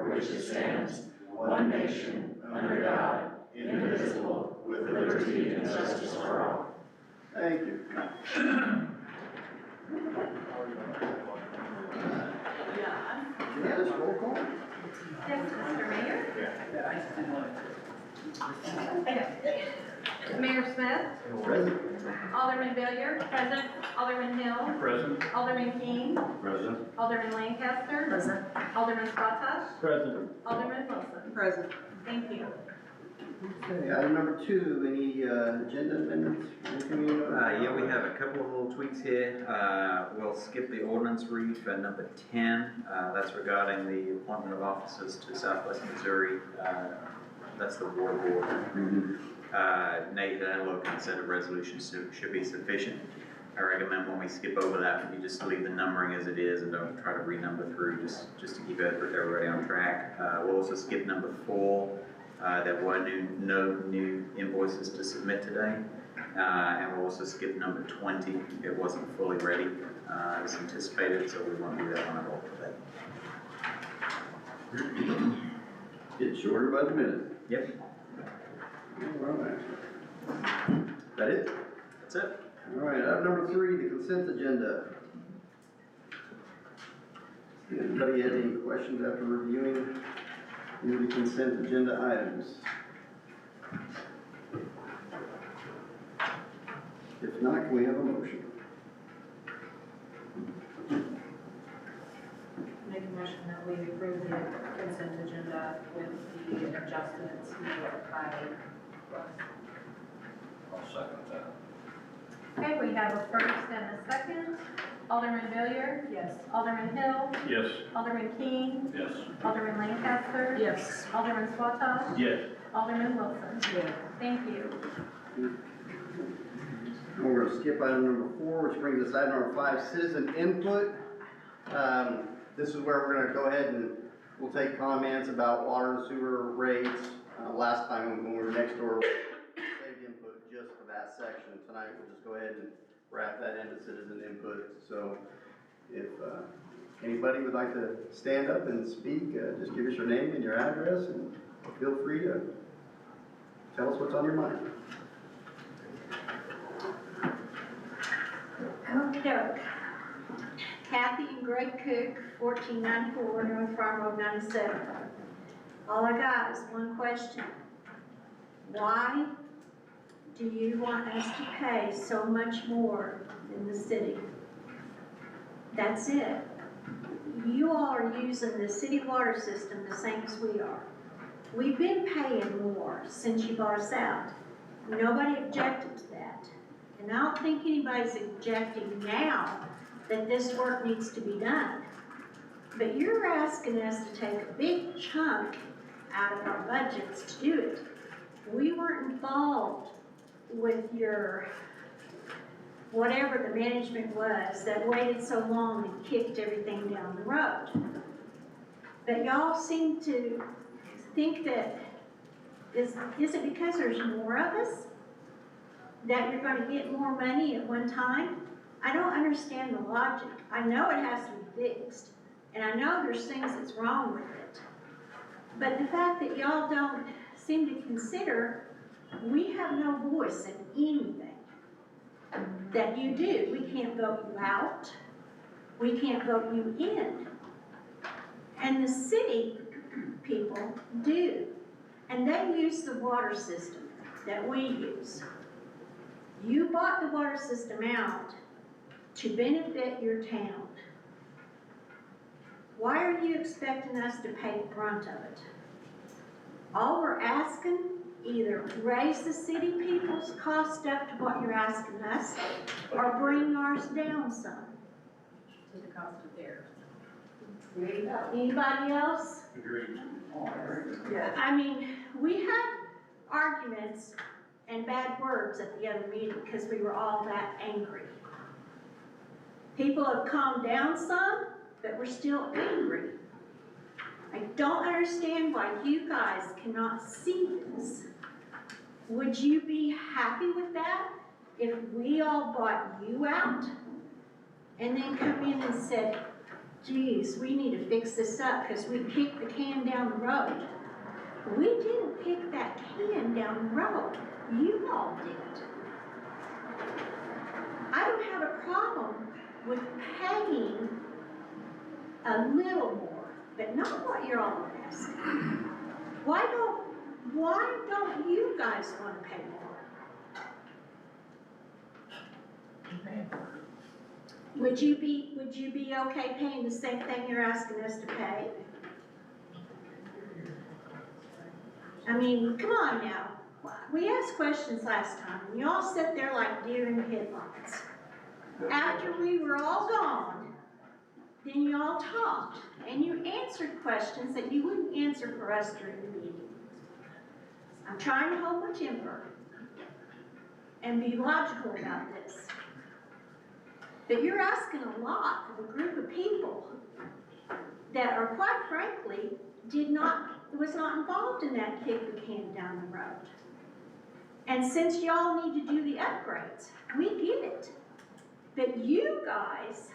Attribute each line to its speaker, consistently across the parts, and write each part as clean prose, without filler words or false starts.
Speaker 1: for which it stands, one nation, under God, indivisible, with liberty and justice for all.
Speaker 2: Thank you. Yes, roll call.
Speaker 3: Yes, Mr. Mayor. Mayor Smith.
Speaker 2: Present.
Speaker 3: Alderman Villier. Present. Alderman Hill.
Speaker 4: Present.
Speaker 3: Alderman King.
Speaker 4: Present.
Speaker 3: Alderman Lancaster. Present. Alderman Squatash.
Speaker 4: Present.
Speaker 3: Alderman Wilson.
Speaker 5: Present.
Speaker 3: Thank you.
Speaker 2: Okay, item number 2, any agenda amendments?
Speaker 6: Yeah, we have a couple of little tweaks here. We'll skip the ordinance read for number 10. That's regarding the appointment of officers to Southwest Missouri. That's the water board. Nathan and Logan said a resolution should be sufficient. I recommend when we skip over that, you just leave the numbering as it is and don't try to renumber through, just to keep everybody on track. We'll also skip number 4. There were no new invoices to submit today. And we'll also skip number 20. It wasn't fully ready as anticipated, so we won't do that one at all today.
Speaker 2: Get shorter by the minute.
Speaker 6: Yep.
Speaker 2: All right. That it?
Speaker 6: That's it.
Speaker 2: All right, item number 3, the consent agenda. Anybody have any questions after reviewing the consent agenda items? If not, can we have a motion?
Speaker 5: Make a motion that we approve the consent agenda with the adjustments made by Russ.
Speaker 4: I'll second that.
Speaker 3: Okay, we have a first and a second. Alderman Villier.
Speaker 5: Yes.
Speaker 3: Alderman Hill.
Speaker 4: Yes.
Speaker 3: Alderman King.
Speaker 4: Yes.
Speaker 3: Alderman Lancaster.
Speaker 5: Yes.
Speaker 3: Alderman Squatash.
Speaker 4: Yes.
Speaker 3: Alderman Wilson.
Speaker 5: Yes.
Speaker 3: Thank you.
Speaker 2: We're going to skip item number 4, which brings us item number 5, citizen input. This is where we're going to go ahead and we'll take comments about water and sewer rates. Last time when we were next door, we saved input just for that section. Tonight we'll just go ahead and wrap that into citizen input. So if anybody would like to stand up and speak, just give us your name and your address and feel free to tell us what's on your mind.
Speaker 7: Okay. Kathy and Greg Cook, 1494 North Farm Road 97. All I got is one question. Why do you want us to pay so much more than the city? That's it. You all are using the city water system the same as we are. We've been paying more since you bought us out. Nobody objected to that. And I don't think anybody's objecting now that this work needs to be done. But you're asking us to take a big chunk out of our budgets to do it. We weren't involved with your, whatever the management was that waited so long and kicked everything down the road. But y'all seem to think that, is it because there's more of us? That you're going to get more money at one time? I don't understand the logic. I know it has to be fixed, and I know there's things that's wrong with it. But the fact that y'all don't seem to consider, we have no voice in anything that you do. We can't vote you out. We can't vote you in. And the city people do. And they use the water system that we use. You bought the water system out to benefit your town. Why are you expecting us to pay the brunt of it? All we're asking, either raise the city people's cost up to what you're asking us, or bring ours down some.
Speaker 5: To the cost of theirs.
Speaker 7: Anybody else?
Speaker 4: Agreed.
Speaker 5: Yeah.
Speaker 7: I mean, we had arguments and bad words at the other meeting because we were all that angry. People have calmed down some, but we're still angry. I don't understand why you guys cannot see this. Would you be happy with that if we all bought you out and then come in and said, geez, we need to fix this up because we kicked the can down the road. We didn't kick that can down the road. You all did. I don't have a problem with paying a little more, but not what you're all asking. Why don't you guys want to pay more? Would you be okay paying the same thing you're asking us to pay? I mean, come on now. We asked questions last time, and you all sit there like deer in the headlights. After we were all gone, then you all talked, and you answered questions that you wouldn't answer for us during the meeting. I'm trying to hold my temper and be logical about this. But you're asking a lot of a group of people that are, quite frankly, was not involved in that kick the can down the road. And since y'all need to do the upgrades, we get it. But you guys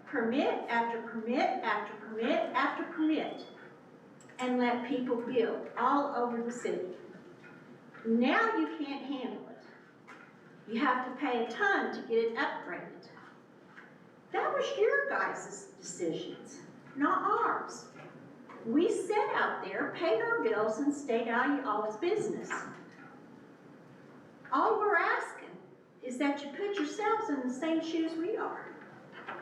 Speaker 7: permit after permit after permit after permit and let people build all over the city. Now you can't handle it. You have to pay a ton to get it upgraded. That was your guys' decisions, not ours. We sat out there, paid our bills, and stayed out of y'all's business. All we're asking is that you put yourselves in the same shoes we are.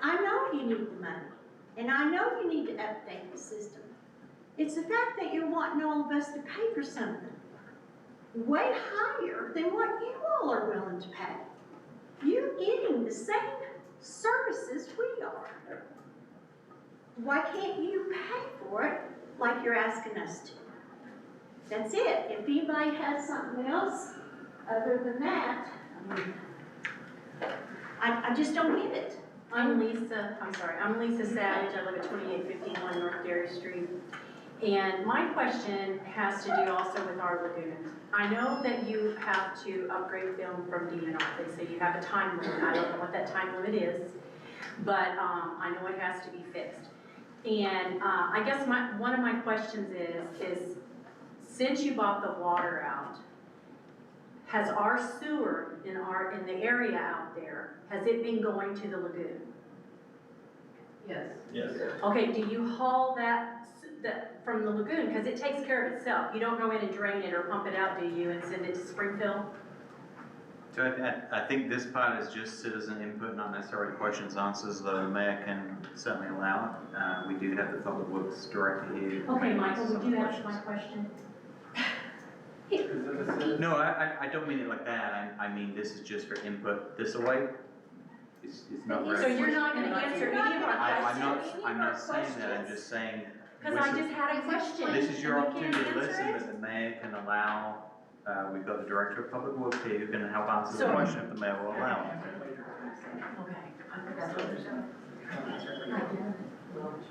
Speaker 7: I know you need the money, and I know you need to update the system. It's the fact that you're wanting all of us to pay for something way higher than what you all are willing to pay. You're getting the same services we are. Why can't you pay for it like you're asking us to? That's it. If anybody has something else other than that, I just don't get it.
Speaker 5: I'm Lisa Savage, I live at 2851 North Dairy Street. And my question has to do also with our lagoons. I know that you have to upgrade film from DNR. They say you have a time limit. I don't know what that time limit is, but I know it has to be fixed. And I guess one of my questions is since you bought the water out, has our sewer in the area out there, has it been going to the lagoon?
Speaker 1: Yes.
Speaker 4: Yes.
Speaker 5: Okay, do you haul that from the lagoon? Because it takes care of itself. You don't go in and drain it or pump it out, do you, and send it to Springfield?
Speaker 6: So I think this part is just citizen input, not necessarily questions, answers. The mayor can certainly allow it. We do have the public works director here.
Speaker 5: Okay, Michael,
Speaker 6: Some
Speaker 5: would you
Speaker 6: of the
Speaker 5: answer my
Speaker 6: questions.
Speaker 5: question?
Speaker 6: No, I don't mean it like that. I mean, this is just for input this away. It's not.
Speaker 7: So
Speaker 5: So you're not gonna answer any of our
Speaker 6: I'm
Speaker 5: questions?
Speaker 6: not saying that. I'm just saying.
Speaker 5: Because I just had a question.
Speaker 6: This is your
Speaker 5: and you
Speaker 6: opportunity
Speaker 5: can't
Speaker 6: to
Speaker 5: answer
Speaker 6: listen,
Speaker 5: it?
Speaker 6: but the mayor can allow, we've got the director of public works here who can help answer the
Speaker 5: So-
Speaker 6: question if the mayor will allow it.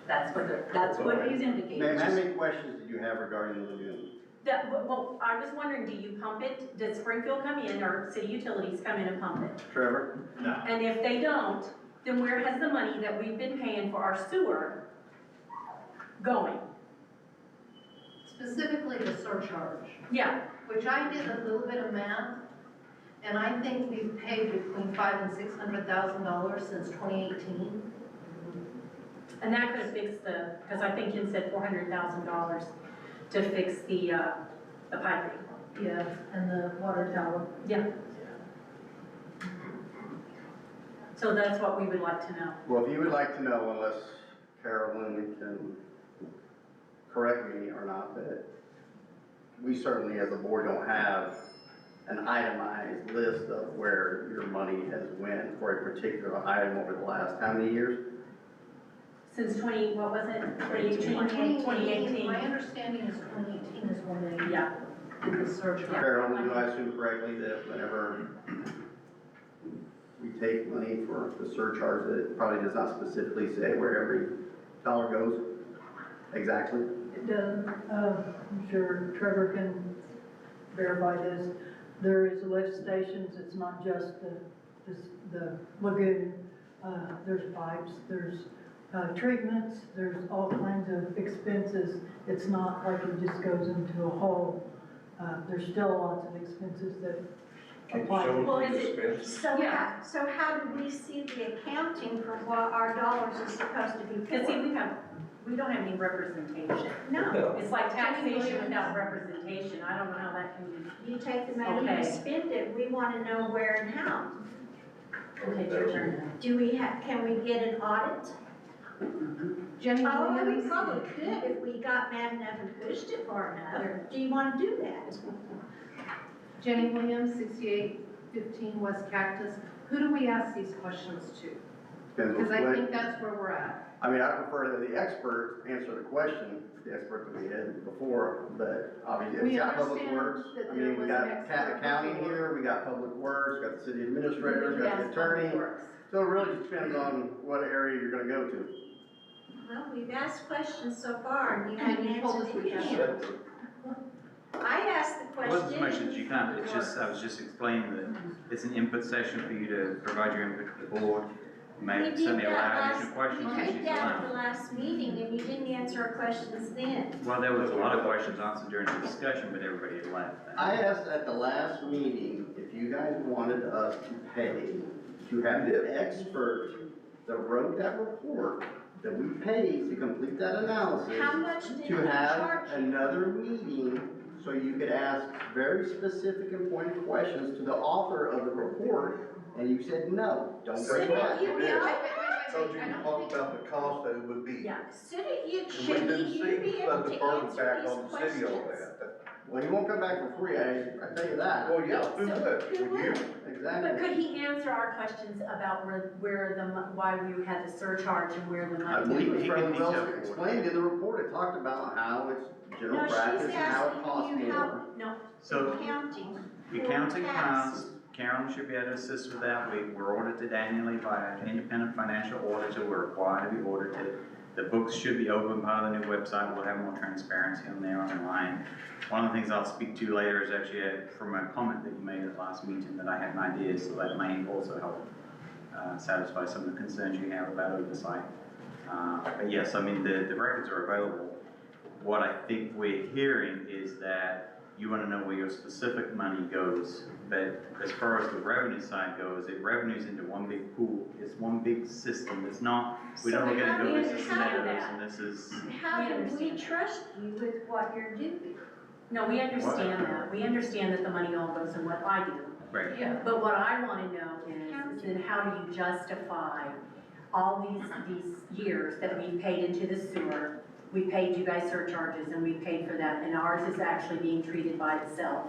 Speaker 1: That's what he's indicating.
Speaker 2: Ma'am, how many questions did you have regarding the lagoon?
Speaker 5: Well, I was wondering, do you pump it? Does Springfield come in or city utilities come in and pump it?
Speaker 2: Trevor?
Speaker 4: No.
Speaker 5: And if they don't, then where has the money that we've been paying for our sewer going?
Speaker 1: Specifically the surcharge,
Speaker 5: Yeah,
Speaker 1: which I did a little bit of math, and I think we've paid between $500,000 and $600,000 since 2018.
Speaker 5: and that could have fixed because I think you said $400,000 to fix the piping.
Speaker 1: Yeah, and the water tower.
Speaker 5: Yeah. So that's what we would like to know.
Speaker 2: Well, if you would like to know, unless Carolyn can correct me or not, but we certainly as a board don't have an itemized list of where your money has went for a particular item over the last how many years?
Speaker 5: Since 2018? 2018.
Speaker 1: My understanding is 2018 is when they
Speaker 5: Yeah.
Speaker 1: did the surcharge.
Speaker 2: Carolyn, do I assume correctly that whenever we take money for the surcharge, that it probably does not specifically say where every dollar goes? Exactly?
Speaker 8: It does. I'm sure Trevor can verify this. There is lift stations, it's not just the lagoon. There's pipes, there's treatments, there's all kinds of expenses. It's not like it just goes into a hole. There's still lots of expenses that apply.
Speaker 5: Well, is it,
Speaker 7: So how do we see the accounting for what our dollars are supposed to be
Speaker 5: because see,
Speaker 7: for?
Speaker 5: we don't have any representation.
Speaker 7: No,
Speaker 5: It's like taxation without representation, I don't know how that can be.
Speaker 7: you take the money, you
Speaker 5: Okay.
Speaker 7: spend it, we wanna know where and how.
Speaker 5: Okay, your turn.
Speaker 7: Do we can we get an audit?
Speaker 1: Jenny
Speaker 7: Oh, we
Speaker 1: Williams,
Speaker 7: probably could if we got mad enough and pushed it far enough. Do you wanna do that?
Speaker 1: Jenny Williams, 6815 West Cactus. Who do we ask these questions to?
Speaker 2: Depends
Speaker 1: Because
Speaker 2: on
Speaker 1: I
Speaker 2: what-
Speaker 1: think that's where we're at.
Speaker 2: I mean, I prefer that the expert answer the question, the expert that we had before, but obviously,
Speaker 1: We
Speaker 2: it's got public
Speaker 1: understand
Speaker 2: works.
Speaker 1: that
Speaker 2: I
Speaker 1: there
Speaker 2: mean, we
Speaker 1: was
Speaker 2: got
Speaker 1: an expert
Speaker 2: accounting
Speaker 1: before.
Speaker 2: here, we got public works, we got the city administrator, we got the
Speaker 1: Yes,
Speaker 2: attorney.
Speaker 1: Public Works.
Speaker 2: So it really just depends on what area you're gonna go to.
Speaker 7: Well, we've asked questions so far and you
Speaker 1: And
Speaker 7: haven't
Speaker 1: you told us
Speaker 7: answered
Speaker 1: we
Speaker 7: any.
Speaker 1: should.
Speaker 7: I asked the
Speaker 6: It
Speaker 7: question.
Speaker 6: wasn't as much as you can't, it's just, I was just explaining that it's an input session for you to provide your input to the board. You
Speaker 7: We
Speaker 6: may
Speaker 7: did
Speaker 6: certainly
Speaker 7: that
Speaker 6: allow additional
Speaker 7: last,
Speaker 6: questions
Speaker 7: we
Speaker 6: if
Speaker 7: did
Speaker 6: she's
Speaker 7: that at
Speaker 6: allowed.
Speaker 7: the last meeting and you didn't answer our questions then.
Speaker 6: Well, there was a lot of questions answered during the discussion, but everybody had left.
Speaker 2: I asked at the last meeting if you guys wanted us to pay to have the expert that wrote that report, that we paid to complete that analysis,
Speaker 7: How much did
Speaker 2: to
Speaker 7: you
Speaker 2: have
Speaker 7: charge you?
Speaker 2: another meeting so you could ask very specific and pointed questions to the author of the report, and you said no, don't
Speaker 7: So
Speaker 2: bring
Speaker 7: did
Speaker 2: that.
Speaker 7: you,
Speaker 9: did.
Speaker 1: I
Speaker 9: Told you
Speaker 1: don't
Speaker 9: to talk
Speaker 1: think-
Speaker 9: about the cost that it would be.
Speaker 5: Yeah.
Speaker 7: Shouldn't you,
Speaker 9: And we
Speaker 7: shouldn't
Speaker 9: didn't
Speaker 7: you
Speaker 9: see,
Speaker 7: be able
Speaker 9: but the
Speaker 7: to
Speaker 9: burden
Speaker 7: answer
Speaker 9: back
Speaker 7: these
Speaker 9: on the city on
Speaker 7: questions?
Speaker 9: that.
Speaker 2: Well, he won't come back for free, I tell you that.
Speaker 9: Well, yeah, who
Speaker 7: So
Speaker 9: would?
Speaker 7: who
Speaker 9: Would you?
Speaker 7: would?
Speaker 2: Exactly.
Speaker 5: But could he answer our questions about where why we had the surcharge and where the
Speaker 2: I
Speaker 5: money?
Speaker 2: believe it was
Speaker 6: He can
Speaker 2: fairly well
Speaker 6: detail for it.
Speaker 2: explained in the report, it talked about how it's general
Speaker 7: No, she's
Speaker 2: practice and how it
Speaker 7: asking
Speaker 2: costs
Speaker 7: you
Speaker 2: more.
Speaker 7: how-
Speaker 5: No,
Speaker 6: So,
Speaker 7: Accounting.
Speaker 6: the
Speaker 7: for
Speaker 6: accounting
Speaker 7: tax.
Speaker 6: costs, Carolyn should be able to assist with that. We're audited annually by an independent financial auditor, we're required to be audited. The books should be open, part of the new website, we'll have more transparency on there online. One of the things I'll speak to later is actually from a comment that you made at the last meeting that I had an idea, so that may also help satisfy some of the concerns you have about oversight. But yes, I mean, the records are available. What I think we're hearing is that you wanna know where your specific money goes, but as far as the revenue side goes, it revenues into one big pool, it's one big system, it's not, we don't
Speaker 7: So
Speaker 6: look at
Speaker 7: how
Speaker 6: it
Speaker 7: do
Speaker 6: and go,
Speaker 7: you
Speaker 6: this is
Speaker 7: decide
Speaker 6: net,
Speaker 7: that?
Speaker 6: and this is,
Speaker 7: How
Speaker 5: We
Speaker 7: do we
Speaker 5: understand.
Speaker 7: trust you with what you're doing?
Speaker 5: no, we understand that. We understand that the money all goes in what I do.
Speaker 6: right.
Speaker 1: Yeah.
Speaker 5: But what I wanna know is then how do you justify all these years that we paid into the sewer? We paid you guys surcharges and we paid for that, and ours is actually being treated by itself.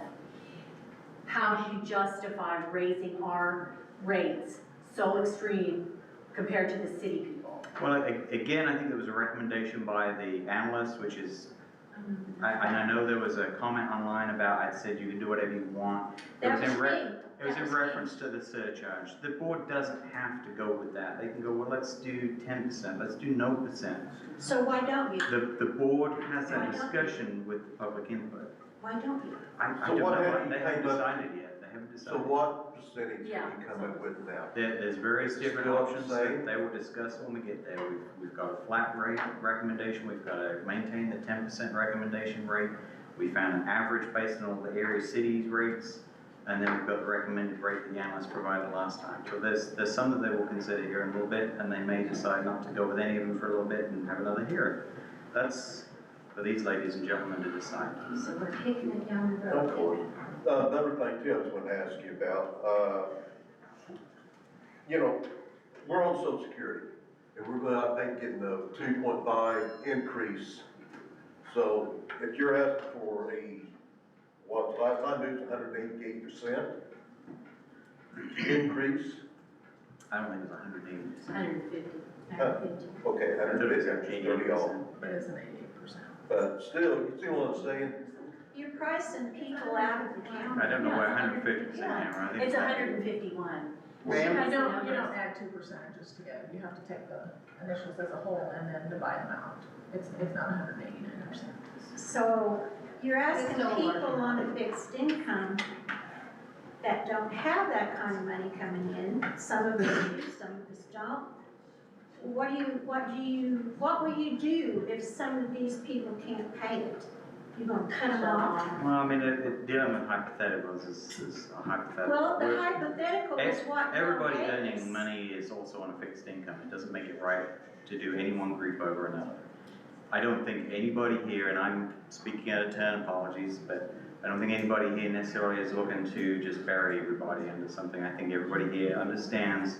Speaker 5: How do you justify raising our rates so extreme compared to the city people?
Speaker 6: Well, again, I think there was a recommendation by the analyst, which is, and I know there was a comment online about, I'd said you can do whatever you want. It
Speaker 7: That
Speaker 6: was
Speaker 7: was
Speaker 6: in
Speaker 7: me.
Speaker 6: It was
Speaker 7: That
Speaker 6: in
Speaker 7: was me.
Speaker 6: reference to the surcharge. The board doesn't have to go with that. They can go, well, let's do 10%, let's do no percent.
Speaker 7: So why don't you?
Speaker 6: The board has
Speaker 7: Why
Speaker 6: that
Speaker 7: don't
Speaker 6: discussion with public input.
Speaker 7: Why don't you?
Speaker 6: I
Speaker 9: So
Speaker 6: don't
Speaker 9: what
Speaker 6: know,
Speaker 9: have you
Speaker 6: they haven't
Speaker 9: came up-
Speaker 6: decided yet, they haven't
Speaker 9: So
Speaker 6: decided.
Speaker 9: what percentage are
Speaker 5: Yeah.
Speaker 9: you coming with now?
Speaker 6: There's various different
Speaker 9: Still the
Speaker 6: options
Speaker 9: same?
Speaker 6: that they will discuss when we get there. We've got a flat rate recommendation, we've got to maintain the 10% recommendation rate. We found an average based on all the area cities rates, and then we've got the recommended rate that the analyst provided last time. So there's some that they will consider here in a little bit, and they may decide not to go with any of them for a little bit and have another hearing. That's for these ladies and gentlemen to decide.
Speaker 1: So we're taking it down the road.
Speaker 9: Of course. Another thing too, I was gonna ask you about, you know, we're on Social Security, and we're gonna, I think, getting a 2.5 increase. So if you're asking for what last time it was 188% increase,
Speaker 6: I don't think it's 180%.
Speaker 5: 150.
Speaker 7: 150.
Speaker 9: okay,
Speaker 6: I thought it was
Speaker 9: 150, 30 off.
Speaker 6: 88%.
Speaker 8: It is an 88%.
Speaker 9: But still, you see what I'm saying?
Speaker 7: You're pricing people out of the county.
Speaker 6: I don't know what
Speaker 5: Yeah,
Speaker 6: 150% now, I think.
Speaker 5: It's 151.
Speaker 2: Ma'am?
Speaker 5: That's the
Speaker 10: You
Speaker 5: numbers.
Speaker 10: don't add 2% just together, you have to take the initials as a whole and then divide them out. It's not 189%.
Speaker 7: So you're asking
Speaker 1: It's still a large
Speaker 7: people on a fixed income that don't have that kind of money coming in, some of us do, some of us don't. what will you do if some of these people can't pay it? You gonna cut them off?
Speaker 6: Well, I mean, dealing with hypotheticals is a hypothetical.
Speaker 7: Well, the hypothetical is what Bill
Speaker 6: Everybody
Speaker 7: gave us.
Speaker 6: earning money is also on a fixed income. It doesn't make it right to do any one group over another. I don't think anybody here, and I'm speaking out of turn, apologies, but I don't think anybody here necessarily is looking to just bury everybody under something. I think everybody here understands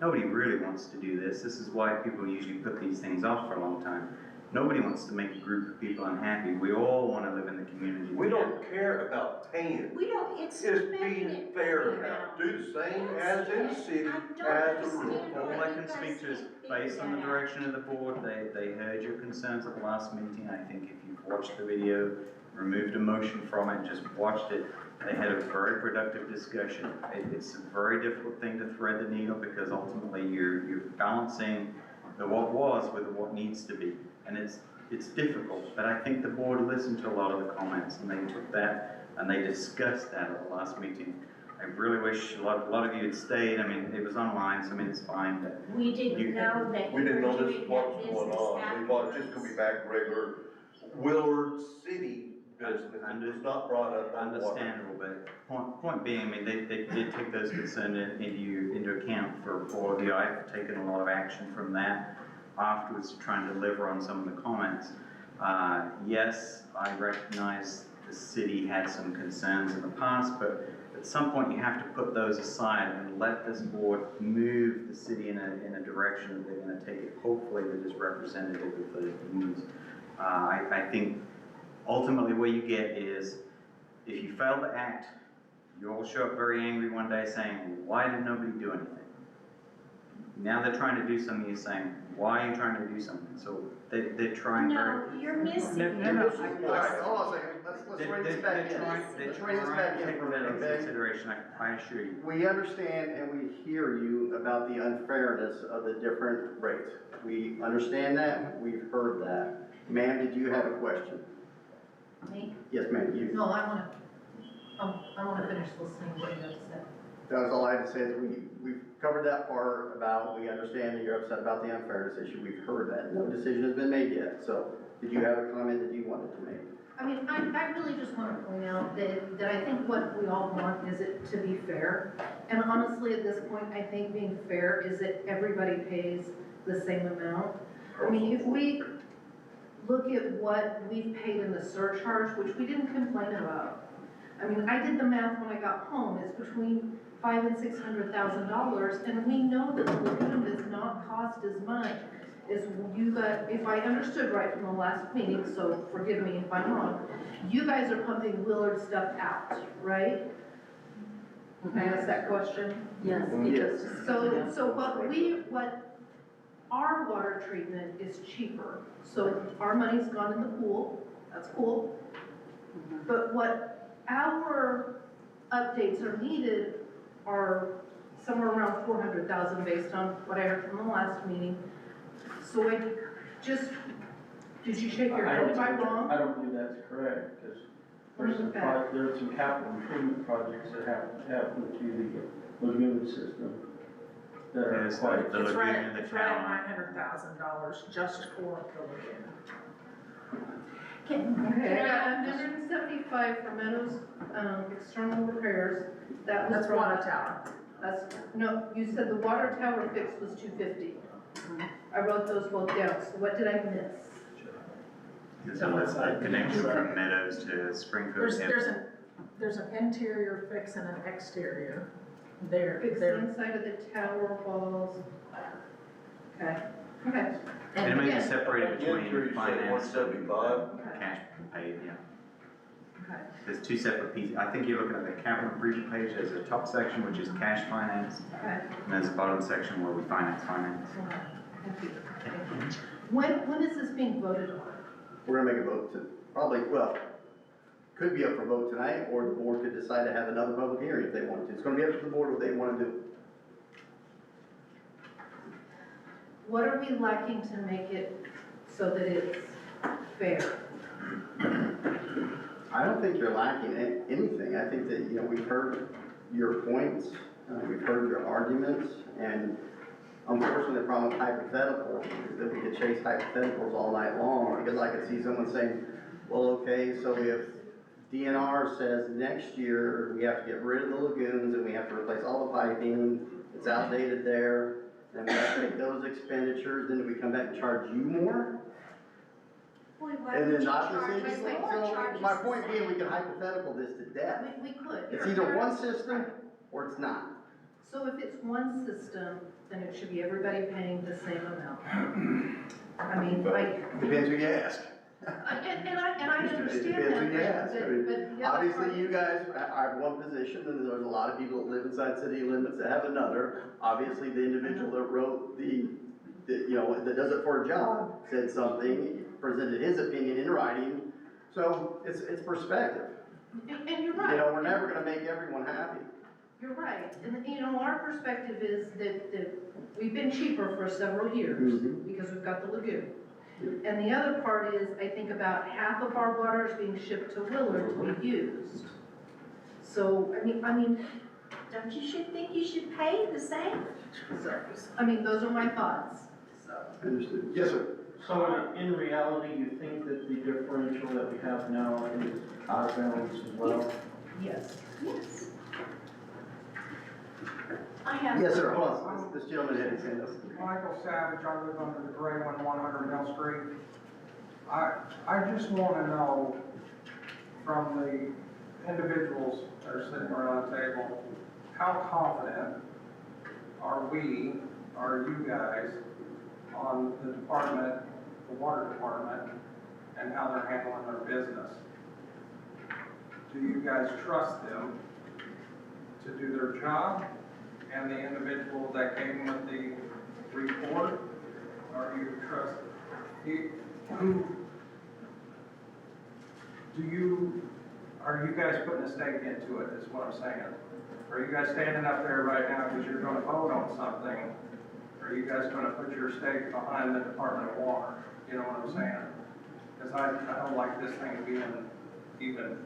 Speaker 6: nobody really wants to do this. This is why people usually put these things off for a long time. Nobody wants to make a group of people unhappy. We all want to live in the community.
Speaker 9: We don't care about paying.
Speaker 7: We don't, it's
Speaker 9: It's
Speaker 7: making
Speaker 9: being
Speaker 7: it
Speaker 9: fair about, do the same as in the city, as the rule.
Speaker 6: All I can speak to is based on the direction of the board. They heard your concerns at the last meeting. I think if you've watched the video, removed a motion from it, just watched it, they had a very productive discussion. It's a very difficult thing to thread the needle because ultimately you're balancing the what was with the what needs to be. And it's difficult, but I think the board listened to a lot of the comments and they took that and they discussed that at the last meeting. I really wish a lot of you had stayed. I mean, it was online, so I mean, it's fine, but
Speaker 7: We didn't know that
Speaker 9: We
Speaker 7: you
Speaker 9: didn't
Speaker 7: were
Speaker 9: know this
Speaker 7: doing
Speaker 9: was
Speaker 7: that
Speaker 9: what's going
Speaker 7: business
Speaker 9: on. We thought it's just gonna be back regular Willard City business. It was not brought up on water.
Speaker 6: understandable, but point being, I mean, they did take those concerns into account for all of you. I've taken a lot of action from that afterwards to try and deliver on some of the comments. Yes, I recognize the city had some concerns in the past, but at some point you have to put those aside and let this board move the city in a direction that they're going to take it, hopefully, that is representative of those views. I think ultimately what you get is, if you fail to act, you all show up very angry one day saying, why did nobody do anything? Now they're trying to do something, you're saying, why are you trying to do something? So they're trying very...
Speaker 7: No, you're missing it.
Speaker 2: All right, hold on a second, let's rein this back in.
Speaker 6: They're
Speaker 2: Let's rein this
Speaker 6: trying
Speaker 2: back
Speaker 6: to
Speaker 2: in
Speaker 6: take
Speaker 2: for a
Speaker 6: that
Speaker 2: minute,
Speaker 6: into
Speaker 2: okay?
Speaker 6: consideration, I assure you.
Speaker 2: We understand and we hear you about the unfairness of the different rates. We understand that, we've heard that. Ma'am, did you have a question?
Speaker 1: Me?
Speaker 2: Yes, ma'am, you.
Speaker 1: No, I wanna finish listening to what you have to say.
Speaker 2: That was all I had to say, is we've covered that part about, we understand that you're upset about the unfairness issue, we've heard that. No decision has been made yet, so did you have a comment that you wanted to make?
Speaker 1: I mean, I really just want to point out that I think what we all want is it to be fair. And honestly, at this point, I think being fair is that everybody pays the same amount. I mean, if we look at what we've paid in the surcharge, which we didn't complain about. I mean, I did the math when I got home, it's between $500,000 and $600,000, and we know that the lagoon does not cost as much as you got, if I understood right from the last meeting, so forgive me if I'm wrong, you guys are pumping Willard stuff out, right? Can I ask that question?
Speaker 7: Yes.
Speaker 2: Yes.
Speaker 1: So what our water treatment is cheaper, so our money's gone in the pool, that's cool. But what our updates are needed are somewhere around 400,000 based on what I heard from the last meeting. So I just, did you shake your head if I'm wrong?
Speaker 11: I don't believe that's correct, because there's some capital improvement projects that happen to the lagoon system that are
Speaker 6: There's
Speaker 11: quite.
Speaker 6: the lagoon and the
Speaker 10: It's right at
Speaker 6: town.
Speaker 10: $900,000 just for the lagoon.
Speaker 1: Okay, I got 175 for Meadows, external repairs, that was
Speaker 10: That's
Speaker 1: from.
Speaker 10: water tower.
Speaker 1: That's, no, you said the water tower fix was 250. I wrote those both down, so what did I miss?
Speaker 6: So that's the connection from Meadows to Springfield.
Speaker 10: There's an interior fix and an exterior there.
Speaker 1: Fix the inside of the tower walls. Okay, okay.
Speaker 6: And it may be
Speaker 1: again-
Speaker 6: separated between
Speaker 9: Interior, you said
Speaker 6: finance and
Speaker 9: 175.
Speaker 1: Okay,
Speaker 6: cash paid, yeah.
Speaker 1: okay.
Speaker 6: There's two separate pieces. I think you're looking at the capital improvement page. There's a top section, which is cash finance,
Speaker 1: Okay,
Speaker 6: and there's a bottom section where we finance.
Speaker 1: thank you. When is this being voted on?
Speaker 2: We're gonna make a vote to, probably, well, could be up for vote tonight, or the board could decide to have another public hearing if they want to. It's gonna be up to the board what they wanna do.
Speaker 1: What are we lacking to make it so that it's fair?
Speaker 2: I don't think you're lacking anything. I think that, we've heard your points, we've heard your arguments, and Unfortunately, the problem with hypotheticals is that we could chase hypotheticals all night long, because I could see someone saying, well, okay, so if DNR says next year we have to get rid of the lagoons and we have to replace all the piping, it's outdated there, then we have to make those expenditures, then do we come back and charge you more?
Speaker 7: Boy, why
Speaker 2: And
Speaker 7: would
Speaker 2: then
Speaker 7: you
Speaker 2: not
Speaker 7: charge
Speaker 2: the
Speaker 7: us
Speaker 2: same,
Speaker 7: more, charge
Speaker 2: so
Speaker 7: us
Speaker 2: my
Speaker 7: the
Speaker 2: point being,
Speaker 7: same?
Speaker 2: we could hypothetical this to death.
Speaker 1: We could.
Speaker 2: It's
Speaker 1: You're-
Speaker 2: either
Speaker 1: you're
Speaker 2: one
Speaker 1: absolutely
Speaker 2: system
Speaker 1: right.
Speaker 2: or it's not.
Speaker 1: So if it's one system, then it should be everybody paying the same amount. I mean, like,
Speaker 2: Depends who you ask.
Speaker 1: and I
Speaker 2: It
Speaker 1: understand
Speaker 2: depends
Speaker 1: that,
Speaker 2: who you ask. I mean,
Speaker 1: but the other
Speaker 2: obviously,
Speaker 1: part-
Speaker 2: you guys are one position, and there's a lot of people that live inside city limits that have another. Obviously, the individual that wrote that does it for a job, said something, presented his opinion in writing, so it's perspective.
Speaker 1: And you're right.
Speaker 2: You know, we're never gonna make everyone happy.
Speaker 1: You're right, and our perspective is that we've been cheaper for several years
Speaker 2: Mhm.
Speaker 1: because we've got the lagoon. And the other part is, I think about half of our water is being shipped to Willard to be used. So, I mean,
Speaker 7: Don't you think you should pay the same?
Speaker 1: those are my thoughts, so.
Speaker 2: Understood. Yes, sir.
Speaker 11: So in reality, you think that the differential that we have now is out of balance as well?
Speaker 1: Yes.
Speaker 7: Yes.
Speaker 5: I have.
Speaker 2: Yes, sir. Hold on. This gentleman had his hand up.
Speaker 12: Michael Savage, I live under the gray one, 100 Mill Street. I just wanna know from the individuals that are sitting around the table, how confident are you guys, on the department, the water department, and how they're handling their business? Do you guys trust them to do their job? And the individual that came with the report, are you are you guys putting a stake into it, is what I'm saying? Are you guys standing up there right now because you're gonna vote on something? Are you guys gonna put your stake behind the Department of Water? You know what I'm saying? Because I don't like this thing being even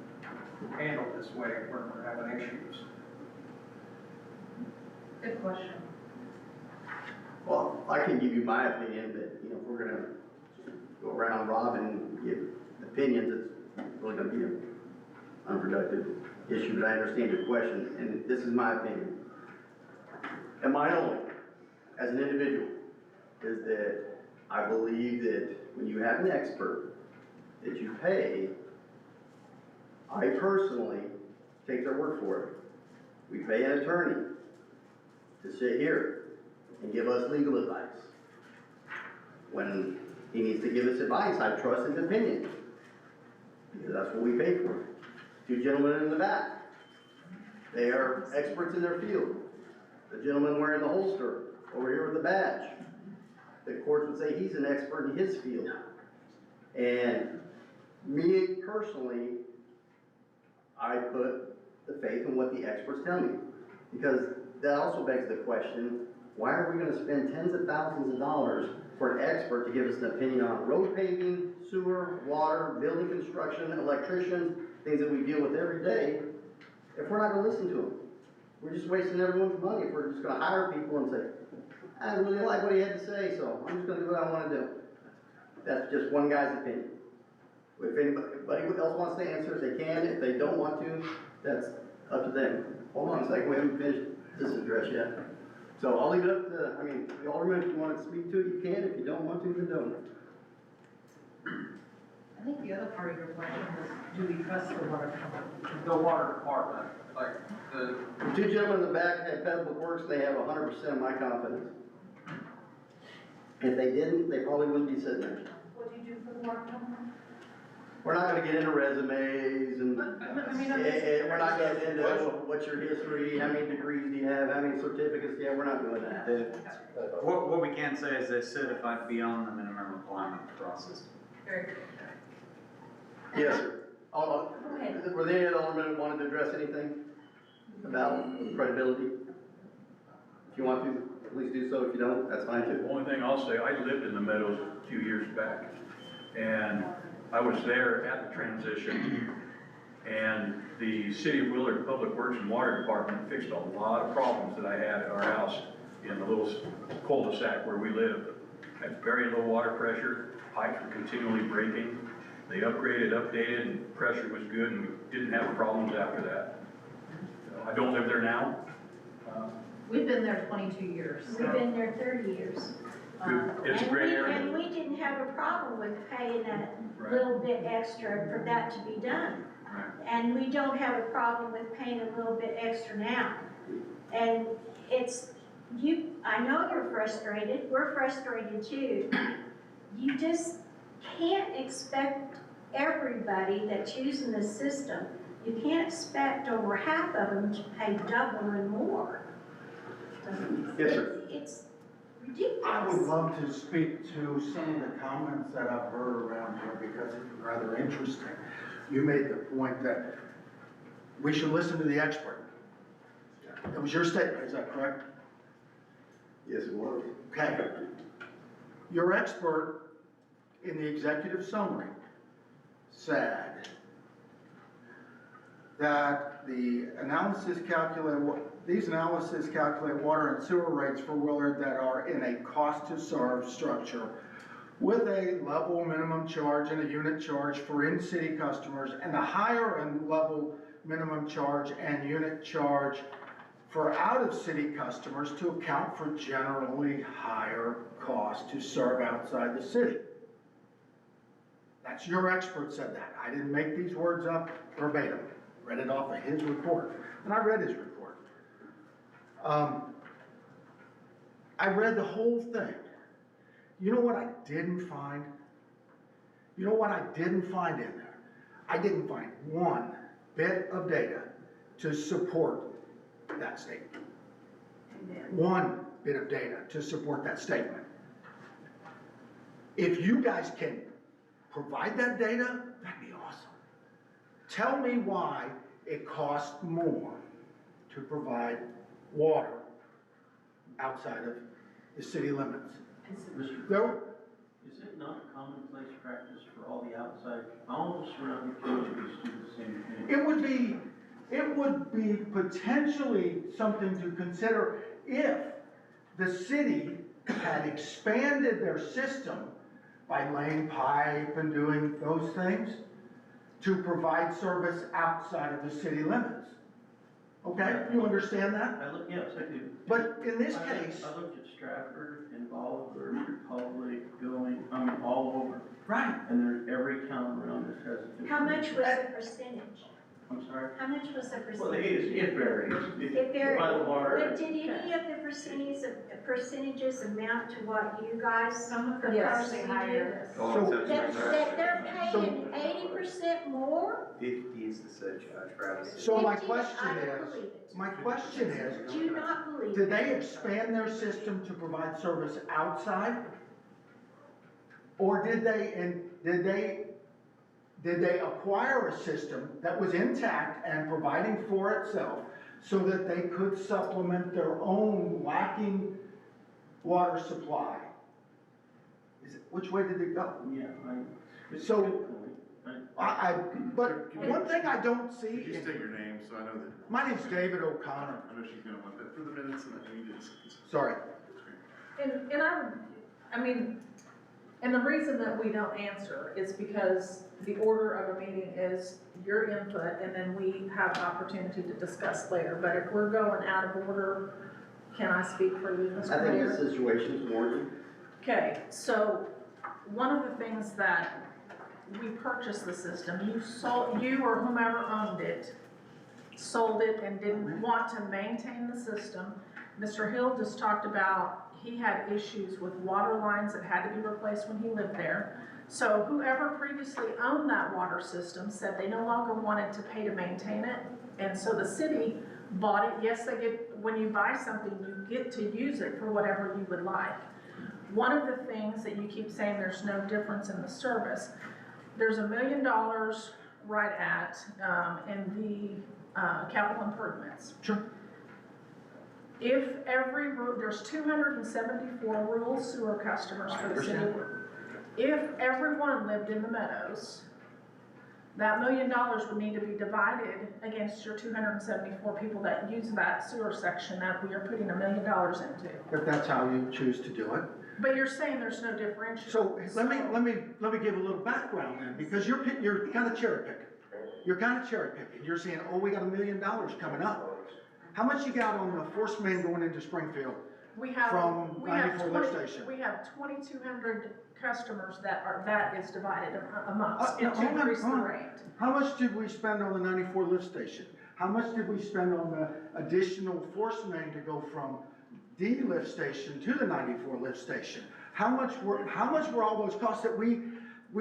Speaker 12: handled this way when we're having issues.
Speaker 1: Good question.
Speaker 2: Well, I can give you my opinion, but, if we're gonna go around robin and give opinions, it's really gonna be an unproductive issue, but I understand your question, and this is my opinion. And mine only, as an individual, is that I believe that when you have an expert that you pay, I personally take their word for it. We pay an attorney to sit here and give us legal advice. When he needs to give us advice, I trust his opinion, because that's what we pay for. Two gentlemen in the back, they are experts in their field. The gentleman wearing the holster over here with the badge, the courts would say he's an expert in his field. And me personally, I put the faith in what the experts tell me, because that also begs the question, why are we gonna spend tens of thousands of dollars for an expert to give us an opinion on road paving, sewer, water, building construction, electricians, things that we deal with every day, if we're not gonna listen to them? We're just wasting everyone's money if we're just gonna hire people and say, I really like what he had to say, so I'm just gonna do what I wanna do. That's just one guy's opinion. If anybody else wants to answer, they can. If they don't want to, that's up to them. Hold on a second, we haven't finished this address yet. So I'll leave it up to, the alderman, if you want to speak to it, you can. If you don't want to, then don't.
Speaker 1: I think the other part of your question was, do we trust the water company?
Speaker 12: The water department, like the
Speaker 2: The two gentlemen in the back had Public Works, they have 100% of my confidence. If they didn't, they probably wouldn't be sitting there.
Speaker 1: What do you do for the water company?
Speaker 2: We're not gonna get into resumes and, we're not getting into what's your history, how many degrees do you have, how many certificates do you have, we're not doing that.
Speaker 6: What we can say is they're certified beyond the minimum requirement process.
Speaker 1: Very good.
Speaker 2: Yes, sir.
Speaker 7: Go ahead.
Speaker 2: Were there any other aldermen that wanted to address anything about credibility? If you want to, please do so. If you don't, that's fine too.
Speaker 13: The only thing I'll say, I lived in the Meadows a few years back, and I was there at the transition, and the City of Willard Public Works and Water Department fixed a lot of problems that I had at our house in the little cul-de-sac where we live had very low water pressure, pipes were continually breaking. They upgraded, updated, and pressure was good, and we didn't have problems after that. I don't live there now.
Speaker 1: We've been there 22 years, so.
Speaker 7: We've been there 30 years.
Speaker 13: It's a great area.
Speaker 7: And we didn't have a problem with paying that
Speaker 13: Right.
Speaker 7: little bit extra for that to be done.
Speaker 13: Right.
Speaker 7: And we don't have a problem with paying a little bit extra now. And it's, I know you're frustrated, we're frustrated too. You just can't expect everybody that's using the system, you can't expect over half of them to pay double and more.
Speaker 2: Yes, sir.
Speaker 7: It's ridiculous.
Speaker 14: I would love to speak to some of the comments that I've heard around here because it's rather interesting. You made the point that we should listen to the expert. That was your statement, is that correct?
Speaker 2: Yes, it was.
Speaker 14: Okay. Your expert in the executive summary said that these analysis calculate water and sewer rates for Willard that are in a cost to serve structure with a level minimum charge and a unit charge for in-city customers and a higher and level minimum charge and unit charge for out-of-city customers to account for generally higher cost to serve outside the city. That's your expert said that. I didn't make these words up verbatim. Read it off of his report. And I read his report. I read the whole thing. You know what I didn't find? You know what I didn't find in there? I didn't find one bit of data to support that statement. One bit of data to support that statement. If you guys can provide that data, that'd be awesome. Tell me why it costs more to provide water outside of the city limits.
Speaker 11: Is it not commonplace practice for all the outside, all the surrounding communities do the same thing?
Speaker 14: It would be potentially something to consider if the city had expanded their system by laying pipe and doing those things to provide service outside of the city limits. Okay, you understand that?
Speaker 11: Yes, I do.
Speaker 14: But in this case.
Speaker 11: I looked at Stratford and Bolivar, Republic, all over.
Speaker 14: Right.
Speaker 11: And there's every town around us has a different.
Speaker 7: How much was the percentage?
Speaker 11: I'm sorry?
Speaker 7: How much was the
Speaker 11: Well,
Speaker 7: percentage?
Speaker 11: it varies.
Speaker 7: It varied.
Speaker 11: By the water.
Speaker 7: But did any of the percentages amount to what you guys proposed
Speaker 10: Yes,
Speaker 7: to do? That they're paying 80% more?
Speaker 6: 50 is the surcharge for out of city.
Speaker 14: So my
Speaker 7: 50,
Speaker 14: question
Speaker 7: I don't
Speaker 14: is,
Speaker 7: believe it.
Speaker 14: my question is,
Speaker 7: Do not believe
Speaker 14: did
Speaker 7: it.
Speaker 14: they expand their system to provide service outside? Or did they acquire a system that was intact and providing for itself so that they could supplement their own lacking water supply? Which way did it go?
Speaker 11: Yeah, it's
Speaker 14: So-
Speaker 11: a good point.
Speaker 14: But one thing I don't see.
Speaker 15: Could you state your name, so I know that?
Speaker 14: My name's David O'Connor.
Speaker 15: I know she's gonna want that for the minutes, and I need to.
Speaker 14: Sorry.
Speaker 10: And the reason that we don't answer is because the order of a meeting is your input, and then we have opportunity to discuss later. But if we're going out of order, can I speak for you, Mr.
Speaker 2: I think
Speaker 10: Mayor?
Speaker 2: the situation's warranted.
Speaker 10: Okay, so one of the things that we purchased the system, you or whomever owned it, sold it and didn't want to maintain the system. Mr. Hill just talked about he had issues with water lines that had to be replaced when he lived there. So whoever previously owned that water system said they no longer wanted to pay to maintain it. And so the city bought it. Yes, when you buy something, you get to use it for whatever you would like. One of the things that you keep saying there's no difference in the service, there's $1 million right at in the capital improvements.
Speaker 14: Sure.
Speaker 10: If there's 274 rural sewer customers for the city. If everyone lived in the meadows, That $1 million would need to be divided against your 274 people that use that sewer section that we are putting $1 million into.
Speaker 14: But that's how you choose to do it.
Speaker 10: But you're saying there's no differential.
Speaker 14: So let me give a little background then, because you're kind of cherry picking. You're kind of cherry picking. You're saying, oh, we got $1 million coming up. How much you got on the force main going into Springfield
Speaker 10: We have,
Speaker 14: from
Speaker 10: we have
Speaker 14: 94 lift station?
Speaker 10: we have 2,200 customers that is divided amongst,
Speaker 14: No,
Speaker 10: to
Speaker 14: hold on,
Speaker 10: increase the
Speaker 14: hold on.
Speaker 10: rate.
Speaker 14: How much did we spend on the 94 lift station? How much did we spend on the additional force main to go from the lift station to the 94 lift station? How much were all those costs that we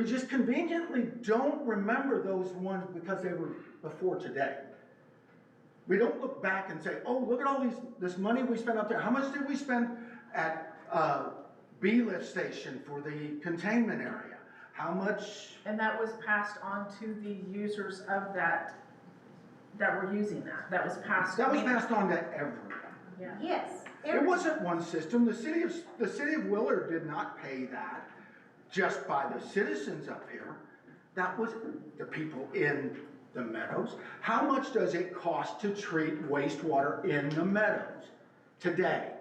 Speaker 14: just conveniently don't remember those ones because they were before today? We don't look back and say, oh, look at all this money we spent up there. How much did we spend at B lift station for the containment area? How much?
Speaker 10: And that was passed on to the users of that were using that. That was passed.
Speaker 14: That was passed on to everyone.
Speaker 10: Yeah.
Speaker 7: Yes.
Speaker 14: It wasn't one system. The city of Willard did not pay that just by the citizens up here. That was the people in the meadows. How much does it cost to treat wastewater in the meadows today?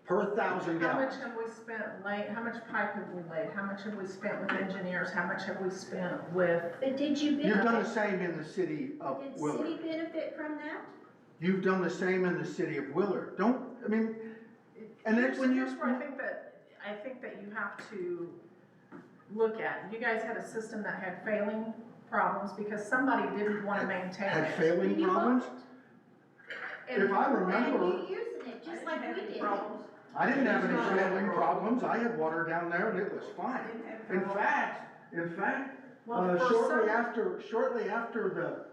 Speaker 14: Per 1,000
Speaker 10: How
Speaker 14: gallons.
Speaker 10: much have we spent how much pipe have we laid? How much have we spent with engineers? How much have we spent with?
Speaker 7: But did you benefit?
Speaker 14: You've done the same in the city of
Speaker 7: Did
Speaker 14: Willard.
Speaker 7: city benefit from that?
Speaker 14: You've done the same in the city of Willard. And then when
Speaker 10: Here's where I think that you have to look at. You guys had a system that had failing problems because somebody didn't want to maintain
Speaker 14: had
Speaker 10: it.
Speaker 14: failing problems?
Speaker 10: And
Speaker 14: If I
Speaker 7: And
Speaker 14: remember,
Speaker 7: you using it just like we did.
Speaker 14: I didn't have any failing problems. I had water down there and it was fine. In fact,
Speaker 10: Well, for
Speaker 14: shortly after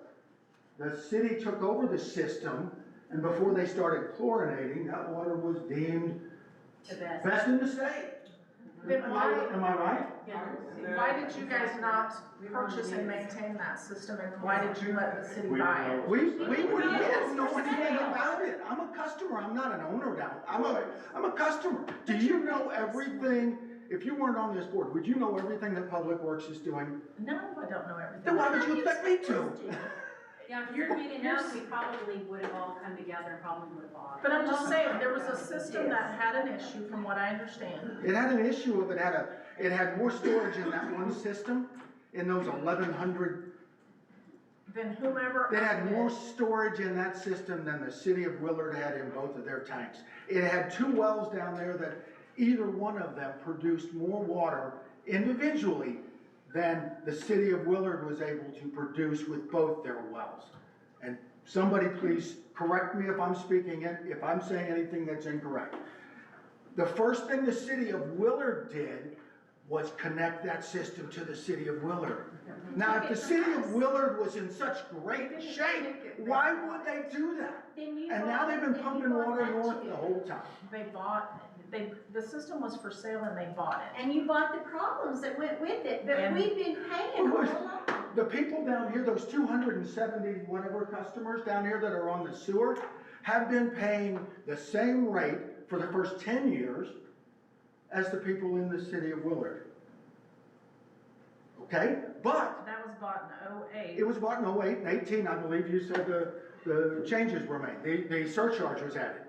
Speaker 14: the city took over the system and before they started chlorinating, that water was deemed
Speaker 5: The best.
Speaker 14: best in the state.
Speaker 10: Then
Speaker 14: Am I right?
Speaker 10: why did you guys not purchase and maintain that system, and why did you let the city buy it?
Speaker 14: We didn't know anything about it. I'm a customer, I'm not an owner down. I'm a customer. Do you know everything? If you weren't on this board, would you know everything that Public Works is doing?
Speaker 10: No, I don't know everything.
Speaker 14: Then why would you expect me to?
Speaker 5: Yeah, if you're meeting us, we probably would have all come together and probably would have bought.
Speaker 10: But I'm just saying, there was a system that had an issue, from what I understand.
Speaker 14: It had an issue of it had more storage in that one system, in those 1,100.
Speaker 10: Then whomever.
Speaker 14: It had
Speaker 10: owned
Speaker 14: more
Speaker 10: it-
Speaker 14: storage in that system than the city of Willard had in both of their tanks. It had 2 wells down there that either one of them produced more water individually than the city of Willard was able to produce with both their wells. And somebody please correct me if I'm if I'm saying anything that's incorrect. The first thing the city of Willard did was connect that system to the city of Willard. Now, if the city of Willard was in such great shape, why would they do that? And now they've been pumping water north the whole time.
Speaker 10: The system was for sale and they bought it.
Speaker 7: And you bought the problems that went with it, but
Speaker 10: And-
Speaker 7: we've been paying all along.
Speaker 14: The people down here, those 270 whatever customers down here that are on the sewer, have been paying the same rate for the first 10 years as the people in the city of Willard. Okay, but
Speaker 10: That was bought in '08.
Speaker 14: it was bought in 08 and 18, I believe you said the changes were made, the surcharge was added.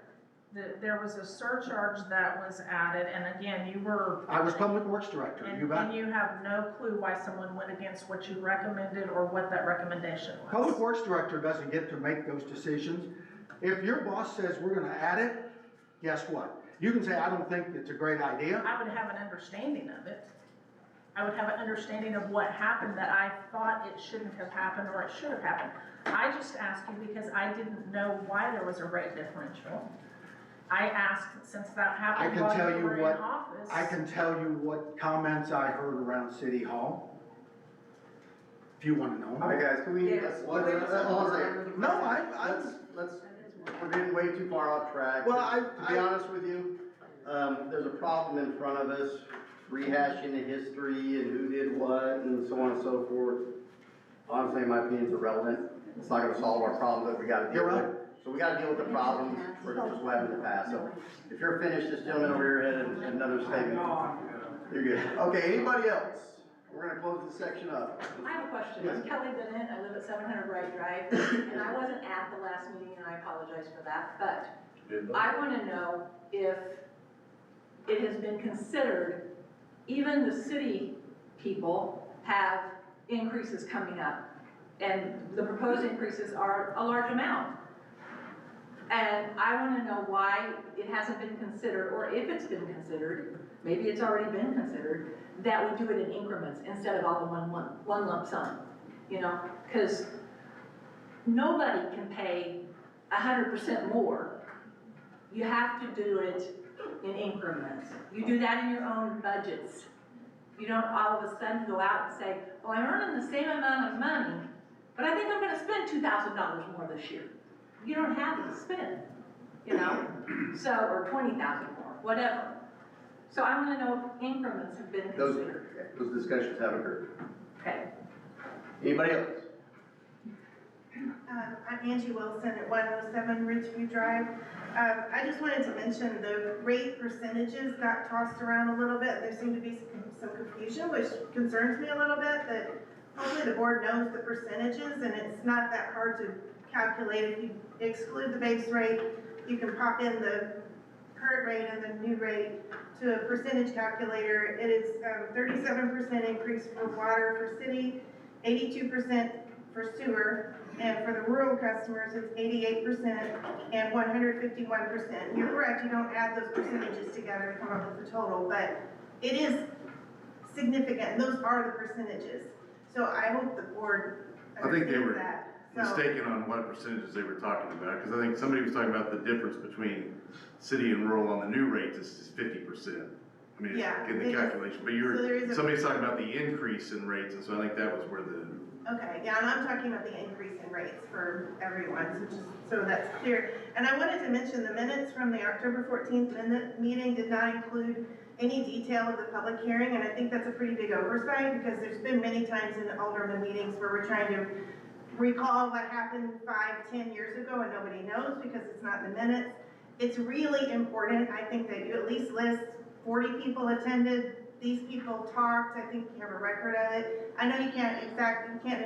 Speaker 10: There was a surcharge that was added, and again, you were.
Speaker 14: I was Public Works Director, you
Speaker 10: And
Speaker 14: bet.
Speaker 10: you have no clue why someone went against what you recommended or what that recommendation was.
Speaker 14: Public Works Director doesn't get to make those decisions. If your boss says we're gonna add it, guess what? You can say, I don't think it's a great idea.
Speaker 10: I would have an understanding of it. I would have an understanding of what happened that I thought it shouldn't have happened or it should have happened. I just asked you because I didn't know why there was a rate differential. I asked, since that happened while you were in office.
Speaker 14: I can tell you what comments I heard around City Hall. If you wanna know.
Speaker 2: All right, guys, can we,
Speaker 5: Yes.
Speaker 2: hold on a second.
Speaker 14: No,
Speaker 2: We're getting way too far off track.
Speaker 14: Well,
Speaker 2: To be honest with you, there's a problem in front of us, rehashing the history and who did what and so on and so forth. Honestly, in my opinion, it's irrelevant. It's not gonna solve our problems that we gotta deal
Speaker 14: You're right.
Speaker 2: with. So we gotta deal with the problems for just what happened in the past. So if you're finished, this gentleman over here had another statement. You're good. Okay, anybody else? we're gonna close this section up.
Speaker 16: I have a question.
Speaker 2: Yes.
Speaker 16: I'm Kelly Bennett. I live at 700 Bright Drive, and I wasn't at the last meeting, and I apologize for that, but I want to know if it has been considered, even the city people have increases coming up, and the proposed increases are a large amount. And I want to know why it hasn't been considered, or if it's been considered, maybe it's already been considered, that we do it in increments instead of all in one lump sum, you know? Because nobody can pay 100% more. You have to do it in increments. You do that in your own budgets. You don't all of a sudden go out and say, oh, I'm earning the same amount of money, but I think I'm gonna spend $2,000 more this year. You don't have to spend, you know? So, or 20,000 more, whatever. So I wanna know if increments have been considered.
Speaker 2: Those discussions have occurred.
Speaker 16: Okay.
Speaker 2: Anybody else?
Speaker 17: I'm Angie Wilson at 107 Ridgeview Drive. I just wanted to mention the rate percentages got tossed around a little bit. There seemed to be some confusion, which concerns me a little bit, that hopefully the board knows the percentages, and it's not that hard to calculate. If you exclude the base rate, you can pop in the current rate and the new rate to a percentage calculator. It is 37% increase for water for city, 82% for sewer, and for the rural customers, it's 88% and 151%. You're correct, you don't add those percentages together to come up with the total, but it is significant, and those are the percentages. So I hope the board
Speaker 15: I think they
Speaker 17: understands
Speaker 15: were
Speaker 17: that. So-
Speaker 15: mistaken on what percentages they were talking about, because I think somebody was talking about the difference between city and rural on the new rates is 50%. I mean,
Speaker 17: Yeah,
Speaker 15: in
Speaker 17: it
Speaker 15: the
Speaker 17: is.
Speaker 15: calculation, but
Speaker 17: So there is a-
Speaker 15: somebody's talking about the increase in rates, and so I think that was where the,
Speaker 17: Okay, yeah, and I'm talking about the increase in rates for everyone, so just so that's clear. And I wanted to mention the minutes from the October 14th meeting did not include any detail of the public hearing, and I think that's a pretty big oversight, because there's been many times in Alderman meetings where we're trying to recall what happened 5-10 years ago and nobody knows because it's not in the minutes. It's really important, I think, that you at least list 40 people attended, these people talked, I think you have a record of it. I know you can't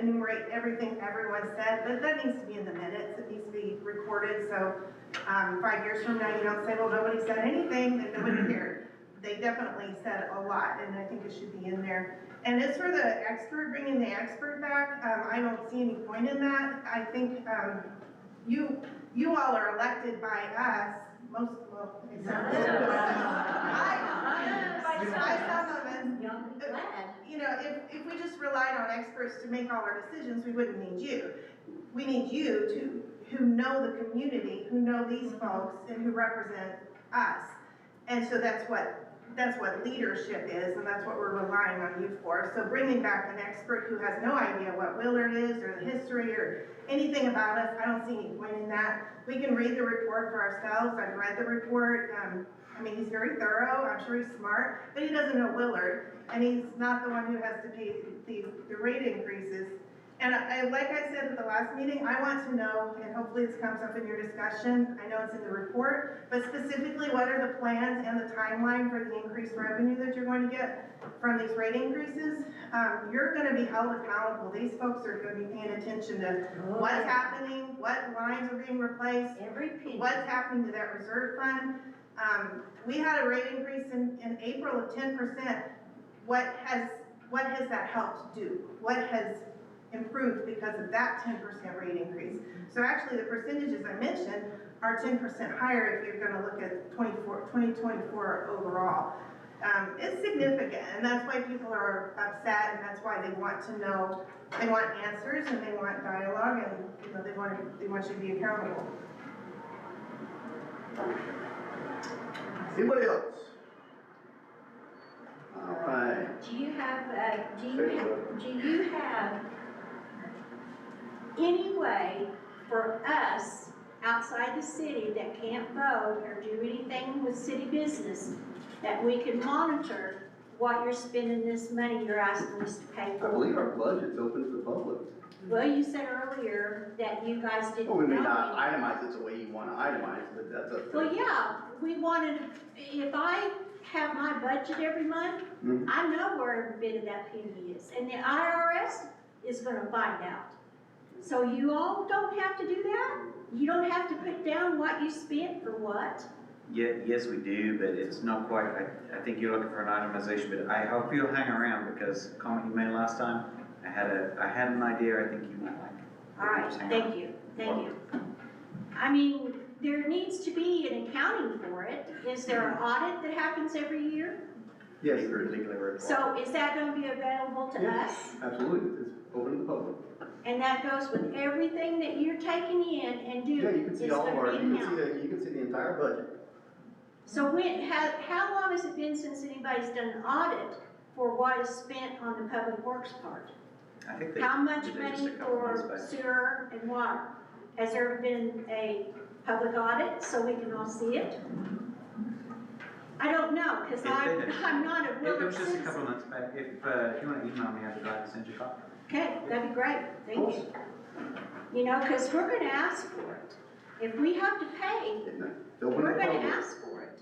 Speaker 17: enumerate everything everyone said, but that needs to be in the minutes, it needs to be recorded, so 5 years from now, you don't say, well, nobody said anything, that nobody cared. They definitely said a lot, and I think it should be in there. And as for the expert, bringing the expert back, I don't see any point in that. I think you all are elected by us, except some of us. You know, if we just relied on experts to make all our decisions, we wouldn't need you. We need you who know the community, who know these folks, and who represent us. And so that's what leadership is, and that's what we're relying on you for. So bringing back an expert who has no idea what Willard is, or the history, or anything about us, I don't see any point in that. We can read the report for ourselves. I've read the report. I mean, he's very thorough. I'm sure he's smart, but he doesn't know Willard, and he's not the one who has to pay the rate increases. And like I said at the last meeting, I want to know, and hopefully this comes up in your discussion, I know it's in the report, but specifically what are the plans and the timeline for the increased revenue that you're going to get from these rate increases? You're going to be held accountable. These folks are going to be paying attention to what's happening, what lines are being replaced, what's happening to that reserve fund. We had a rate increase in April of 10%. What has that helped do? What has improved because of that 10% rate increase? So actually the percentages I mentioned are 10% higher if you're going to look at 2024 overall. It's significant, and that's why people are upset, and that's why they want to know, they want answers, and they want dialogue, and they want you to be accountable.
Speaker 2: Anybody else? All right.
Speaker 7: Do you have any way for us outside the city that can't vote or do anything with city business that we can monitor what you're spending this money you're asking us to pay
Speaker 2: I
Speaker 7: for?
Speaker 2: believe our budget's open to the public.
Speaker 7: Well, you said earlier that you guys didn't know.
Speaker 2: Well, we may not itemize it the way you want to itemize, but that's up to
Speaker 7: Well, yeah, we wanted, if I have my budget every month, I know where every bit of that penny is, and the IRS is gonna find out. So you all don't have to do that? You don't have to put down what you spent for what?
Speaker 6: Yeah, yes, we do, but it's not quite, I think you're looking for an itemization, but I hope you'll hang around because comment you made last time, I had an idea I think you might like.
Speaker 7: All right, thank you. I mean, there needs to be an accounting for it. Is there an audit that happens every year?
Speaker 2: Yes,
Speaker 6: Legally required.
Speaker 7: So is that gonna be available to us?
Speaker 2: absolutely, it's open to the public.
Speaker 7: And that goes with everything that you're taking in and doing?
Speaker 2: Yeah, you can see
Speaker 7: It's
Speaker 2: all of
Speaker 7: gonna
Speaker 2: our,
Speaker 7: be
Speaker 2: you can
Speaker 7: accounted.
Speaker 2: you can see the entire budget.
Speaker 7: So how long has it been since anybody's done an audit for what is spent on the public works part?
Speaker 6: I think they
Speaker 7: How much
Speaker 6: did it just
Speaker 7: money
Speaker 6: a couple months
Speaker 7: for
Speaker 6: back.
Speaker 7: sewer and water? Has there been a public audit so we can all see it? I don't know, because I'm not a
Speaker 6: It
Speaker 7: Willard
Speaker 6: was just a couple
Speaker 7: citizen.
Speaker 6: of months back. If you want to email me, I'd be glad to send you a copy.
Speaker 7: Okay, that'd be great, thank you. You know, because we're gonna ask for it. If we have to pay,
Speaker 2: It's open to
Speaker 7: we're
Speaker 2: the
Speaker 7: gonna
Speaker 2: public.
Speaker 7: ask for it.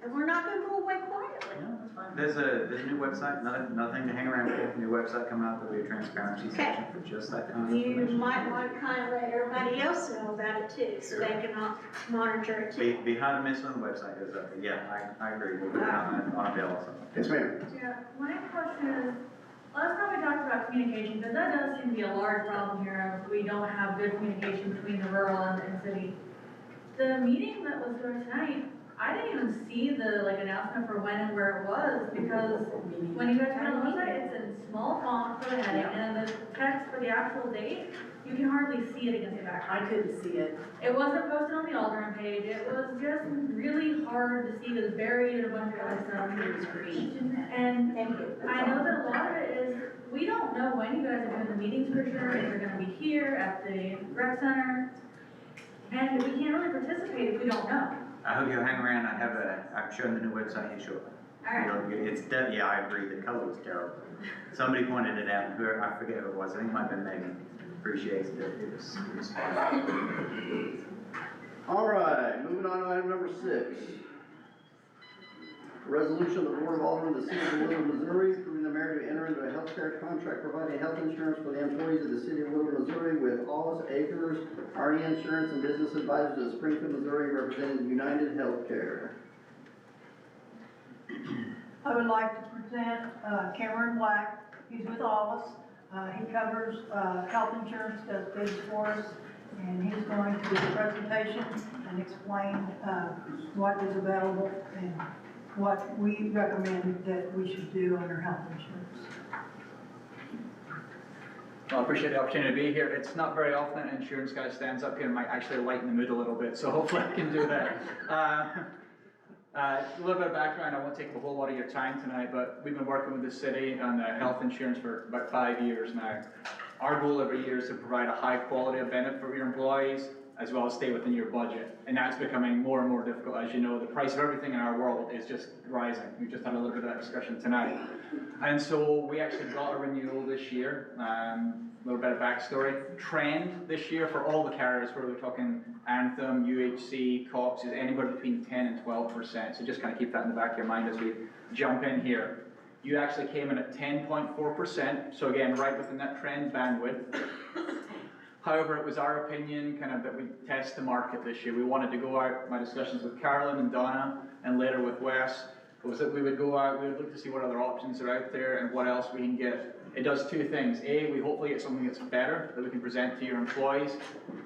Speaker 7: And we're not gonna go away quietly.
Speaker 6: No, that's fine. There's a new website, nothing to hang around for. New website coming out, there'll be a transparency section for just that kind of
Speaker 7: You
Speaker 6: information.
Speaker 7: might want to kind of let everybody else know about it too, so they can monitor it too.
Speaker 6: Be hard to miss when the website goes up, but yeah, I agree. We'll put it on a bill or something.
Speaker 2: Yes, ma'am.
Speaker 3: Yeah, my question is, last time we talked about communication, because that does seem to be a large problem here, we don't have good communication between the rural and city. The meeting that was there tonight, I didn't even see the announcement for when and where it was, because when you guys put on the website, it's in small font for the heading, and then the text for the actual date, you can hardly see it against the background.
Speaker 16: I couldn't see it.
Speaker 3: It wasn't posted on the Alderman page, it was just really hard to see, it was buried in a bunch of other stuff. And I know that a lot of it is, we don't know when you guys are doing the meetings for sure, if you're gonna be here at the rec center, and we can't really participate if we don't know.
Speaker 6: I hope you'll hang around. I'm showing the new website here shortly.
Speaker 3: Alright.
Speaker 6: Yeah, I agree. The color was terrible. Somebody pointed it out, I forget who it was. I think it might have been Megan. Appreciates it. It was fine.
Speaker 2: All right, moving on to item number 6. Resolution of the Board of Aldermen of the City of Woodland, Missouri, approving the mayor to enter into a healthcare contract providing health insurance for the employees of the City of Woodland, Missouri with Hollis Acres, RD Insurance, and Business Advisors of Springfield, Missouri, representing United Healthcare.
Speaker 8: I would like to present Cameron Black. He's with Hollis. He covers health insurance, does bids for us, and he's going to do a presentation and explain what is available and what we recommend that we should do under health insurance.
Speaker 18: Well, I appreciate the opportunity to be here. It's not very often an insurance guy stands up here and might actually lighten the mood a little bit, so hopefully I can do that. A little bit of background, I won't take a whole lot of your time tonight, but we've been working with the city on health insurance for about 5 years now. Our goal every year is to provide a high quality of benefit for your employees, as well as stay within your budget. And that's becoming more and more difficult. As you know, the price of everything in our world is just rising. We just had a little bit of that discussion tonight. And so we actually got a renewal this year. A little bit of backstory. Trend this year for all the carriers, where we're talking Anthem, UHC, Cox, is anywhere between 10 and 12%. So just kind of keep that in the back of your mind as we jump in here. You actually came in at 10.4%. So again, right within that trend bandwidth. However, it was our opinion kind of that we test the market this year. We wanted to go out, my discussions with Carolyn and Donna, and later with Wes, was that we would go out, we would look to see what other options are out there and what else we can get. It does 2 things. A, we hopefully get something that's better that we can present to your employees.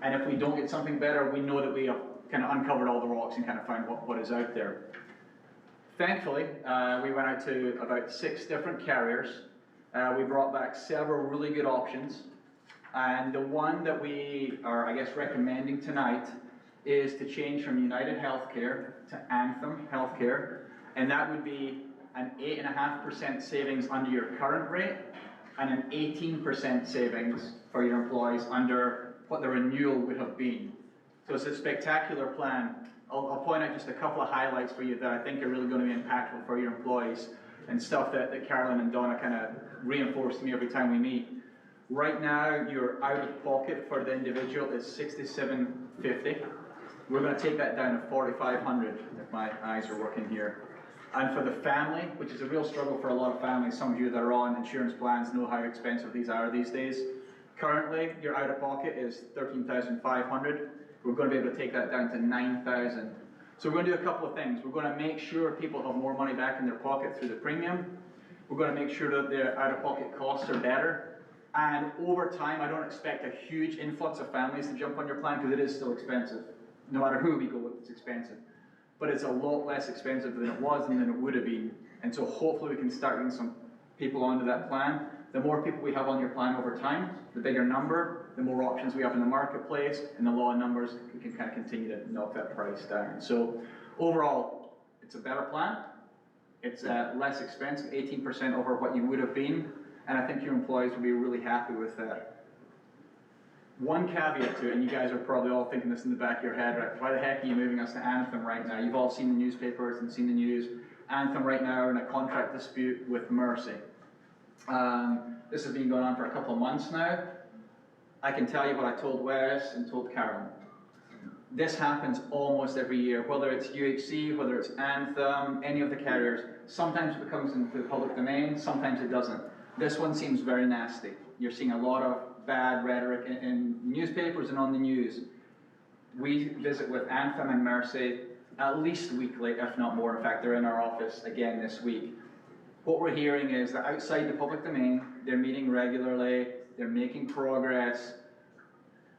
Speaker 18: And if we don't get something better, we know that we have kind of uncovered all the rocks and kind of found what is out there. Thankfully, we went out to about 6 different carriers. We brought back several really good options. And the one that we are, I guess, recommending tonight is to change from United Healthcare to Anthem Healthcare. And that would be an 8.5% savings under your current rate and an 18% savings for your employees under what the renewal would have been. So it's a spectacular plan. I'll point out just a couple of highlights for you that I think are really going to be impactful for your employees and stuff that Carolyn and Donna kind of reinforce to me every time we meet. Right now, your out-of-pocket for the individual is $67.50. We're going to take that down to $4,500 if my eyes are working here. And for the family, which is a real struggle for a lot of families, some of you that are on insurance plans know how expensive these are these days. Currently, your out-of-pocket is $13,500. We're going to be able to take that down to $9,000. So we're going to do a couple of things. We're going to make sure people have more money back in their pocket through the premium. We're going to make sure that their out-of-pocket costs are better. And over time, I don't expect a huge influx of families to jump on your plan because it is still expensive. No matter who we go with, it's expensive. But it's a lot less expensive than it was and than it would have been. And so hopefully we can start getting some people onto that plan. The more people we have on your plan over time, the bigger number, the more options we have in the marketplace, and the law of numbers, we can kind of continue to knock that price down. So overall, it's a better plan. It's less expensive, 18% over what you would have been, and I think your employees will be really happy with that. One caveat to it, and you guys are probably all thinking this in the back of your head, right? Why the heck are you moving us to Anthem right now? You've all seen the newspapers and seen the news. Anthem right now are in a contract dispute with Mercy. This has been going on for a couple of months now. I can tell you what I told Wes and told Carolyn. This happens almost every year, whether it's UHC, whether it's Anthem, any of the carriers. Sometimes it comes into the public domain, sometimes it doesn't. This one seems very nasty. You're seeing a lot of bad rhetoric in newspapers and on the news. We visit with Anthem and Mercy at least weekly, if not more. In fact, they're in our office again this week. What we're hearing is that outside the public domain, they're meeting regularly, they're making progress.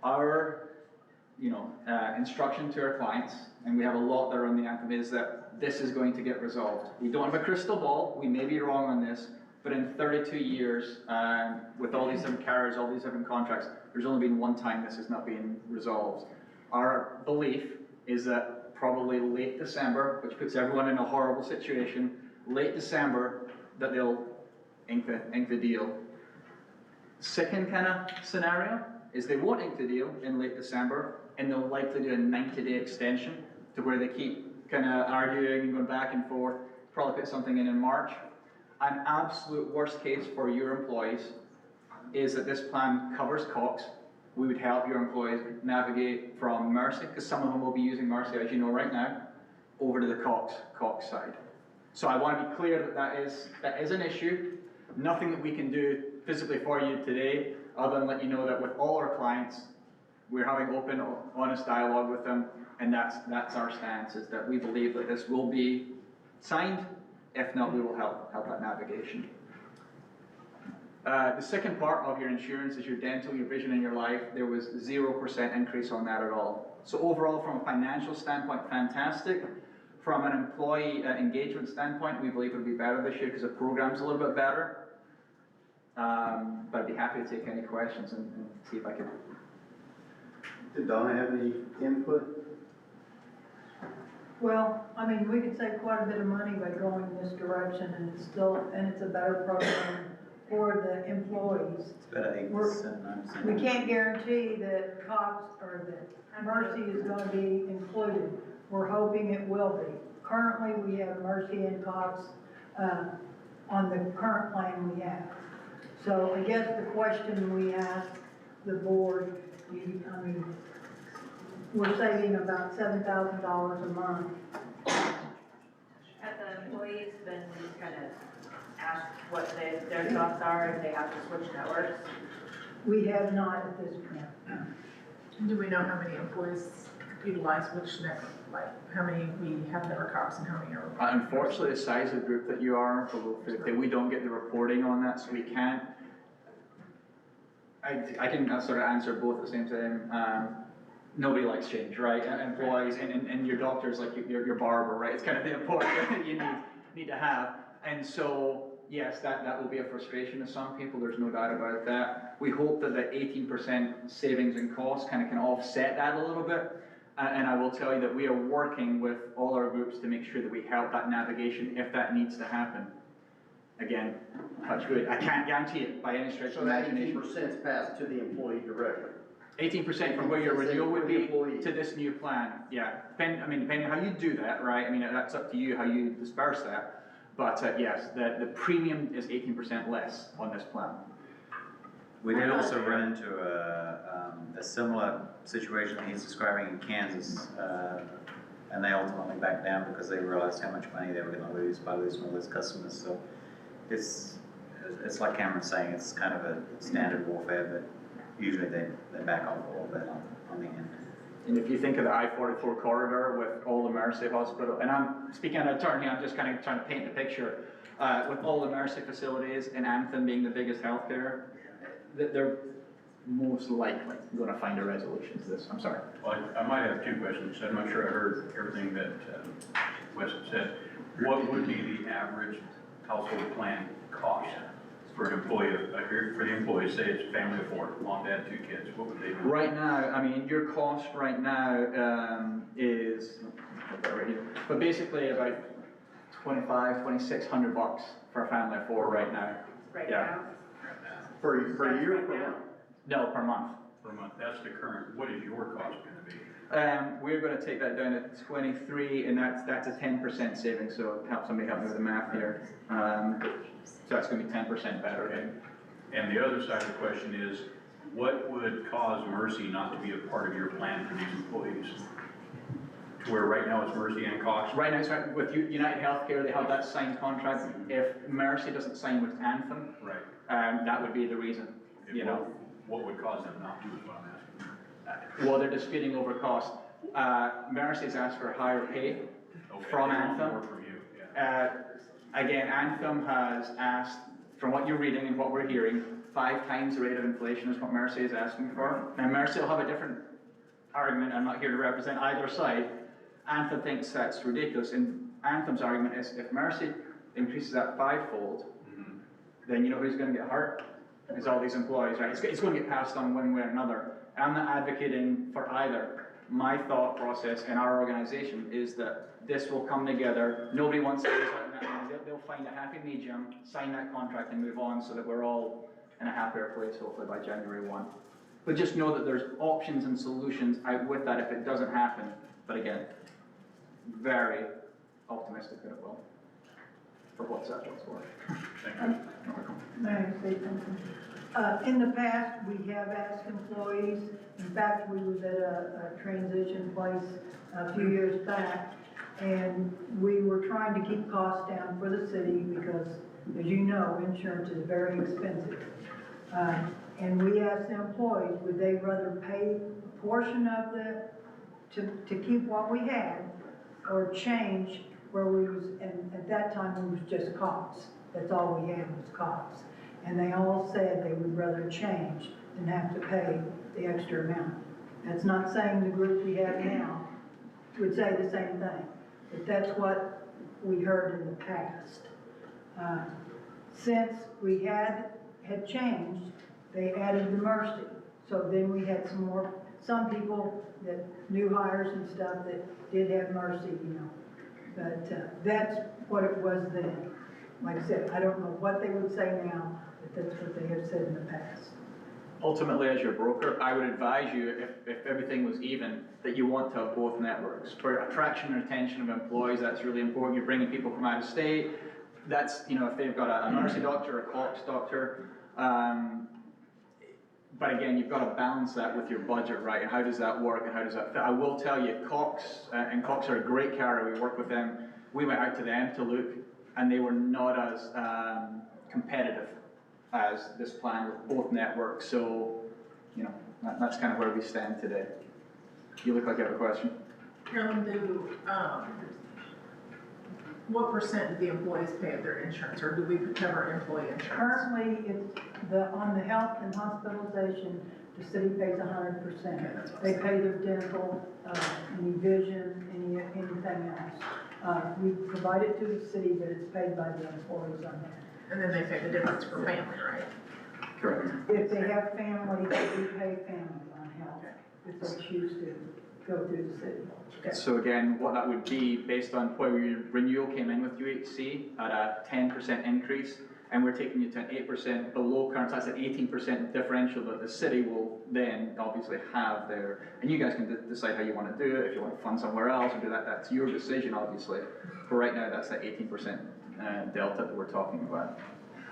Speaker 18: Our instruction to our clients, and we have a lot that are on the Anthem, is that this is going to get resolved. We don't have a crystal ball, we may be wrong on this, but in 32 years, with all these different carriers, all these different contracts, there's only been one time this has not been resolved. Our belief is that probably late December, which puts everyone in a horrible situation, late December, that they'll ink the deal. Second kind of scenario is they won't ink the deal in late December, and they'll likely do a 90-day extension to where they keep kind of arguing and going back and forth, probably put something in March. An absolute worst case for your employees is that this plan covers Cox. We would help your employees navigate from Mercy, because some of them will be using Mercy, as you know right now, over to the Cox side. So I want to be clear that that is an issue. Nothing that we can do physically for you today, other than let you know that with all our clients, we're having open, honest dialogue with them, and that's our stance, is that we believe that this will be signed. If not, we will help that navigation. The second part of your insurance is your dental, your vision, and your life. There was 0% increase on that at all. So overall, from a financial standpoint, fantastic. From an employee engagement standpoint, we believe it'll be better this year because the program's a little bit better. But I'd be happy to take any questions and see if I could.
Speaker 2: Did Donna have any input?
Speaker 8: Well, I mean, we could save quite a bit of money by going this direction, and it's a better program for the employees.
Speaker 6: It's about 8%, 9%.
Speaker 8: We can't guarantee that Cox or that Mercy is gonna be included. We're hoping it will be. Currently, we have Mercy and Cox, on the current plan we have. So I guess the question we ask the board, we're saving about $7,000 a month.
Speaker 16: Have the employees been kind of asked what their thoughts are if they have to switch networks?
Speaker 8: We have not at this point.
Speaker 10: Do we know how many employees utilize which network? Like, how many we have that are Cox and how many are?
Speaker 18: Unfortunately, the size of the group that you are, below 50, we don't get the reporting on that, so we can't. I can sort of answer both at the same time. Nobody likes change, right? Employees and your doctor's like your barber, right? It's kind of the important thing that you need to have. And so, yes, that will be a frustration to some people, there's no doubt about that. We hope that the 18% savings in costs kind of can offset that a little bit. And I will tell you that we are working with all our groups to make sure that we help that navigation if that needs to happen. Again, touch wood, I can't guarantee it by any stretch of the imagination.
Speaker 2: So that 18% is passed to the employee directly?
Speaker 18: 18% from where your renewal would be to this new plan, yeah. Depending on how you do that, right? I mean, that's up to you how you disperse that. But yes, the premium is 18% less on this plan.
Speaker 6: We did also run into a similar situation that he's describing in Kansas and they ultimately backed down because they realized how much money they were gonna lose by losing all those customers, so it's like Cameron's saying, it's kind of a standard warfare, but usually they back off a little bit on the end.
Speaker 18: And if you think of the I-44 corridor with all the Mercy Hospital, and I'm speaking as an attorney, I'm just kind of trying to paint the picture, with all the Mercy facilities and Anthem being the biggest healthcare, they're most likely going to find a resolution to this. I'm sorry.
Speaker 13: Well, I might have two questions. I'm not sure I heard everything that Wes said. What would be the average household plan cost for an employee, for the employee, say it's a family of four, mom, dad, 2 kids, what would they be?
Speaker 18: Right now, I mean, your cost right now is, right here, but basically about $2,600 for a family of four right now.
Speaker 5: Right
Speaker 18: Yeah.
Speaker 5: now.
Speaker 2: Per year or per month?
Speaker 18: No, per month.
Speaker 13: Per month, that's the current, what is your cost gonna be?
Speaker 18: We're going to take that down to 23, and that's a 10% savings. So somebody help me with the math here. So that's going to be 10% better.
Speaker 13: Okay. And the other side of the question is, what would cause Mercy not to be a part of your plan for these employees? To where right now it's Mercy and Cox?
Speaker 18: Right now, it's right with United Healthcare. They have that signed contract. If Mercy doesn't sign with Anthem,
Speaker 13: Right.
Speaker 18: that would be the reason.
Speaker 13: Okay,
Speaker 18: You know.
Speaker 13: What would cause them not to, is what I'm asking.
Speaker 18: Well, they're disputing over cost. Mercy's asked for higher pay from
Speaker 13: they want
Speaker 18: Anthem.
Speaker 13: more from you, yeah.
Speaker 18: Again, Anthem has asked, from what you're reading and what we're hearing, 5 times the rate of inflation is what Mercy is asking for. Now, Mercy will have a different argument. I'm not here to represent either side. Anthem thinks that's ridiculous, and Anthem's argument is if Mercy increases that 5-fold, then you know who's going to get hurt? It's all these employees, right? It's going to get passed on one way or another. I'm not advocating for either. My thought process in our organization is that this will come together. Nobody wants to lose out on that money. They'll find a happy medium, sign that contract and move on so that we're all in a happier place hopefully by January 1. But just know that there's options and solutions out with that if it doesn't happen. But again, very optimistic that it will. For what's that what's worth.
Speaker 13: Thank you.
Speaker 8: May I say something? In the past, we have asked employees, in fact, we was at a transition place a few years back, and we were trying to keep costs down for the city because, as you know, insurance is very expensive. And we asked the employees, would they rather pay a portion of to keep what we had, or change where we was, and at that time, it was just costs. That's all we had was costs. And they all said they would rather change than have to pay the extra amount. That's not saying the group we have now would say the same thing, but that's what we heard in the past. Since we had changed, they added the Mercy. So then we had some people that new hires and stuff that did have Mercy, you know. But that's what it was then. Like I said, I don't know what they would say now, but that's what they have said in the past.
Speaker 18: Ultimately, as your broker, I would advise you, if everything was even, that you want to have both networks. For attraction and retention of employees, that's really important. You're bringing people from out of state. That's, you know, if they've got a Mercy doctor, a Cox doctor. But again, you've got to balance that with your budget, right? And how does that work and how does that fit? I will tell you, Cox, and Cox are a great carrier. We work with them. We went out to them to look, and they were not as competitive as this plan with both networks. So, you know, that's kind of where we stand today. You look like you have a question.
Speaker 10: Carolyn, what percent do the employees pay of their insurance, or do we cover employee insurance?
Speaker 8: Currently, it's on the health and hospitalization, the city pays 100%. They pay their dental, any vision, anything else. We provide it to the city, but it's paid by the employees on that.
Speaker 10: And then they pay the difference for family, right?
Speaker 18: Correct.
Speaker 8: If they have family, we pay family on health, if they choose to go through the city.
Speaker 18: So again, what that would be based on where your renewal came in with UHC at a 10% increase, and we're taking you to an 8% below current, so that's an 18% differential that the city will then obviously have there. And you guys can decide how you want to do it, if you want to fund somewhere else or do that, that's your decision obviously. But right now, that's that 18% delta that we're talking about.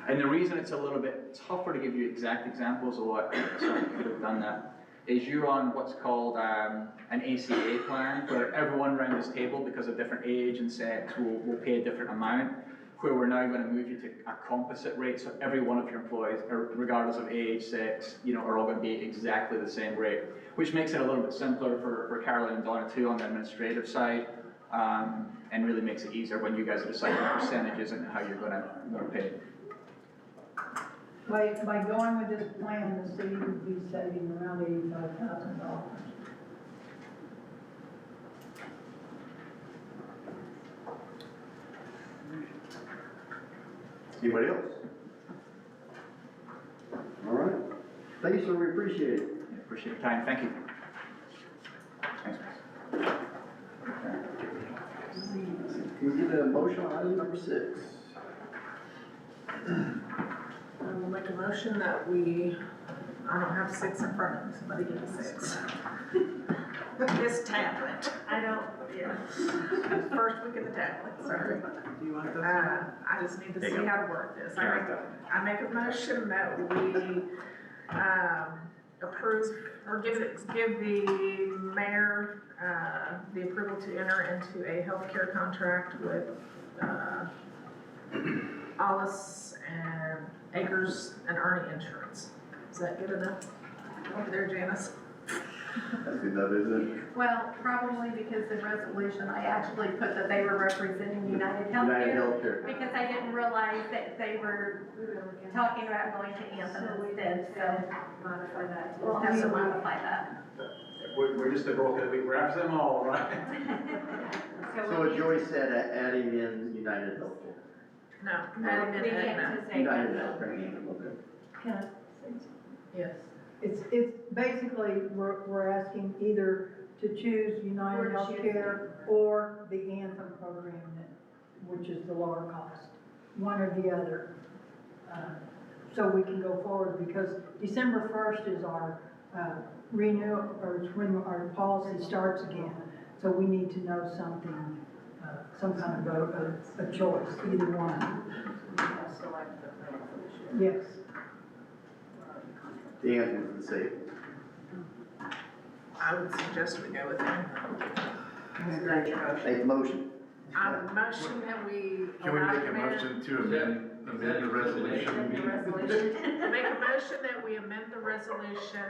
Speaker 18: And the reason it's a little bit tougher to give you exact examples of what, sorry, I could have done that, is you're on what's called an ACA plan, where everyone around this table, because of different age and sex, will pay a different amount, where we're now going to move you to a composite rate, so every one of your employees, regardless of age, sex, are all going to be exactly the same rate, which makes it a little bit simpler for Carolyn and Donna too on the administrative side, and really makes it easier when you guys are deciding percentages and how you're going to pay.
Speaker 8: By going with this plan, the city would be saving around $85,000.
Speaker 2: Anybody else? All right. Thank you, sir, we appreciate it.
Speaker 18: Appreciate your time, thank you. Thanks.
Speaker 2: Can we get a motion on item number 6?
Speaker 10: I will make a motion that I don't have 6 in front of me, somebody give me 6. This tablet. First week of the tablet, sorry.
Speaker 18: Do you want those?
Speaker 10: I just need to see how to work this. I make a motion that we, approve, or give the mayor, the approval to enter into a healthcare contract with, Alice and Acres and Ernie Insurance. Is that good enough? Over there, Janice?
Speaker 2: That's good enough, isn't it?
Speaker 1: Well, probably because in resolution, I actually put that they were representing United
Speaker 2: United
Speaker 1: Healthcare.
Speaker 2: Healthcare.
Speaker 1: Because I didn't realize that they were talking about going to Anthem instead, so
Speaker 16: Modify that.
Speaker 1: we'll have to modify that.
Speaker 18: We're just a broker, we wrap them all, right?
Speaker 2: So what Joyce said, adding in United Healthcare.
Speaker 10: No,
Speaker 1: No,
Speaker 10: adding
Speaker 1: we
Speaker 10: in
Speaker 1: can't
Speaker 10: Aetna.
Speaker 1: just say
Speaker 2: United
Speaker 1: that.
Speaker 2: Healthcare.
Speaker 8: Yes. It's basically, we're asking either to choose United
Speaker 1: Or choose
Speaker 8: Healthcare or the Anthem program, which is the lower cost, one or the other. So we can go forward, because December 1st is our renewal, or it's when our policy starts again. So we need to know something, some kind of vote, a choice, either one. Yes.
Speaker 2: The answer is the same.
Speaker 10: I would suggest we go with them.
Speaker 2: Make a motion.
Speaker 10: I would motion that we.
Speaker 15: Can we
Speaker 10: allow
Speaker 15: make
Speaker 10: the
Speaker 15: a
Speaker 10: mayor-
Speaker 15: motion to amend the resolution?
Speaker 10: Make a motion that we amend the resolution,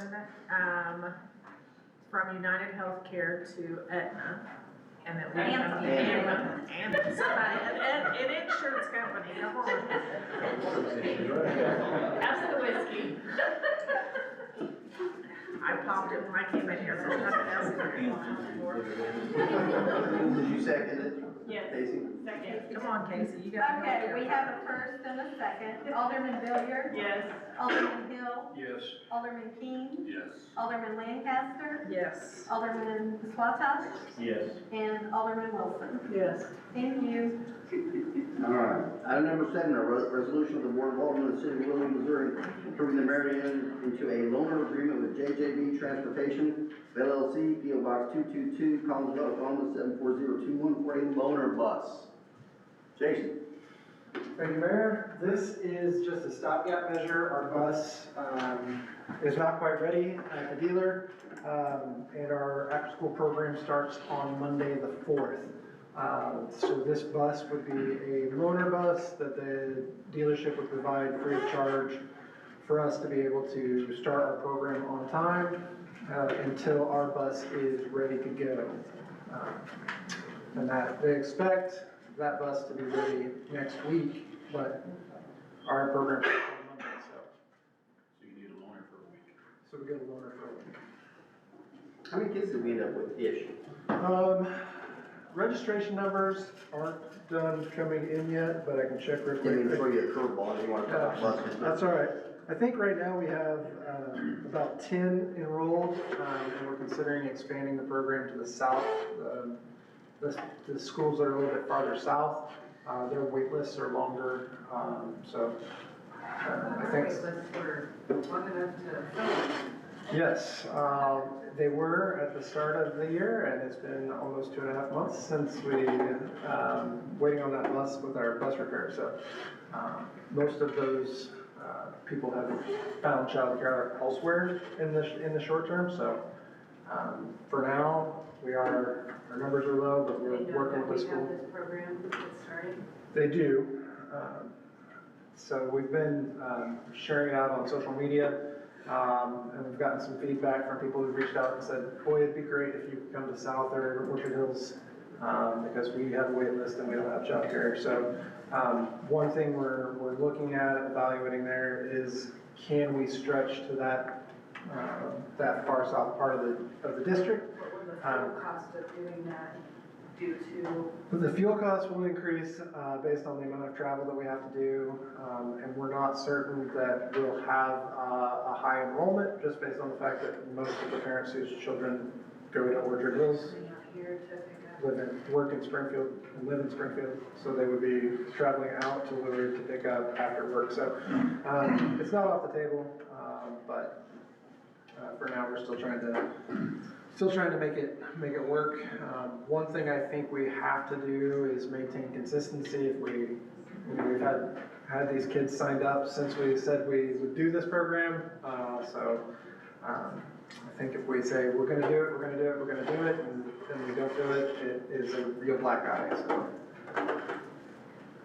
Speaker 10: from United Healthcare to Aetna, and that we.
Speaker 1: Anthem.
Speaker 10: And somebody, an insurance company, come on. That's the whiskey. I popped it when I came in here, there's nothing else in there.
Speaker 2: Did you second it?
Speaker 1: Yes.
Speaker 2: Casey?
Speaker 1: Second.
Speaker 10: Come on, Casey, you got to.
Speaker 1: Okay, we have a first and a second. Alderman Billiard?
Speaker 16: Yes.
Speaker 1: Alderman Hill?
Speaker 13: Yes.
Speaker 1: Alderman Keane?
Speaker 15: Yes.
Speaker 1: Alderman Lancaster?
Speaker 10: Yes.
Speaker 1: Alderman Swatas?
Speaker 11: Yes.
Speaker 1: And Alderman Wilson?
Speaker 8: Yes.
Speaker 1: Thank you.
Speaker 2: All right. Item number 7, a resolution of the Board of Aldermen of the City of Wheeling, Missouri, approving the Marion into a loaner agreement with JJB Transportation, LLC, P.O. Box 222, Collinsville, Oklahoma 74021, for a loaner bus. Jason?
Speaker 19: Thank you, Mayor. This is just a stopgap measure. Our bus is not quite ready at the dealer, and our after-school program starts on Monday the 4th. So this bus would be a loaner bus that the dealership would provide free of charge for us to be able to start our program on time until our bus is ready to go. And that they expect that bus to be ready next week, but our program starts on Monday, so.
Speaker 13: So you need a loaner for a week.
Speaker 19: So we get a loaner for a week.
Speaker 2: How many kids did we end up with, ish?
Speaker 19: Registration numbers aren't done coming in yet, but I can check real
Speaker 2: Didn't even throw
Speaker 19: quick.
Speaker 2: you a curveball, if you want to talk about buses.
Speaker 19: That's all right. I think right now we have about 10 enrolled, and we're considering expanding the program to the south. The schools that are a little bit farther south, their wait lists are longer, so I think. Yes, they were at the start of the year, and it's been almost 2.5 months since we, waiting on that bus with our bus repair, so most of those people have found childcare elsewhere in the short term, so, for now, our numbers are low, but we're working with the school.
Speaker 5: They know that we have this program that's starting.
Speaker 19: They do. So we've been sharing it out on social media, and we've gotten some feedback from people who've reached out and said, boy, it'd be great if you could come to South or Orchard Hills, because we have a wait list and we don't have childcare. So one thing we're looking at, evaluating there is, can we stretch to that far south part of the district?
Speaker 5: What would the fuel cost of doing that due to?
Speaker 19: The fuel costs will increase based on the amount of travel that we have to do, and we're not certain that we'll have a high enrollment, just based on the fact that most of the parents whose children go to Orchard Hills
Speaker 5: Here to pick up.
Speaker 19: work in Springfield and live in Springfield, so they would be traveling out to Willard to pick up after work. So it's not off the table, but for now we're still trying to make it work. One thing I think we have to do is maintain consistency. If we've had these kids signed up since we said we would do this program, so I think if we say we're gonna do it, we're gonna do it, we're gonna do it, and then we don't do it, it is a real black eye, so.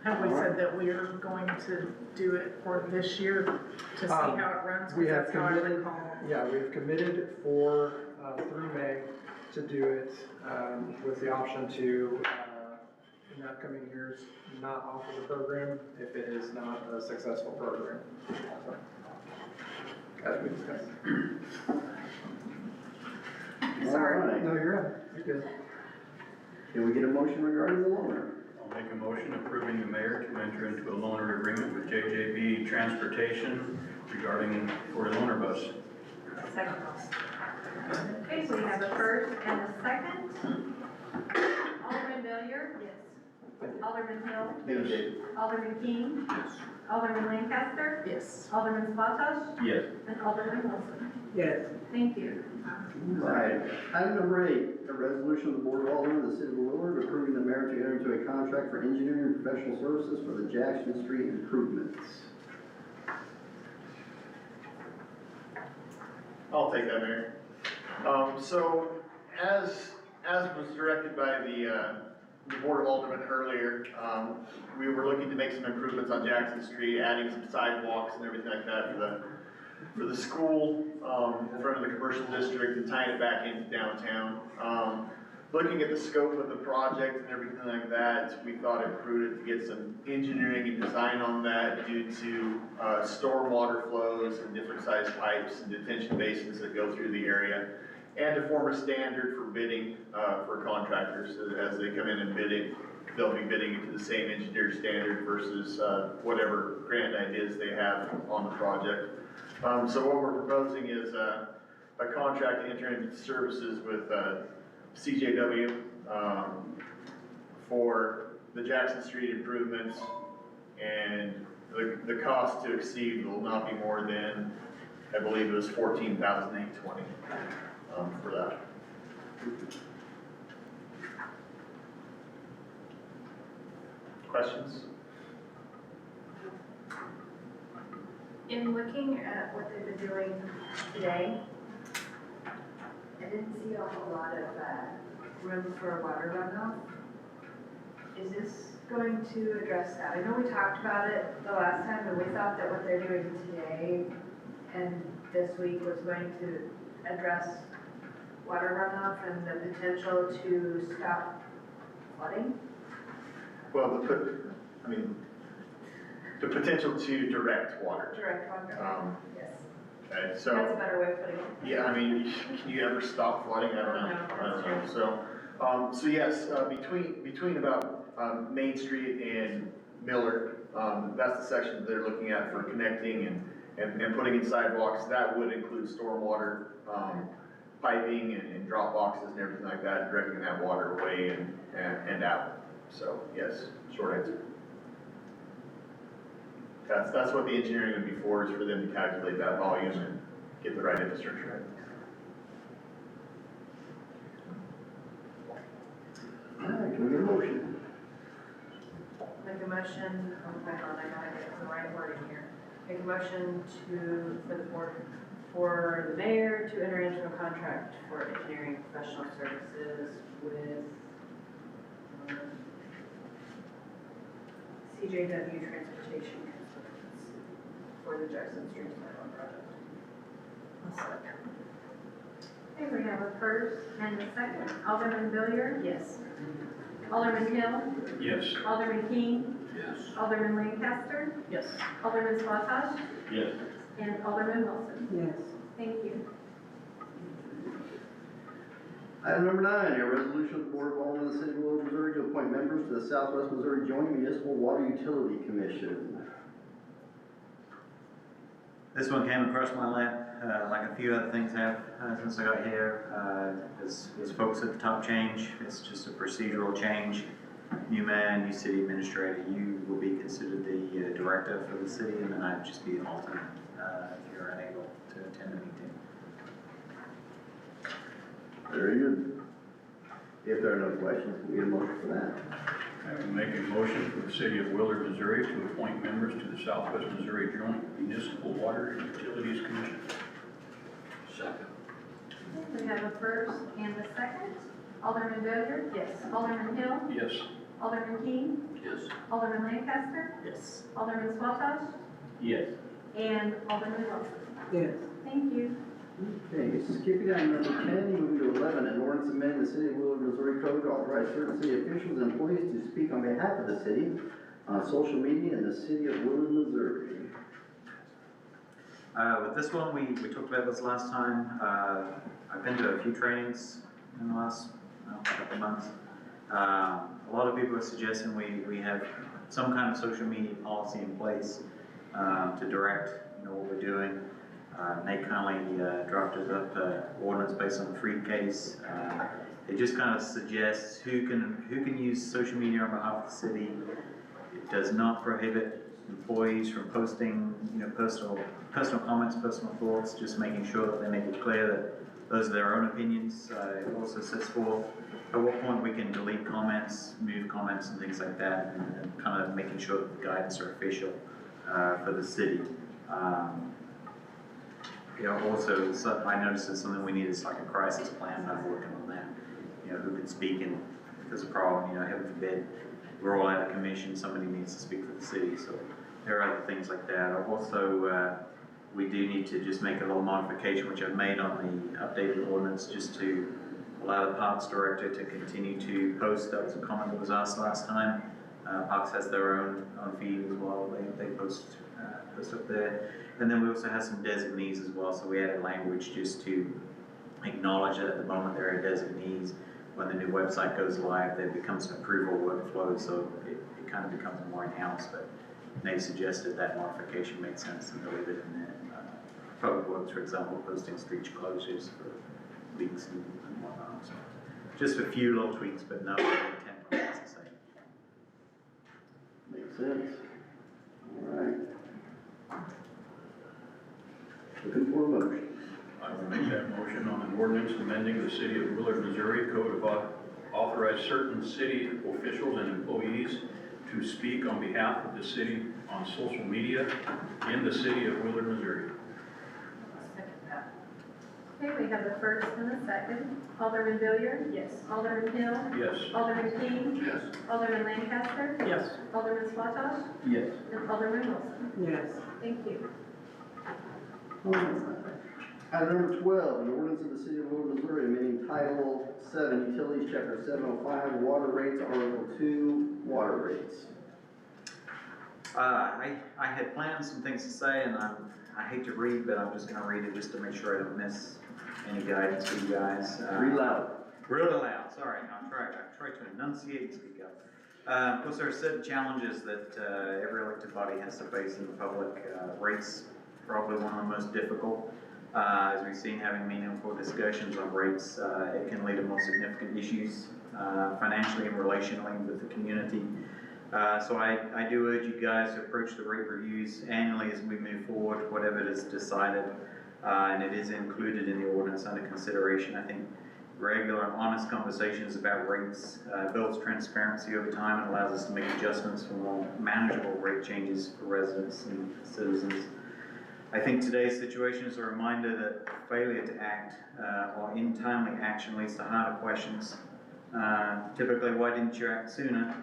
Speaker 10: Have we said that we are going to do it for this year to see how it runs? 'Cause
Speaker 19: We have
Speaker 10: that's how I
Speaker 19: committed,
Speaker 10: recall.
Speaker 19: yeah, we have committed for, through May to do it, with the option to, in the upcoming years, not offer the program if it is not a successful program. So, as we discussed.
Speaker 2: All right.
Speaker 19: No, you're right, you're good.
Speaker 2: Can we get a motion regarding the loaner?
Speaker 13: I'll make a motion approving the mayor to enter into a loaner agreement with JJB Transportation regarding for a loaner bus.
Speaker 3: Second. Okay, so we have a first and a second. Alderman Villier? Yes. Alderman Hill?
Speaker 2: Yes.
Speaker 3: Alderman King?
Speaker 13: Yes.
Speaker 3: Alderman Lancaster?
Speaker 10: Yes.
Speaker 3: Alderman Spatosh?
Speaker 13: Yes.
Speaker 3: And Alderman Wilson?
Speaker 19: Yes.
Speaker 3: Thank you.
Speaker 2: Right. Item number 8, a resolution of the Board of Aldermen of the City of Willard approving the mayor to enter into a contract for engineering and professional services for the Jackson Street improvements.
Speaker 20: I'll take that, Mayor. So, as was directed by the Board of Aldermen earlier, we were looking to make some improvements on Jackson Street, adding some sidewalks and everything like that for the school, in front of the commercial district, and tying it back into downtown. Looking at the scope of the project and everything like that, we thought it prudent to get some engineering and design on that due to stormwater flows and different sized pipes and detention basins that go through the area, and to form a standard for bidding for contractors. As they come in and bidding, they'll be bidding into the same engineer standard versus whatever grant ideas they have on the project. So what we're proposing is a contract to enter into services with CJW for the Jackson Street improvements, and the cost to exceed will not be more than, I believe it was $14,820 for that. Questions?
Speaker 21: In looking at what they've been doing today, I didn't see a whole lot of room for water runoff. Is this going to address that? I know we talked about it the last time, but we thought that what they're doing today and this week was going to address water runoff and the potential to stop flooding.
Speaker 20: Well, the potential to direct water.
Speaker 21: Direct water, yes.
Speaker 20: Okay, so.
Speaker 21: That's a better way of putting it.
Speaker 20: Yeah, I mean, can you ever stop flooding? I don't know. So yes, between about Main Street and Miller, that's the section that they're looking at for connecting and putting in sidewalks. That would include stormwater, piping and drop boxes and everything like that, directing that water away and out. So yes, short answer. That's what the engineering would be for, is for them to calculate that volume and get the right infrastructure
Speaker 2: All right, can we get a motion?
Speaker 21: Make a motion, oh, hold on, I gotta get the right wording here. Make a motion for the board, for the mayor to enter into a contract for engineering professional services with CJW Transportation Consultants for the Jackson Street Sidewalk project.
Speaker 4: Okay, we have a first and a second. Alderman Billiard?
Speaker 21: Yes.
Speaker 4: Alderman Hill?
Speaker 13: Yes.
Speaker 4: Alderman King?
Speaker 13: Yes.
Speaker 4: Alderman Lancaster?
Speaker 21: Yes.
Speaker 4: Alderman Swataj?
Speaker 13: Yes.
Speaker 4: And Alderman Wilson?
Speaker 8: Yes.
Speaker 4: Thank you.
Speaker 2: Item number 9, a resolution of the Board of Aldermen of the City of Willard, Missouri to appoint members to the Southwest Missouri Joint Municipal Water Utility Commission.
Speaker 6: This one came across my lap, like a few other things have since I got here. As folks at the top change, it's just a procedural change. New man, new city administrator, you will be considered the director for the city, and then I'd just be an alternate if you're unable to attend a meeting.
Speaker 2: Very good. If there are no questions, we get a motion for that.
Speaker 13: I will make a motion for the city of Willard, Missouri to appoint members to the Southwest Missouri Joint Municipal Water and Utilities Commission. Second.
Speaker 4: We have a first and a second. Alderman Billiard?
Speaker 21: Yes.
Speaker 4: Alderman Hill?
Speaker 13: Yes.
Speaker 4: Alderman King?
Speaker 13: Yes.
Speaker 4: Alderman Lancaster?
Speaker 21: Yes.
Speaker 4: Alderman Swataj?
Speaker 13: Yes.
Speaker 4: And Alderman Wilson?
Speaker 8: Yes.
Speaker 4: Thank you.
Speaker 2: Okay, skipping down to number 10, moving to 11, an ordinance amending the City of Willard, Missouri Code to authorize certain city officials and employees to speak on behalf of the city on social media in the City of Willard, Missouri.
Speaker 6: With this one, we talked about this last time. I've been to a few trainings in the last couple months. A lot of people are suggesting we have some kind of social media policy in place to direct what we're doing. Nate kindly drafted up an ordinance based on the Freed case. It just kind of suggests who can use social media on behalf of the city. It does not prohibit employees from posting personal comments, personal thoughts, just making sure that they make it clear that those are their own opinions. It also sets forth at what point we can delete comments, move comments and things like that, and kind of making sure that the guidance are official for the city. Also, I noticed that something we need is like a crisis plan. I'm working on that. Who can speak and if there's a problem, heaven forbid, we're all out of commission, somebody needs to speak for the city. So there are other things like that. Also, we do need to just make a little modification, which I've made on the updated ordinance, just to allow the Parks Director to continue to post. That was a comment that was asked last time. Parks has their own feed as well. They post up there. And then we also have some designees as well, so we added language just to acknowledge that at the moment there are designees. When the new website goes live, there becomes an approval workflow, so it kind of becomes more in-house, but they suggested that modification made sense and leave it in there. Public Works, for example, posting street closures for leaks and whatnot. So just a few little tweaks, but no intent remains the same.
Speaker 2: Makes sense. All right. Looking for a motion.
Speaker 13: I will make that motion on an ordinance amending the City of Willard, Missouri Code of authorize certain city officials and employees to speak on behalf of the city on social media in the City of Willard, Missouri.
Speaker 4: Okay, we have a first and a second. Alderman Billiard?
Speaker 21: Yes.
Speaker 4: Alderman Hill?
Speaker 13: Yes.
Speaker 4: Alderman King?
Speaker 13: Yes.
Speaker 4: Alderman Lancaster?
Speaker 21: Yes.
Speaker 4: Alderman Swataj?
Speaker 13: Yes.
Speaker 4: And Alderman Wilson?
Speaker 8: Yes.
Speaker 4: Thank you.
Speaker 2: Item number 12, an ordinance of the City of Willard, Missouri, amending Title 7, Utilities, Chapter 705, Water Rates, Article 2, Water Rates.
Speaker 6: I had planned some things to say, and I hate to read, but I'm just going to read it just to make sure I don't miss any guidance for you guys.
Speaker 2: Read loud.
Speaker 6: Really loud, sorry. I've tried to enunciate and speak up. Of course, there are certain challenges that every elected body has to face in the public. Rates, probably one of the most difficult. As we've seen, having meaningful discussions on rates, it can lead to more significant issues financially and relationally with the community. So I do urge you guys to approach the rate reviews annually as we move forward, whatever it is decided, and it is included in the ordinance under consideration. I think regular and honest conversations about rates, builds transparency over time and allows us to make adjustments for more manageable rate changes for residents and citizens. I think today's situation is a reminder that failure to act or untimely action leads to harder questions. Typically, why didn't you act sooner?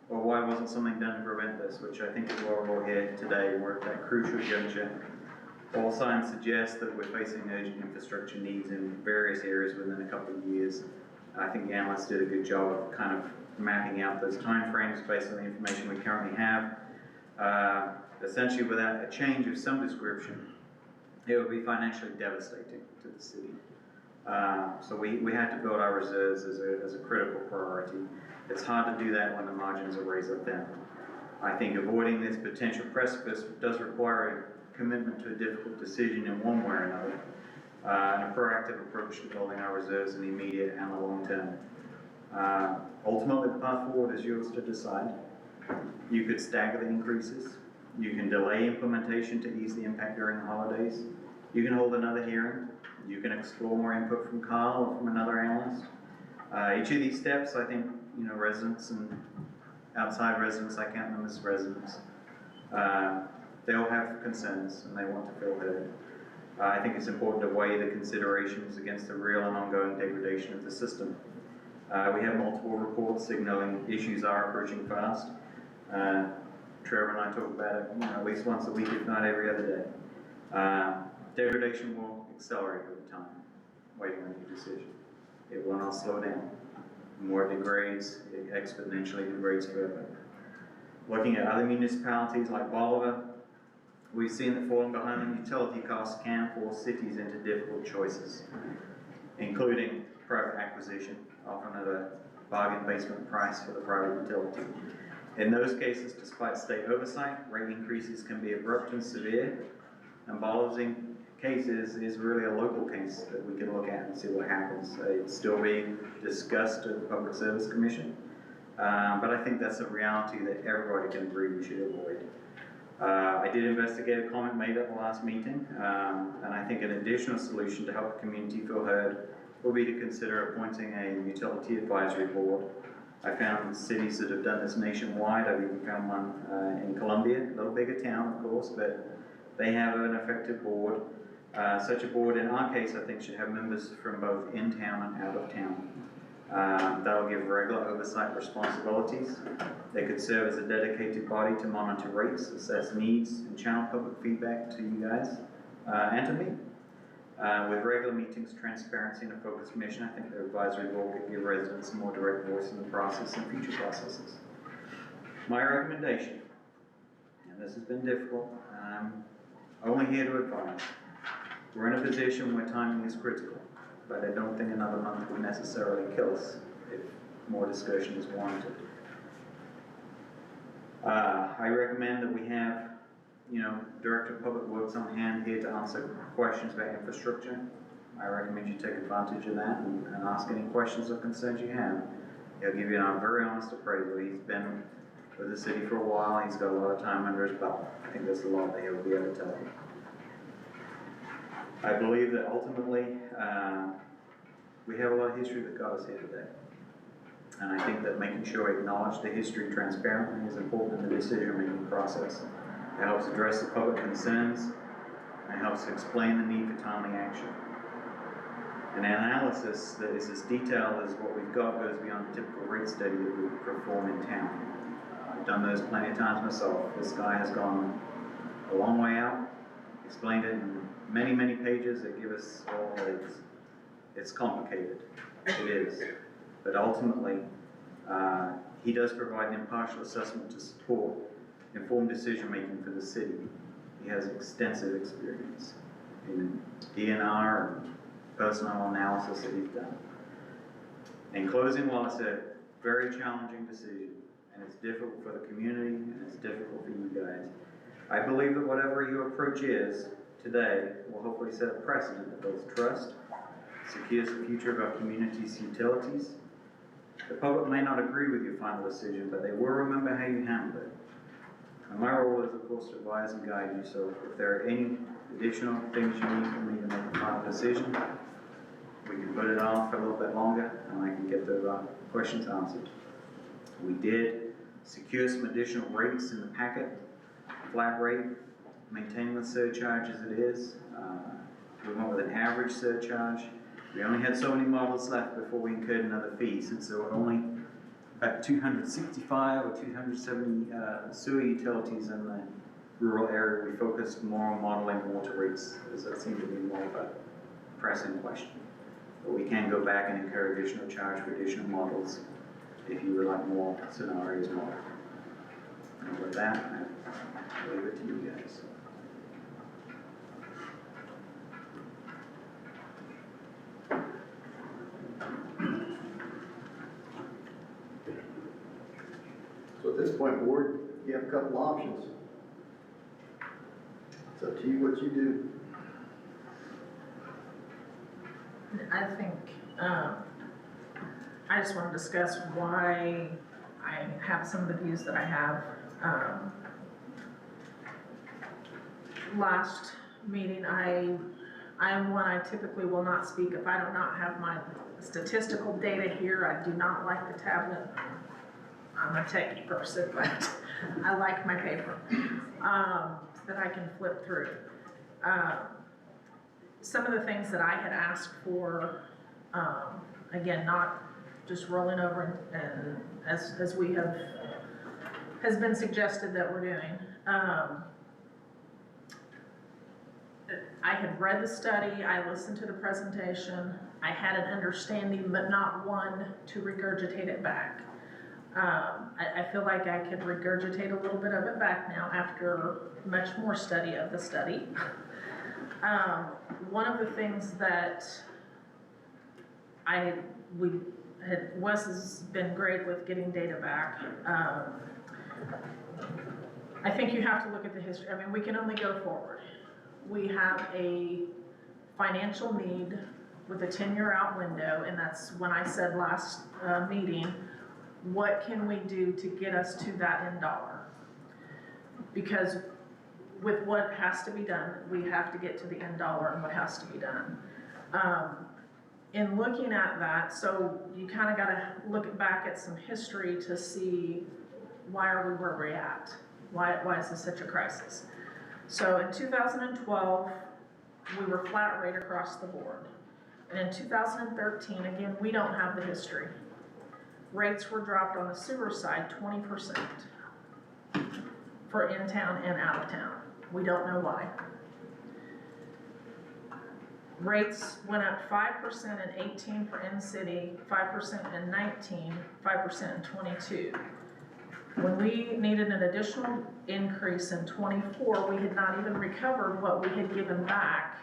Speaker 6: Or why wasn't something done to prevent this? Which I think is why we're all here today. We're at that crucial juncture. All signs suggest that we're facing urgent infrastructure needs in various areas within a couple of years. I think the analysts did a good job of kind of mapping out those timeframes based on the information we currently have. Essentially, without a change of some description, it would be financially devastating to the city. So we had to build our reserves as a critical priority. It's hard to do that when the margins are razor thin. I think avoiding this potential precipice does require a commitment to a difficult decision in one way or another, and a proactive approach to building our reserves in the immediate and the long term. Ultimately, the path forward is yours to decide. You could stagger the increases. You can delay implementation to ease the impact during the holidays. You can hold another hearing. You can explore more input from Carl or from another analyst. Each of these steps, I think, residents and outside residents, I count them as residents, they all have concerns and they want to feel heard. I think it's important to weigh the considerations against the real and ongoing degradation of the system. We have multiple reports signaling issues are approaching fast. Trevor and I talk about it at least once a week, if not every other day. Degradation will accelerate over time, waiting on your decision. It will not slow down. The more it degrades, it exponentially degrades further. Looking at other municipalities like Bolivar, we've seen that falling behind on utility costs can force cities into difficult choices, including private acquisition, often at a bargain basement price for the private utility. In those cases, despite state oversight, rate increases can be abrupt and severe, and Bolivar's case is really a local case that we can look at and see what happens. It's still being discussed at the Public Service Commission, but I think that's a reality that everybody can agree we should avoid. I did investigate a comment made at the last meeting, and I think an additional solution to help the community feel heard will be to consider appointing a utility advisory board. I found cities that have done this nationwide. I've even found one in Columbia, a little bigger town, of course, but they have an effective board. Such a board, in our case, I think should have members from both in town and out of town. That'll give regular oversight responsibilities. They could serve as a dedicated body to monitor rates, assess needs, and channel public feedback to you guys and to me. With regular meetings, transparency, and a focused mission, I think the advisory board could give residents a more direct voice in the process and future processes. My recommendation, and this has been difficult, I'm only here to advise. We're in a position where timing is critical, but I don't think another month would necessarily kill us if more discussion is warranted. I recommend that we have, Director of Public Works on hand here to answer questions about infrastructure. I recommend you take advantage of that and ask any questions or concerns you have. He'll give you a very honest appraisal. He's been with the city for a while. He's got a lot of time under his belt. I think there's a lot that he'll be able to tell you. I believe that ultimately, we have a lot of history that got us here today. And I think that making sure we acknowledge the history transparently is important in the decision-making process. It helps address the public concerns, and it helps explain the need for timely action. An analysis that is as detailed as what we've got goes beyond the typical rate study that we perform in town. I've done those plenty of times myself. This guy has gone a long way out, explained it in many, many pages that give us all it's complicated. It is. But ultimately, he does provide an impartial assessment to support informed decision-making for the city. He has extensive experience in DNR and personnel analysis that he's done. In closing, while it's a very challenging decision, and it's difficult for the community, and it's difficult for you guys, I believe that whatever your approach is today will hopefully set a precedent that builds trust, secures the future of our community's utilities. The public may not agree with your final decision, but they will remember how you handled it. And my role is, of course, to advise and guide you, so if there are any additional things you need from me to make a final decision, we can put it off a little bit longer and I can get the questions answered. We did secure some additional rates in the packet, flat rate, maintaining the surcharge as it is. We went with an average surcharge. We only had so many models left before we incurred another fee, since there were only about 265 or 270 sewer utilities in the rural area. We focused more on modeling water rates, as that seemed to be more of a pressing question. But we can go back and incur additional charge for additional models if you would like more scenarios modeled. And with that, I leave it to you guys.
Speaker 2: So at this point, board, you have a couple options. It's up to you what you do.
Speaker 10: I think, I just want to discuss why I have some of the views that I have. Last meeting, I typically will not speak if I do not have my statistical data here. I do not like the tablet. I'm a techie person, but I like my paper that I can flip through. Some of the things that I had asked for, again, not just rolling over and as we has been suggested that we're doing. I had read the study, I listened to the presentation, I had an understanding, but not one to regurgitate it back. I feel like I could regurgitate a little bit of it back now after much more study of the study. One of the things that Wes has been great with getting data back. I think you have to look at the history. I mean, we can only go forward. We have a financial need with a 10-year out window, and that's when I said last meeting, what can we do to get us to that end dollar? Because with what has to be done, we have to get to the end dollar and what has to be done. In looking at that, so you kind of got to look back at some history to see why are we where we're at? Why is this such a crisis? So in 2012, we were flat rate across the board. And in 2013, again, we don't have the history. Rates were dropped on the sewer side 20% for in-town and out of town. We don't know why. Rates went up 5% in 18 for in-city, 5% in 19, 5% in 22. When we needed an additional increase in 24, we had not even recovered what we had given back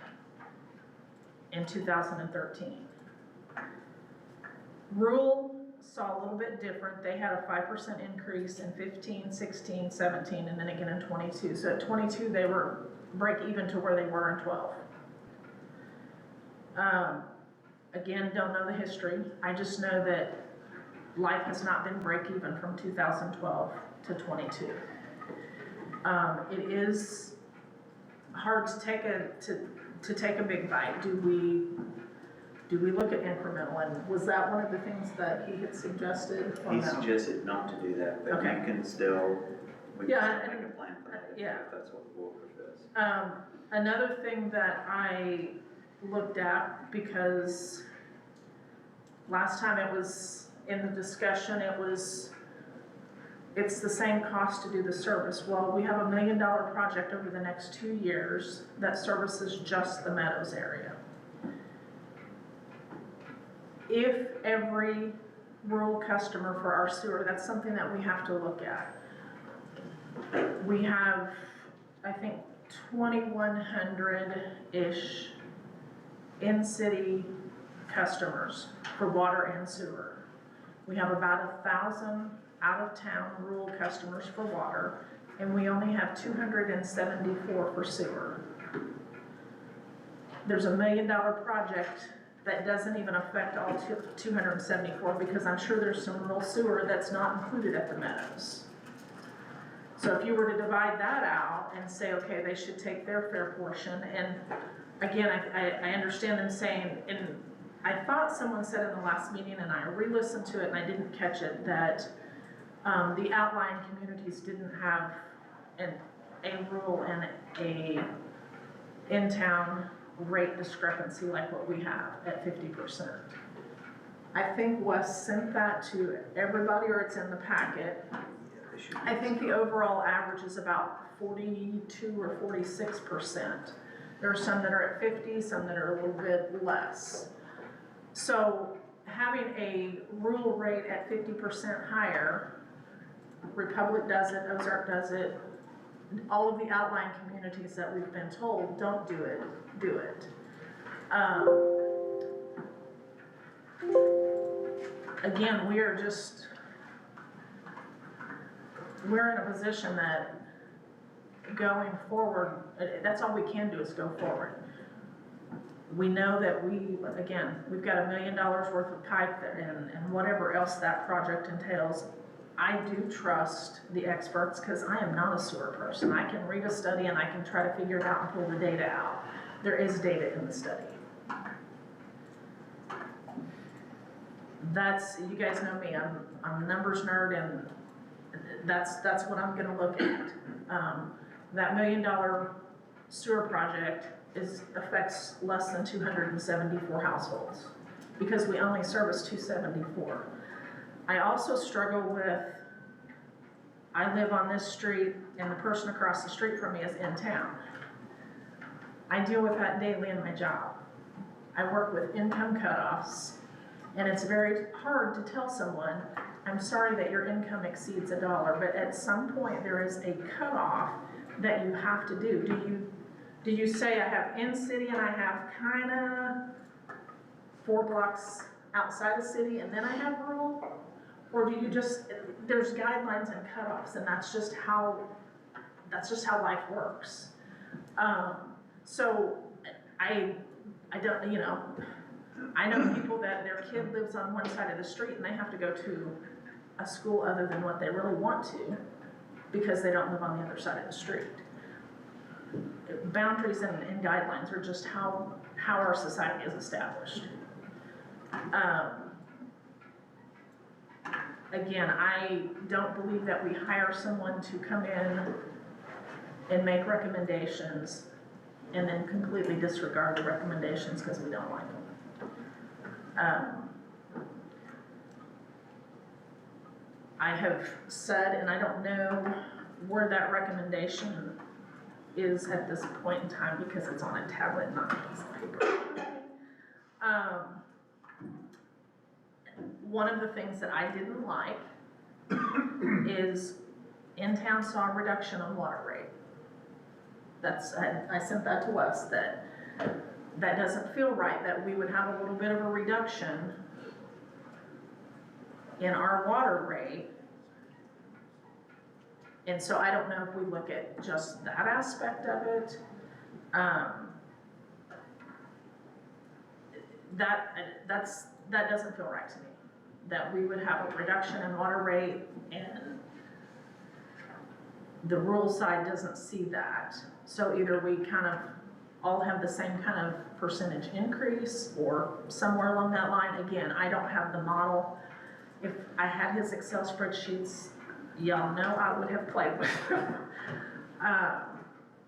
Speaker 10: in 2013. Rural saw a little bit different. They had a 5% increase in 15, 16, 17, and then again in 22. So at 22, they were break even to where they were in 12. Again, don't know the history. I just know that life has not been break even from 2012 to 22. It is hard to take a big bite. Do we look at incremental? And was that one of the things that he had suggested?
Speaker 6: He suggested not to do that, but
Speaker 10: Okay.
Speaker 6: we can still make a plan for that
Speaker 10: yeah.
Speaker 6: if that's what the board prefers.
Speaker 10: Another thing that I looked at, because last time it was in the discussion, it's the same cost to do the service. Well, we have $1 million project over the next 2 years that services just the Meadows area. If every rural customer for our sewer, that's something that we have to look at. We have, I think, 2,100-ish in-city customers for water and sewer. We have about 1,000 out-of-town rural customers for water, and we only have 274 for sewer. There's $1 million project that doesn't even affect all 274, because I'm sure there's some rural sewer that's not included at the Meadows. So if you were to divide that out and say, okay, they should take their fair portion, and again, I understand them saying, and I thought someone said in the last meeting, and I re-listened to it and I didn't catch it, that the outlying communities didn't have a rural and a in-town rate discrepancy like what we have at 50%. I think Wes sent that to everybody, or it's in the packet. I think the overall average is about 42 or 46%. There are some that are at 50, some that are a little bit less. So having a rural rate at 50% higher, Republic does it, Ozark does it, all of the outlying communities that we've been told don't do it, do it. Again, we're in a position that going forward, that's all we can do is go forward. We know that we've got $1 million worth of pipe and whatever else that project entails. I do trust the experts because I am not a sewer person. I can read a study and I can try to figure it out and pull the data out. There is data in the study. You guys know me, I'm a numbers nerd, and that's what I'm gonna look at. That $1 million sewer project affects less than 274 households because we only service 274. I also struggle with, I live on this street and the person across the street from me is in town. I deal with that daily in my job. I work with income cutoffs, and it's very hard to tell someone, I'm sorry that your income exceeds $1, but at some point there is a cutoff that you have to do. Do you say I have in city and I have kinda 4 blocks outside of city and then I have rural? Or do you there's guidelines and cutoffs, and that's just how life works. So I don't, I know people that their kid lives on one side of the street and they have to go to a school other than what they really want to because they don't live on the other side of the street. Boundaries and guidelines are just how our society is established. Again, I don't believe that we hire someone to come in and make recommendations and then completely disregard the recommendations because we don't like them. I have said, and I don't know where that recommendation is at this point in time because it's on a tablet, not a piece of paper. One of the things that I didn't like is in-town saw a reduction on water rate. I sent that to Wes, that doesn't feel right, that we would have a little bit of a reduction in our water rate. And so I don't know if we look at just that aspect of it. That doesn't feel right to me, that we would have a reduction in water rate and the rural side doesn't see that. So either we kind of all have the same kind of percentage increase or somewhere along that line. Again, I don't have the model. If I had his Excel spreadsheets, y'all know I would have played with them.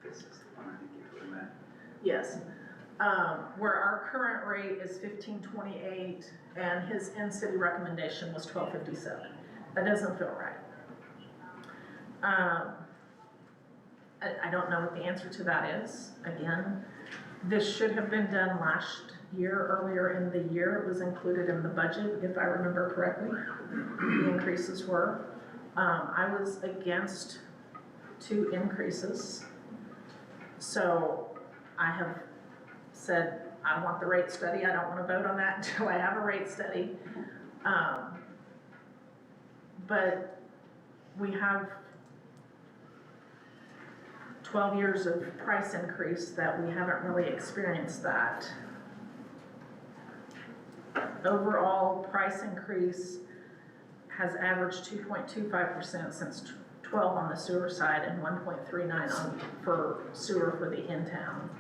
Speaker 6: This is the one I think you're looking at.
Speaker 10: Yes. Where our current rate is 15.28 and his in-city recommendation was 12.57. That doesn't feel right. I don't know what the answer to that is. Again, this should have been done last year, earlier in the year. It was included in the budget, if I remember correctly. The increases were. I was against 2 increases. So I have said, I want the rate study. I don't want to vote on that until I have a rate study. But we have 12 years of price increase that we haven't really experienced that. Overall price increase has averaged 2.25% since 12 on the sewer side and 1.39 for sewer for the in-town.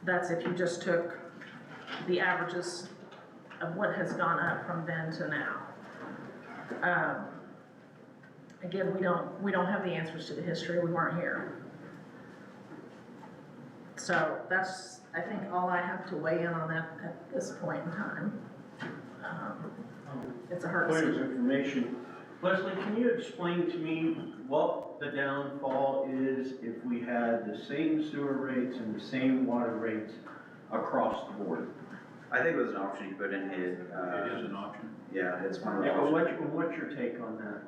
Speaker 10: That's if you just took the averages of what has gone up from then to now. Again, we don't have the answers to the history, we weren't here. So that's, I think, all I have to weigh in on that at this point in time. It's a hard
Speaker 11: Point of
Speaker 10: decision.
Speaker 11: information. Leslie, can you explain to me what the downfall is if we had the same sewer rates and the same water rates across the board?
Speaker 6: I think it was an option you put in here.
Speaker 13: It is an option.
Speaker 6: Yeah, it's one of the
Speaker 11: Yeah, but
Speaker 6: options.
Speaker 11: what's your take on that?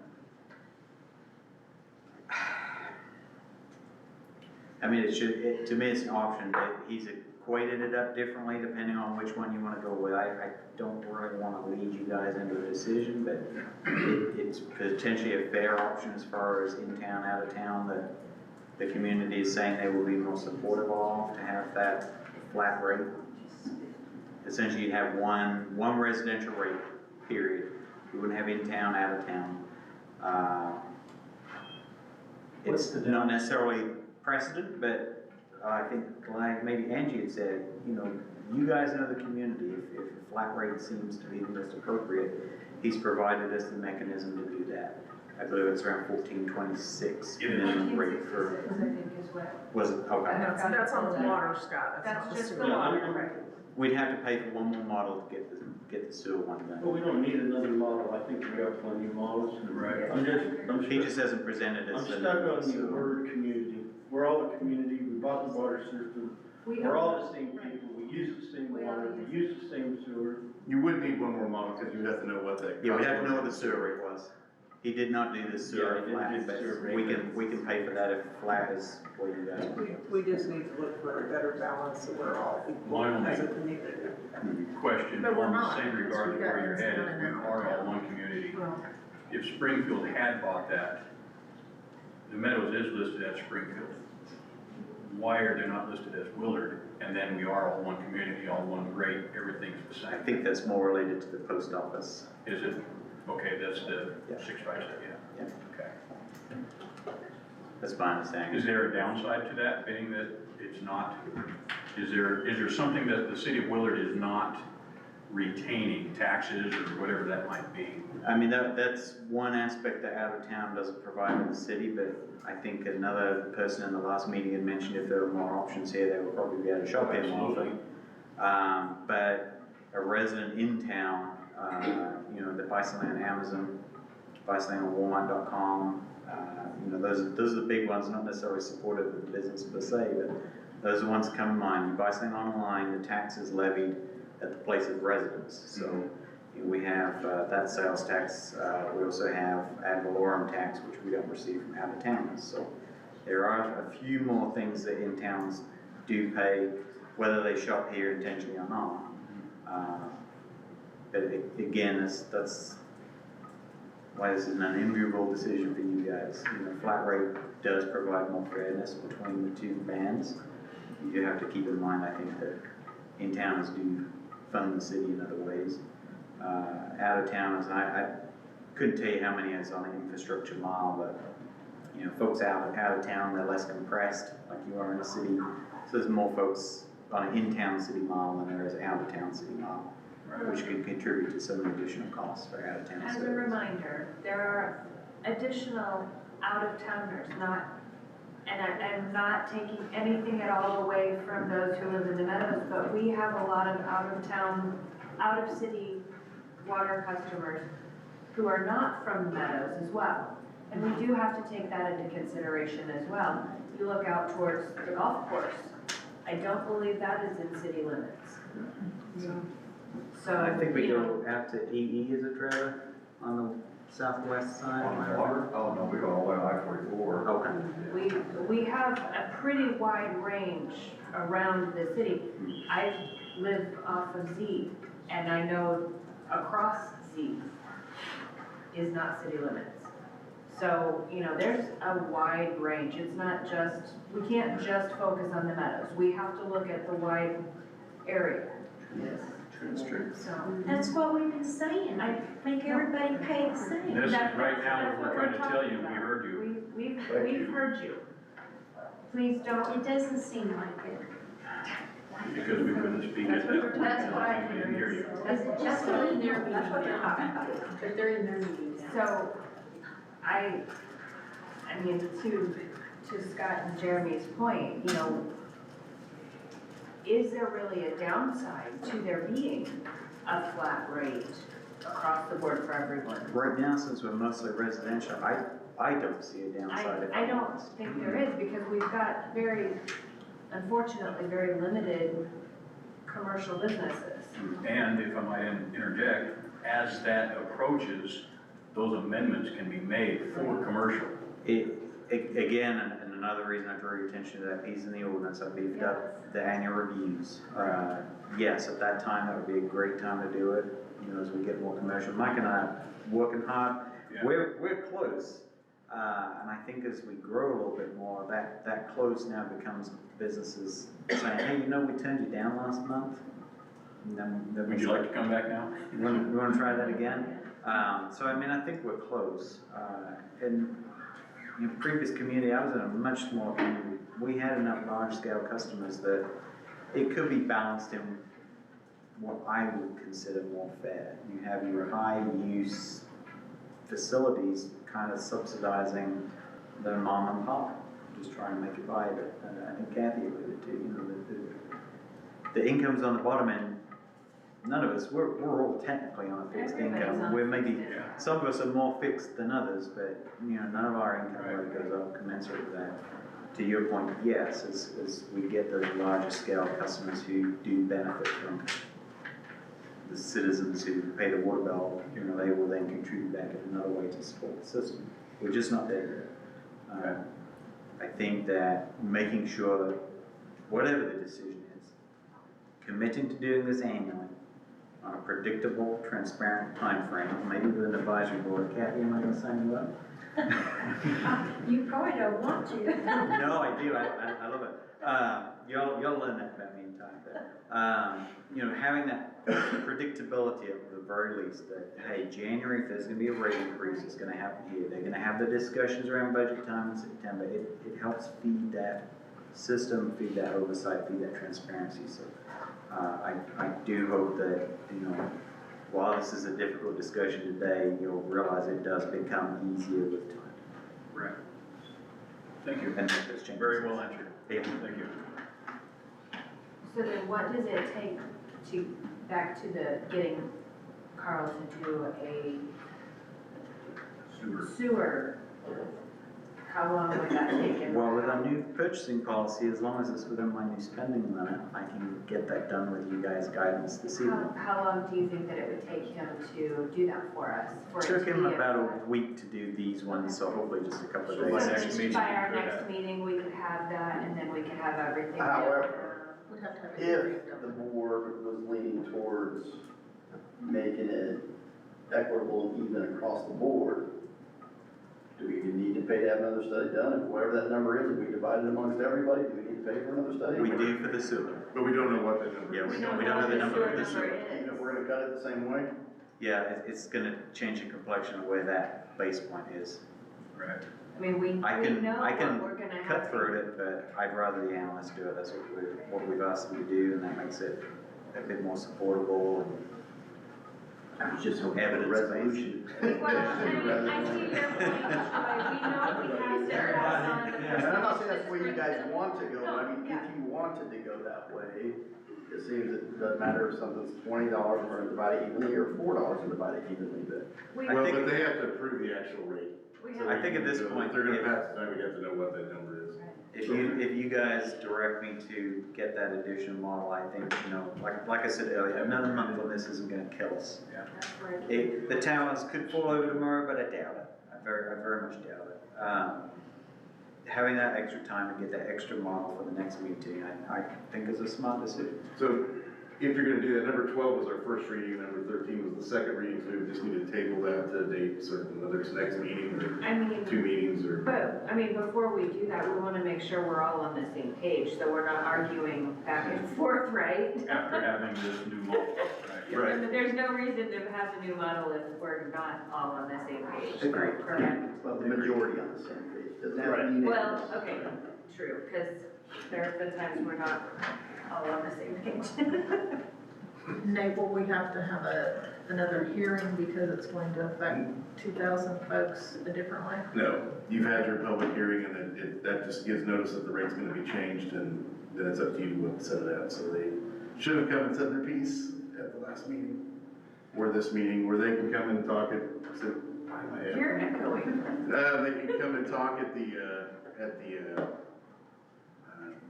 Speaker 6: I mean, to me, it's an option, but he's equated it up differently depending on which one you wanna go with. I don't really wanna lead you guys into a decision, but it's potentially a fair option as far as in town, out of town, that the community is saying they will be more supportive of, to have that flat rate. Essentially, you'd have one residential rate, period. You wouldn't have in town, out of town. It's not necessarily precedent, but I think, like maybe Angie had said, you know, you guys know the community. If a flat rate seems to be the most appropriate, he's provided us the mechanism to do that. I believe it's around 1426 minimum rate for.
Speaker 21: I think is what.
Speaker 6: Was it? Okay.
Speaker 10: That's on the water, Scott, that's not the
Speaker 21: just
Speaker 10: sewer.
Speaker 21: the water, right?
Speaker 6: We'd have to pay for one more model to get the sewer one done.
Speaker 11: Well, we don't need another model. I think we got plenty of models.
Speaker 6: Right. He just hasn't presented us.
Speaker 11: I'm stuck on the word community. We're all a community. We bought the water system. We're all the same people. We use the same water. We use the same sewer.
Speaker 15: You would need one more model, because you'd have to know what that.
Speaker 6: Yeah, we'd have to know what the sewer rate was. He did not do the sewer flat, but we can pay for that if flat is what you guys want.
Speaker 9: We just need to look for a better balance so we're all equal as a community.
Speaker 13: Question
Speaker 10: But we're
Speaker 13: on the
Speaker 10: not,
Speaker 13: same
Speaker 10: because
Speaker 13: regard to
Speaker 10: we've
Speaker 13: where
Speaker 10: got
Speaker 13: you're headed,
Speaker 10: Ensign
Speaker 13: we
Speaker 10: and
Speaker 13: are all one community.
Speaker 10: Well,
Speaker 13: If Springfield had bought that, the Meadows is listed as Springfield. Why are they not listed as Willard? And then we are all one community, all one rate, everything's the
Speaker 6: I
Speaker 13: same.
Speaker 6: think that's more related to the post office.
Speaker 13: Is it? Okay, that's the
Speaker 6: Yeah.
Speaker 13: 657, yeah.
Speaker 6: Yeah.
Speaker 13: Okay.
Speaker 6: That's my understanding.
Speaker 13: Is there a downside to that, being that it's not, is there something that the city of Willard is not retaining, taxes or whatever that might be?
Speaker 6: I mean, that's one aspect that out of town doesn't provide to the city, but I think another person in the last meeting had mentioned if there were more options here, they would probably be able to shop in more. But a resident in town, you know, that buy something on Amazon, buy something on Walmart.com, you know, those are the big ones, not necessarily supportive of the business per se, but those are the ones that come to mind. You buy something online, the tax is levied at the place of residence. So you know, we have that sales tax. We also have ad valorem tax, which we don't receive from out of towners. So there are a few more things that in towns do pay, whether they shop here intentionally or not. But again, that's why this is an unenviable decision for you guys. You know, flat rate does provide more fairness between the two bands. You do have to keep in mind, I think, that in towns do fund the city in other ways. Out of towners, I couldn't tell you how many is on an infrastructure mile, but you know, folks out of town, they're less compressed like you are in a city. So there's more folks on an in-town city mile than there is out-of-town city mile, which can contribute to some additional costs for out-of-town
Speaker 21: As a
Speaker 6: service.
Speaker 21: reminder, there are additional out-of-towners, and I'm not taking anything at all away from those who live in the Meadows, but we have a lot of out-of-town, out-of-city water customers who are not from the Meadows as well. And we do have to take that into consideration as well. You look out towards the golf course, I don't believe that is in city limits. So,
Speaker 6: I think we
Speaker 21: you know,
Speaker 6: go out to EE as a trailer on the southwest side.
Speaker 22: On the water? Oh, no, we go all the way to I-44.
Speaker 6: Okay.
Speaker 21: we have a pretty wide range around the city. I live off of Z, and I know across Z is not city limits. So, you know, there's a wide range. It's not just, we can't just focus on the Meadows. We have to look at the wide area. Yes.
Speaker 6: That's true.
Speaker 21: So.
Speaker 7: That's what we've been saying. I think everybody paid the same.
Speaker 13: This is
Speaker 21: That's
Speaker 13: right now what we're trying to tell
Speaker 21: talking
Speaker 13: you, we
Speaker 21: about.
Speaker 13: heard you.
Speaker 21: We've heard you. Please don't.
Speaker 7: It doesn't seem like it.
Speaker 13: because we couldn't speak at that point.
Speaker 21: That's what I
Speaker 13: We didn't hear you.
Speaker 21: That's just
Speaker 5: So
Speaker 21: what
Speaker 5: in their meeting
Speaker 21: that's what they're talking
Speaker 5: now,
Speaker 21: about.
Speaker 5: but they're in their meeting now.
Speaker 21: So, I mean, to Scott and Jeremy's point, you know, is there really a downside to there being a flat rate across the board for everyone?
Speaker 6: Right now, since we're mostly residential, I don't see a downside if
Speaker 21: I
Speaker 6: I'm
Speaker 21: don't
Speaker 6: honest.
Speaker 21: think there is, because we've got unfortunately, very limited commercial businesses.
Speaker 13: And if I might interject, as that approaches, those amendments can be made for commercial.
Speaker 6: Again, and another reason I draw your attention to that piece in the ordinance, I beefed up the annual reviews. Yes, at that time, that would be a great time to do it, you know, as we get more commercial. Mike and I are working hard.
Speaker 13: Yeah.
Speaker 6: We're close, and I think as we grow a little bit more, that close now becomes businesses saying, hey, you know, we turned you down last month. And then
Speaker 13: Would you like to come back now?
Speaker 6: You want to try that again? So I mean, I think we're close. And in the previous community, I was in a much smaller community. We had enough large-scale customers that it could be balanced in what I would consider more fair. You have your high-use facilities kind of subsidizing the mom and pop, just trying to make it viable. And I think Kathy alluded to, you know, the incomes on the bottom end. None of us, we're all technically on a fixed income. We're maybe, some of us are more fixed than others, but, you know, none of our income really goes up commensurate with that. To your point, yes, as we get those larger scale customers who do benefit from the citizens who pay the water bill, you know, they will then contribute back in another way to support the system. We're just not there yet. I think that making sure that whatever the decision is, committing to doing this annually, on a predictable, transparent timeframe, maybe with an advisory board. Kathy, am I gonna sign you up?
Speaker 7: You probably don't want to.
Speaker 6: No, I do, I love it. You'll learn that about me in time, but, you know, having that predictability at the very least, that, hey, January, if there's gonna be a rate increase, it's gonna happen here. They're gonna have the discussions around budget time in September. It helps feed that system, feed that oversight, feed that transparency. So I do hope that, you know, while this is a difficult discussion today, you'll realize it does become easier with time.
Speaker 13: Right. Thank you.
Speaker 6: And those changes.
Speaker 13: Very well answered.
Speaker 6: Yeah.
Speaker 13: Thank you.
Speaker 21: So then what does it take to, back to the getting Carl to do a sewer? How long would that take?
Speaker 6: Well, with our new purchasing policy, as long as it's within my new spending limit, I can get that done with you guys' guidance this evening.
Speaker 21: How long do you think that it would take him to do that for us?
Speaker 6: It took him about a week to do these ones, so hopefully just a couple of days.
Speaker 21: By our next meeting, we could have that, and then we could have everything.
Speaker 2: However, if the board was leaning towards making it equitable and even across the board, do we need to pay to have another study done? And whatever that number is, if we divide it amongst everybody, do we need to pay for another study?
Speaker 6: We do for the sewer.
Speaker 15: But we don't know what that number is.
Speaker 6: Yeah, we don't have the number for the sewer.
Speaker 2: Even if we're gonna cut it the same way?
Speaker 6: Yeah, it's gonna change the complexion of where that base point is.
Speaker 13: Right.
Speaker 21: I mean, we know
Speaker 6: I
Speaker 21: what we're gonna
Speaker 6: can
Speaker 21: have.
Speaker 6: cut through it, but I'd rather the analysts do it. That's what we've asked them to do, and that makes it a bit more supportable and
Speaker 2: I was just hoping for
Speaker 6: evidence
Speaker 2: resolution.
Speaker 21: Well, I mean, I see your point, Troy, we know we have to pass on the.
Speaker 2: And I'm not saying that's where you guys
Speaker 21: percentage.
Speaker 2: want to go, but I mean,
Speaker 21: No,
Speaker 2: if you wanted to go that way, it seems it doesn't matter if something's $20, we're gonna divide it evenly, or $4 and divide it evenly, but.
Speaker 15: Well, but they have to approve the actual rate.
Speaker 6: I think at this
Speaker 15: So
Speaker 6: point,
Speaker 15: if they're gonna
Speaker 6: if-
Speaker 15: pass it, then we have to know what that number is.
Speaker 6: If you guys direct me to get that additional model, I think, you know, like I said earlier, another month on this isn't gonna kill us. The towers could fall over tomorrow, but I doubt it. I very much doubt it. Having that extra time to get that extra model for the next meeting, I think is a smart decision.
Speaker 15: So if you're gonna do that, number 12 was our first reading, number 13 was the second reading, so we just need to table that to a date certain, whether it's next meeting or
Speaker 21: I mean,
Speaker 15: 2 meetings or.
Speaker 21: but, I mean, before we do that, we wanna make sure we're all on the same page, so we're not arguing back and forth, right?
Speaker 13: After having this new model, right?
Speaker 21: And there's no reason to have the new model if we're not all on the same page.
Speaker 2: Agreed.
Speaker 21: Correct?
Speaker 2: Well, the majority on the same page, doesn't have to be unanimous.
Speaker 21: Well, okay, true, because there have been times we're not all on the same page.
Speaker 10: Nate, will we have to have another hearing because it's going to affect 2,000 folks a different way?
Speaker 15: No, you've had your public hearing and then that just gives notice that the rate's gonna be changed and then it's up to you what to set it at. So they should have come and said their piece at the last meeting, or this meeting, where they can come and talk at, why am I at?
Speaker 21: You're echoing.
Speaker 15: They can come and talk at the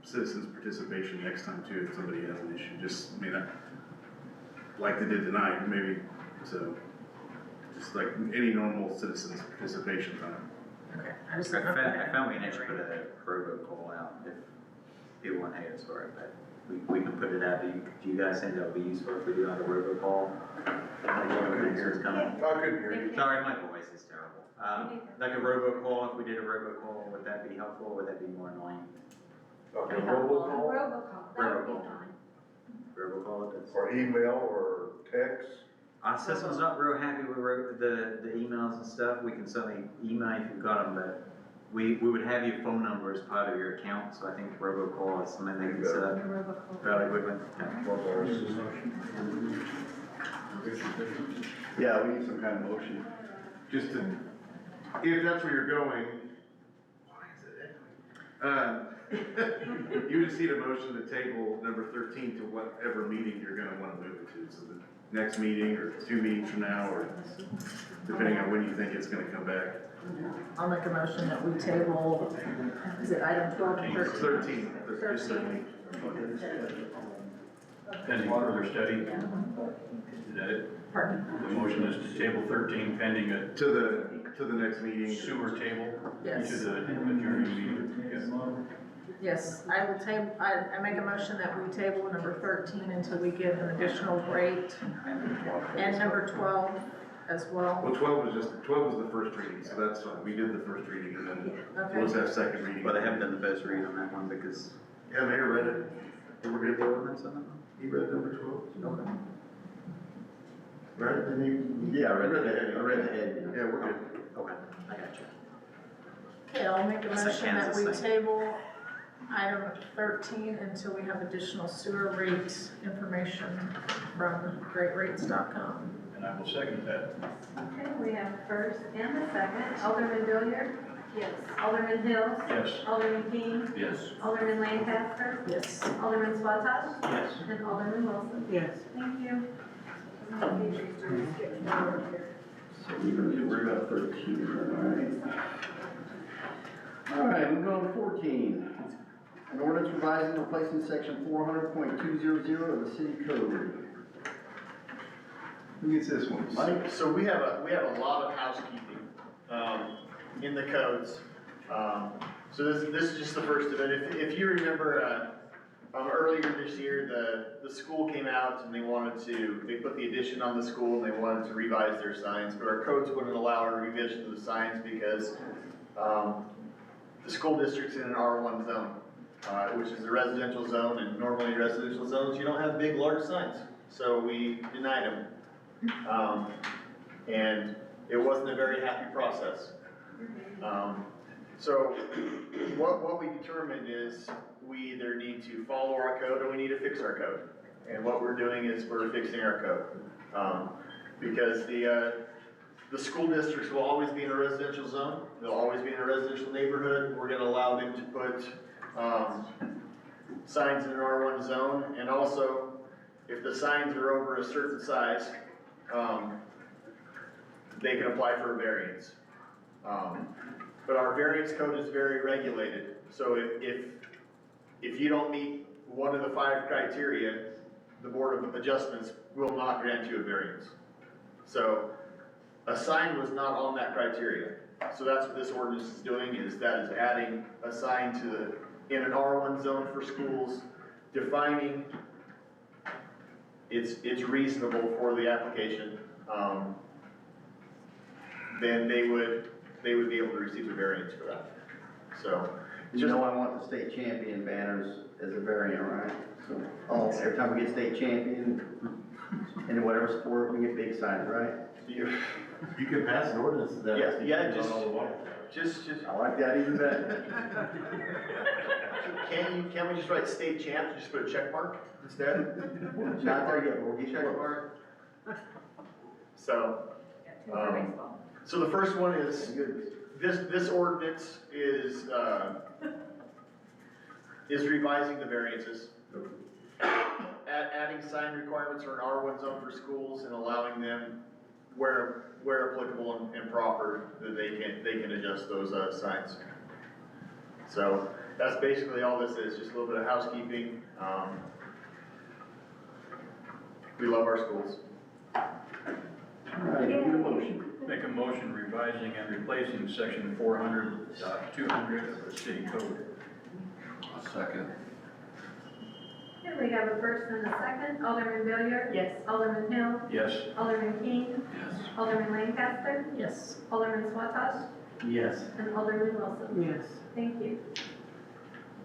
Speaker 15: citizens participation next time too, if somebody has an issue, just, I mean, like they did tonight, maybe, so, just like any normal citizens participation time.
Speaker 10: Okay,
Speaker 6: I found we need to put a robocall out if people want to hate us for it, but we can put it out. Do you guys think that would be useful if we do like a robocall?
Speaker 15: I couldn't hear you.
Speaker 6: Sorry, my voice is terrible. Like a robocall, if we did a robocall, would that be helpful or would that be more annoying?
Speaker 15: Okay,
Speaker 7: Robocall, that would be
Speaker 6: Robocall.
Speaker 7: fine.
Speaker 6: Robocall it is.
Speaker 15: Or email or text.
Speaker 6: Our system's not real happy with the emails and stuff. We can certainly email if you've got them, but we would have your phone number as part of your account, so I think robocall is something they can set up fairly quickly.
Speaker 15: Yeah, we need some kind of motion, just to, if that's where you're going, why is it echoing? You just need a motion to table number 13 to whatever meeting you're gonna wanna move it to, so the next meeting, or 2 meetings from now, or depending on when you think it's gonna come back.
Speaker 10: I'll make a motion that we table, is it item 12 and 13?
Speaker 15: 13, just 13.
Speaker 13: Pending further study? Is that it?
Speaker 10: Pardon?
Speaker 13: The motion is to table 13 pending a
Speaker 15: To the next meeting.
Speaker 13: sewer table?
Speaker 10: Yes.
Speaker 13: To the adjourning meeting? Yes.
Speaker 10: Yes, I will table, I make a motion that we table number 13 until we get an additional rate, and number 12 as well.
Speaker 15: Well, 12 was the first reading, so that's fine. We did the first reading and then we'll just have second reading.
Speaker 6: But they haven't done the first read on that one because.
Speaker 15: Yeah, Mayor read it.
Speaker 6: We're good the ordinance on that one?
Speaker 15: He read number 12.
Speaker 6: Okay.
Speaker 15: Right? Didn't he?
Speaker 2: Yeah, I read the head.
Speaker 15: Yeah, we're good.
Speaker 6: Okay, I got you.
Speaker 10: Okay, I'll make a
Speaker 6: It's a
Speaker 10: motion that we
Speaker 6: Kansas thing.
Speaker 10: table item 13 until we have additional sewer rate information from greatrates.com.
Speaker 13: And I will second that.
Speaker 4: Okay, we have first and the second. Alderman Billiard? Yes. Alderman Hills?
Speaker 13: Yes.
Speaker 4: Alderman King?
Speaker 13: Yes.
Speaker 4: Alderman Lancaster?
Speaker 10: Yes.
Speaker 4: Alderman Swatas?
Speaker 13: Yes.
Speaker 4: And Alderman Wilson?
Speaker 8: Yes.
Speaker 4: Thank you.
Speaker 2: So we're gonna do, we're about 13, all right, moving on to 14. An ordinance revising and replacing section 400.200 of the city code.
Speaker 15: Who gets this one? Mike?
Speaker 20: So we have a lot of housekeeping, in the codes. So this is just the first of it. If you remember, earlier this year, the school came out and they put the addition on the school and they wanted to revise their signs, but our codes wouldn't allow a revision of the signs because, the school district's in an R1 zone, which is a residential zone, and normally in residential zones, you don't have big, large signs. So we denied them. And it wasn't a very happy process. So what we determined is we either need to follow our code or we need to fix our code. And what we're doing is we're fixing our code. Because the school districts will always be in a residential zone. They'll always be in a residential neighborhood. We're gonna allow them to put signs in an R1 zone. And also, if the signs are over a certain size, they can apply for a variance. But our variance code is very regulated. So if you don't meet one of the 5 criteria, the Board of Adjustments will not grant you a variance. So a sign was not on that criteria. So that's what this ordinance is doing, is adding a sign in an R1 zone for schools, defining it's reasonable for the application. Then they would be able to receive a variance for that. So,
Speaker 2: You know I want the state champion banners as a variant, right? So, every time we get state champion, in whatever sport, we get big signs, right?
Speaker 15: You can pass an ordinance that has to be
Speaker 20: Yeah,
Speaker 15: on
Speaker 20: just-
Speaker 15: all the water.
Speaker 20: Just,
Speaker 2: I like that even better.
Speaker 20: can't we just write state champ, just put a check mark instead?
Speaker 2: Not there yet, but we'll get
Speaker 20: Check
Speaker 2: you.
Speaker 20: mark. So,
Speaker 3: Two for baseball.
Speaker 20: so the first one is, this ordinance is revising the variances. Adding sign requirements for an R1 zone for schools and allowing them where applicable and proper, that they can adjust those, signs. So that's basically all this is, just a little bit of housekeeping. We love our schools.
Speaker 2: Alright, need a motion.
Speaker 13: Make a motion revising and replacing section 400.200 of the city code.
Speaker 15: Second.
Speaker 4: Okay, we have a first and a second. Alderman Billiard?
Speaker 3: Yes.
Speaker 4: Alderman Hill?
Speaker 13: Yes.
Speaker 4: Alderman King?
Speaker 15: Yes.
Speaker 4: Alderman Lancaster?
Speaker 10: Yes.
Speaker 4: Alderman Swatosh?
Speaker 11: Yes.
Speaker 4: And Alderman Wilson?
Speaker 11: Yes.
Speaker 4: Thank you.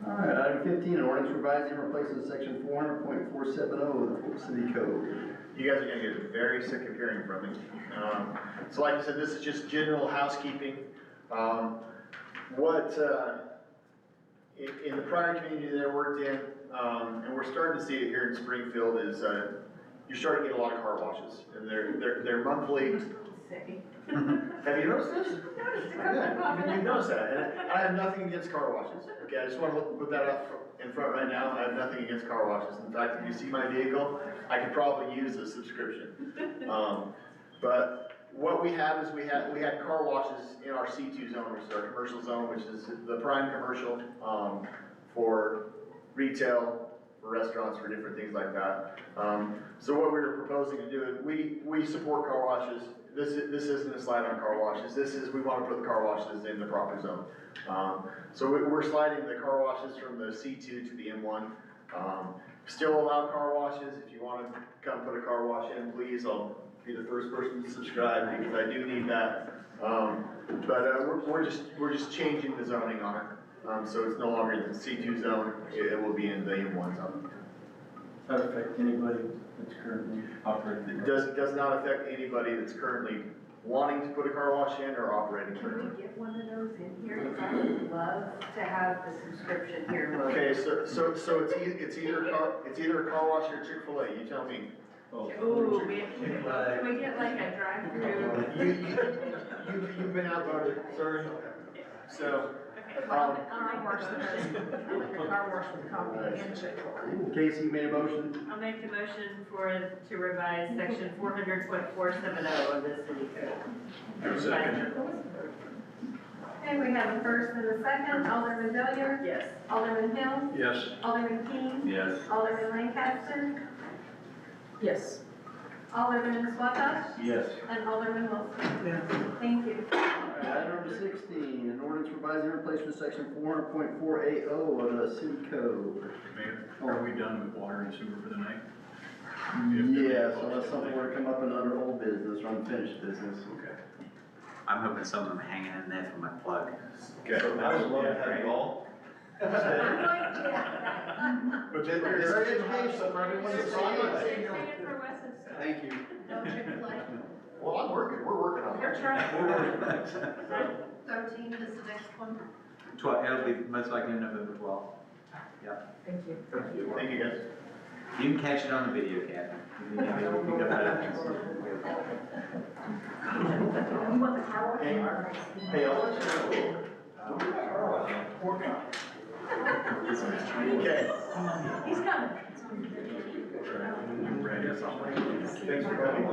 Speaker 2: Alright, item 15, an ordinance revising and replacing section 400.470 of the city code.
Speaker 20: You guys are gonna get very sick of hearing from me. So like I said, this is just general housekeeping. In the prior community that I worked in, and we're starting to see it here in Springfield, is, you're starting to get a lot of car washes, and they're monthly. Have you noticed this? Yeah, you've noticed that, and I have nothing against car washes, okay, I just wanna put that up in front right now, I have nothing against car washes. In fact, if you see my vehicle, I could probably use a subscription. But what we have is we had car washes in our C2 zone, which is our commercial zone, which is the prime commercial, for retail, for restaurants, for different things like that. So what we were proposing to do is, we support car washes. This isn't a slide on car washes, we wanna put the car washes in the proper zone. So we're sliding the car washes from the C2 to the M1. Still allow car washes, if you wanna come put a car wash in, please, I'll be the first person to subscribe, because I do need that. But we're just changing the zoning on it. So it's no longer in the C2 zone, it will be in the M1 zone.
Speaker 11: Does that affect anybody that's currently operating?
Speaker 20: It does not affect anybody that's currently wanting to put a car wash in or operating
Speaker 1: Can
Speaker 20: currently.
Speaker 1: we get one of those in here? Because I would love to have the subscription here.
Speaker 20: Okay, so it's either a car wash or Chick-fil-A, you tell me.
Speaker 10: Ooh, can we get like a drive-through?
Speaker 20: You've been outvoted, sorry. So,
Speaker 10: Car wash the car wash with coffee and Chick-fil-A.
Speaker 2: Casey, you made a motion?
Speaker 21: I'll make the motion to revise section 400.470 of the city code.
Speaker 13: Second.
Speaker 4: Okay, we have a first and a second. Alderman Billiard?
Speaker 21: Yes.
Speaker 4: Alderman Hill?
Speaker 13: Yes.
Speaker 4: Alderman King?
Speaker 13: Yes.
Speaker 4: Alderman Lancaster?
Speaker 10: Yes.
Speaker 4: Alderman Swatosh?
Speaker 11: Yes.
Speaker 4: And Alderman Wilson?
Speaker 11: Yeah.
Speaker 4: Thank you.
Speaker 2: Alright, item number 16, an ordinance revising and replacing section 400.480 of the city code.
Speaker 13: Mayor, are we done with water and sewer for the night?
Speaker 2: Yes, unless something were to come up in under old business or unfinished business.
Speaker 13: Okay.
Speaker 6: I'm hoping some of them hanging in there for my plug.
Speaker 13: Okay.
Speaker 15: I would love to have you all.
Speaker 20: but then
Speaker 2: It's very educational for everyone to see.
Speaker 15: Thank you.
Speaker 20: Well, we're working on it.
Speaker 10: You're trying.
Speaker 1: 13 is the next one.
Speaker 6: 12, it'll be most likely November 12th. Yep.
Speaker 10: Thank you.
Speaker 20: Thank you, guys.
Speaker 6: You can catch it on the video, Kathy. You can go that up.
Speaker 10: You want the car wash?
Speaker 20: Hey, I'll let you know. Okay.
Speaker 3: He's coming.
Speaker 20: Thanks for coming.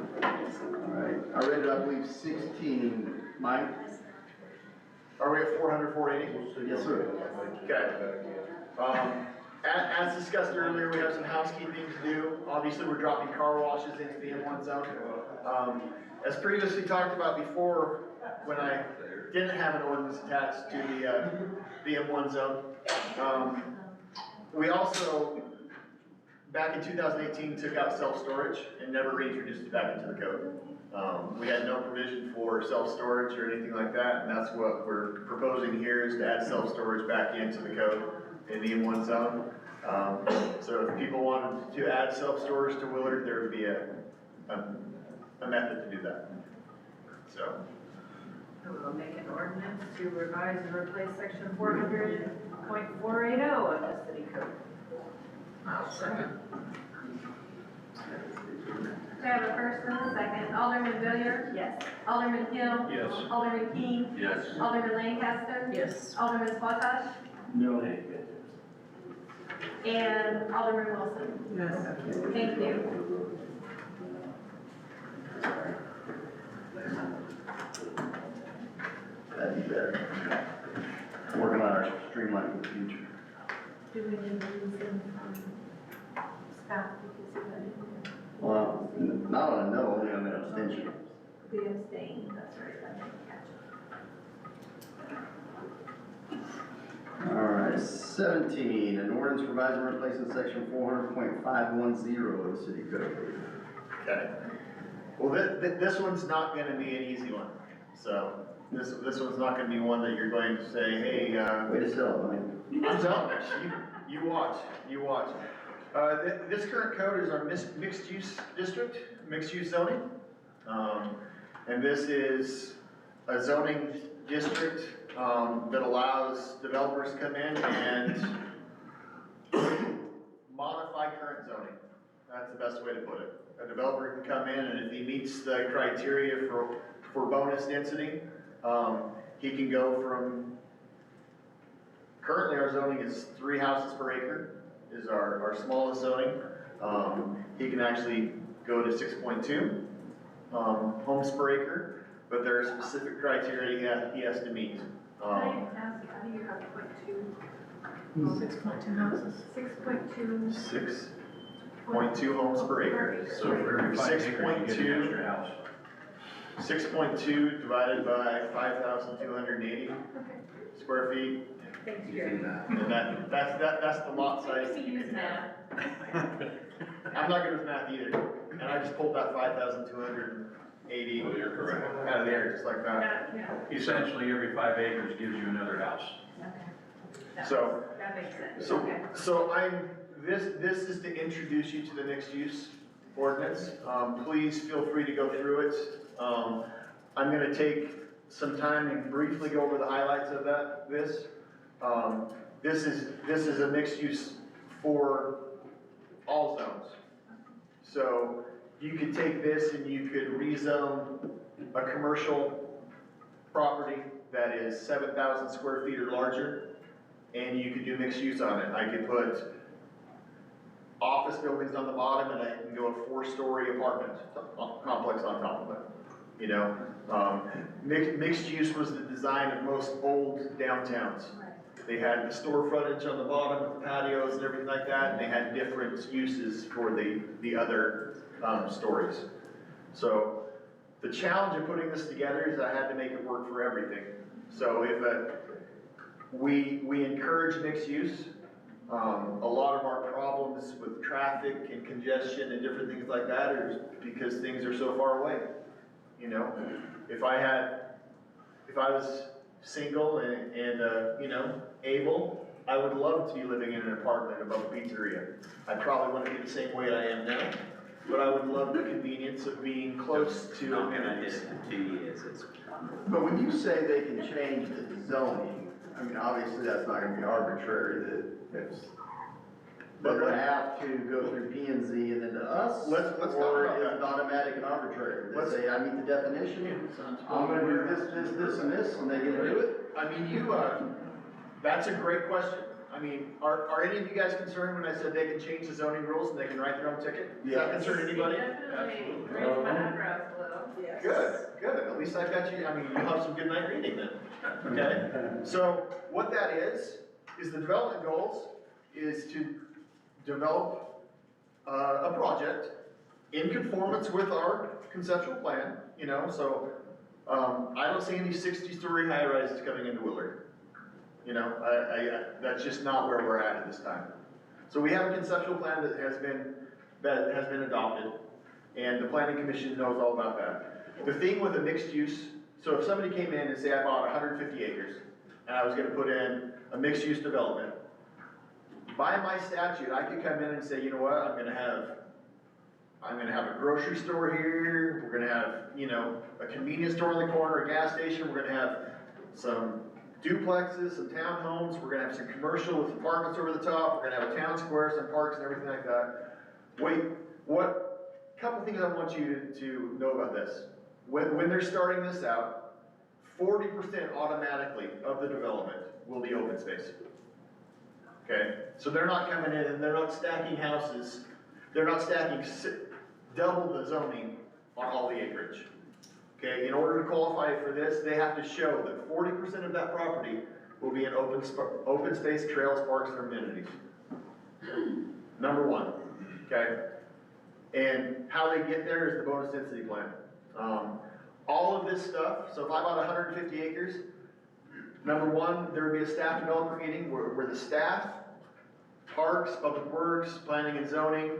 Speaker 2: Alright, I read it, I believe 16, Mike?
Speaker 20: Are we at 400, 480?
Speaker 2: Yes, sir.
Speaker 20: Okay. As discussed earlier, we have some housekeeping to do. Obviously, we're dropping car washes into the M1 zone. As previously talked about before, when I didn't have an ordinance attached to the M1 zone, we also, back in 2018, took out self-storage and never reintroduced it back into the code. We had no provision for self-storage or anything like that, and that's what we're proposing here, is to add self-storage back into the code in the M1 zone. So if people wanted to add self-storage to Willard, there would be a method to do that. So,
Speaker 4: We'll make an ordinance to revise and replace section 400.480 of the city code.
Speaker 10: I'll second.
Speaker 4: We have a first and a second. Alderman Villiers?
Speaker 7: Yes.
Speaker 4: Alderman Hill?
Speaker 13: Yes.
Speaker 4: Alderman Keane?
Speaker 13: Yes.
Speaker 4: Alderman Lancaster?
Speaker 10: Yes.
Speaker 4: Alderman Spottosh?
Speaker 11: No.
Speaker 4: And Alderman Wilson?
Speaker 10: Yes.
Speaker 4: Thank you.
Speaker 2: That'd be better. Working on our streamlining for the future.
Speaker 4: Do we need to use them Scott?
Speaker 2: Well, not on a no, only on an abstention.
Speaker 4: The abstain, that's right, I didn't catch it.
Speaker 2: All right, 17, an ordinance revising and replacing section 400.510 of the city code.
Speaker 20: okay. Well, this one's not gonna be an easy one. So, this one's not gonna be one that you're going to say, hey,
Speaker 2: Way to sell it, Mike.
Speaker 20: I'm telling you, you watch. This current code is our mixed-use district, mixed-use zoning. And this is a zoning district, that allows developers to come in and modify current zoning. That's the best way to put it. A developer can come in and if he meets the criteria for bonus density, he can go from, currently our zoning is 3 houses per acre is our smallest zoning. He can actually go to 6.2 homes per acre, but there are specific criteria he has to meet.
Speaker 4: Can I ask, how do you have
Speaker 10: 6.2 houses.
Speaker 4: 6.2?
Speaker 20: 6.2 homes per acre.
Speaker 13: So for every 5 acres, you get an extra house.
Speaker 20: 6.2 divided by 5,280 square feet.
Speaker 4: Thanks, Jerry.
Speaker 20: And that's the lot size.
Speaker 4: You use math.
Speaker 20: I'm not good with math either. And I just pulled that 5,280
Speaker 13: Well, you're correct.
Speaker 20: out of the air just like that.
Speaker 4: Yeah,
Speaker 13: Essentially, every 5 acres gives you another house.
Speaker 4: okay.
Speaker 20: So,
Speaker 4: That makes sense, okay.
Speaker 20: so this is to introduce you to the mixed use ordinance. Please feel free to go through it. I'm gonna take some time and briefly go over the highlights of this. This is a mixed use for all zones. So you could take this and you could rezone a commercial property that is 7,000 square feet or larger, and you could do mixed use on it. I could put office buildings on the bottom and I can go a 4-story apartment complex on top of it. You know, mixed use was the design of most old downtowns. They had the store frontage on the bottom with the patios and everything like that, and they had different uses for the other stories. So the challenge of putting this together is I had to make it work for everything. So if we encourage mixed use, a lot of our problems with traffic and congestion and different things like that are because things are so far away. You know, if I was single and you know, able, I would love to be living in an apartment above a pizzeria. I probably wouldn't be the same way I am now, but I would love the convenience of being close to
Speaker 6: Not gonna hit
Speaker 20: amenities.
Speaker 6: it in 2 years, it's wonderful.
Speaker 2: But when you say they can change the zoning, I mean, obviously that's not gonna be arbitrary, but they have to go through P and Z and then to us?
Speaker 20: Let's talk
Speaker 2: or
Speaker 20: about
Speaker 2: is
Speaker 20: that.
Speaker 2: it automatic and arbitrary?
Speaker 20: Let's-
Speaker 2: They say, I meet the definition, I'm gonna do this, and this, and they get to do it?
Speaker 20: I mean, that's a great question. I mean, are any of you guys concerned when I said they can change the zoning rules and they can write their own ticket? Does that concern anybody?
Speaker 4: Definitely raised my eyebrows a little.
Speaker 16: Yes.
Speaker 20: Good, at least I got you, I mean, you'll have some good night reading then, okay? So, what that is the development goals is to develop a project in conformance with our conceptual plan, you know, so, I don't see any 60-story high-rises coming into Willard. You know, that's just not where we're at this time. So we have a conceptual plan that has been adopted, and the planning commission knows all about that. The thing with a mixed use, so if somebody came in and say I bought 150 acres, and I was gonna put in a mixed use development, by my statute, I could come in and say, you know what, I'm gonna have a grocery store here, we're gonna have, you know, a convenience store in the corner, a gas station, we're gonna have some duplexes, some townhomes, we're gonna have some commercial with apartments over the top, we're gonna have a town square, some parks and everything like that. Wait, couple things I want you to know about this. When they're starting this out, 40% automatically of the development will be open space. Okay, so they're not coming in and they're not stacking houses, they're not stacking double the zoning on all the acreage. Okay, in order to qualify for this, they have to show that 40% of that property will be in open space, trails, parks, and amenities. Number one, okay? And how they get there is the bonus density plan. All of this stuff, so if I bought 150 acres, number one, there would be a staff developer meeting where the staff, parks, public works, planning and zoning,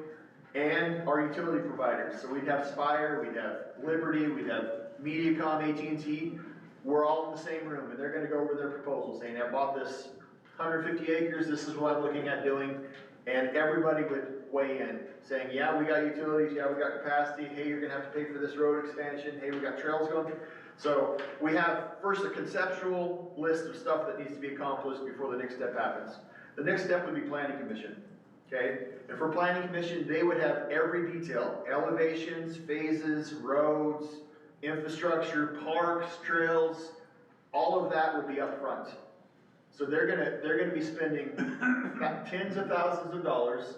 Speaker 20: and our utility providers. So we'd have Spire, we'd have Liberty, we'd have Mediacom, AT&T. We're all in the same room, and they're gonna go over their proposal, saying, I bought this 150 acres, this is what I'm looking at doing, and everybody would weigh in, saying, yeah, we got utilities, yeah, we got capacity, hey, you're gonna have to pay for this road expansion, hey, we got trails going. So we have first a conceptual list of stuff that needs to be accomplished before the next step happens. The next step would be planning commission, okay? And for planning commission, they would have every detail, elevations, phases, roads, infrastructure, parks, trails, all of that would be up front. So they're gonna be spending tens of thousands of dollars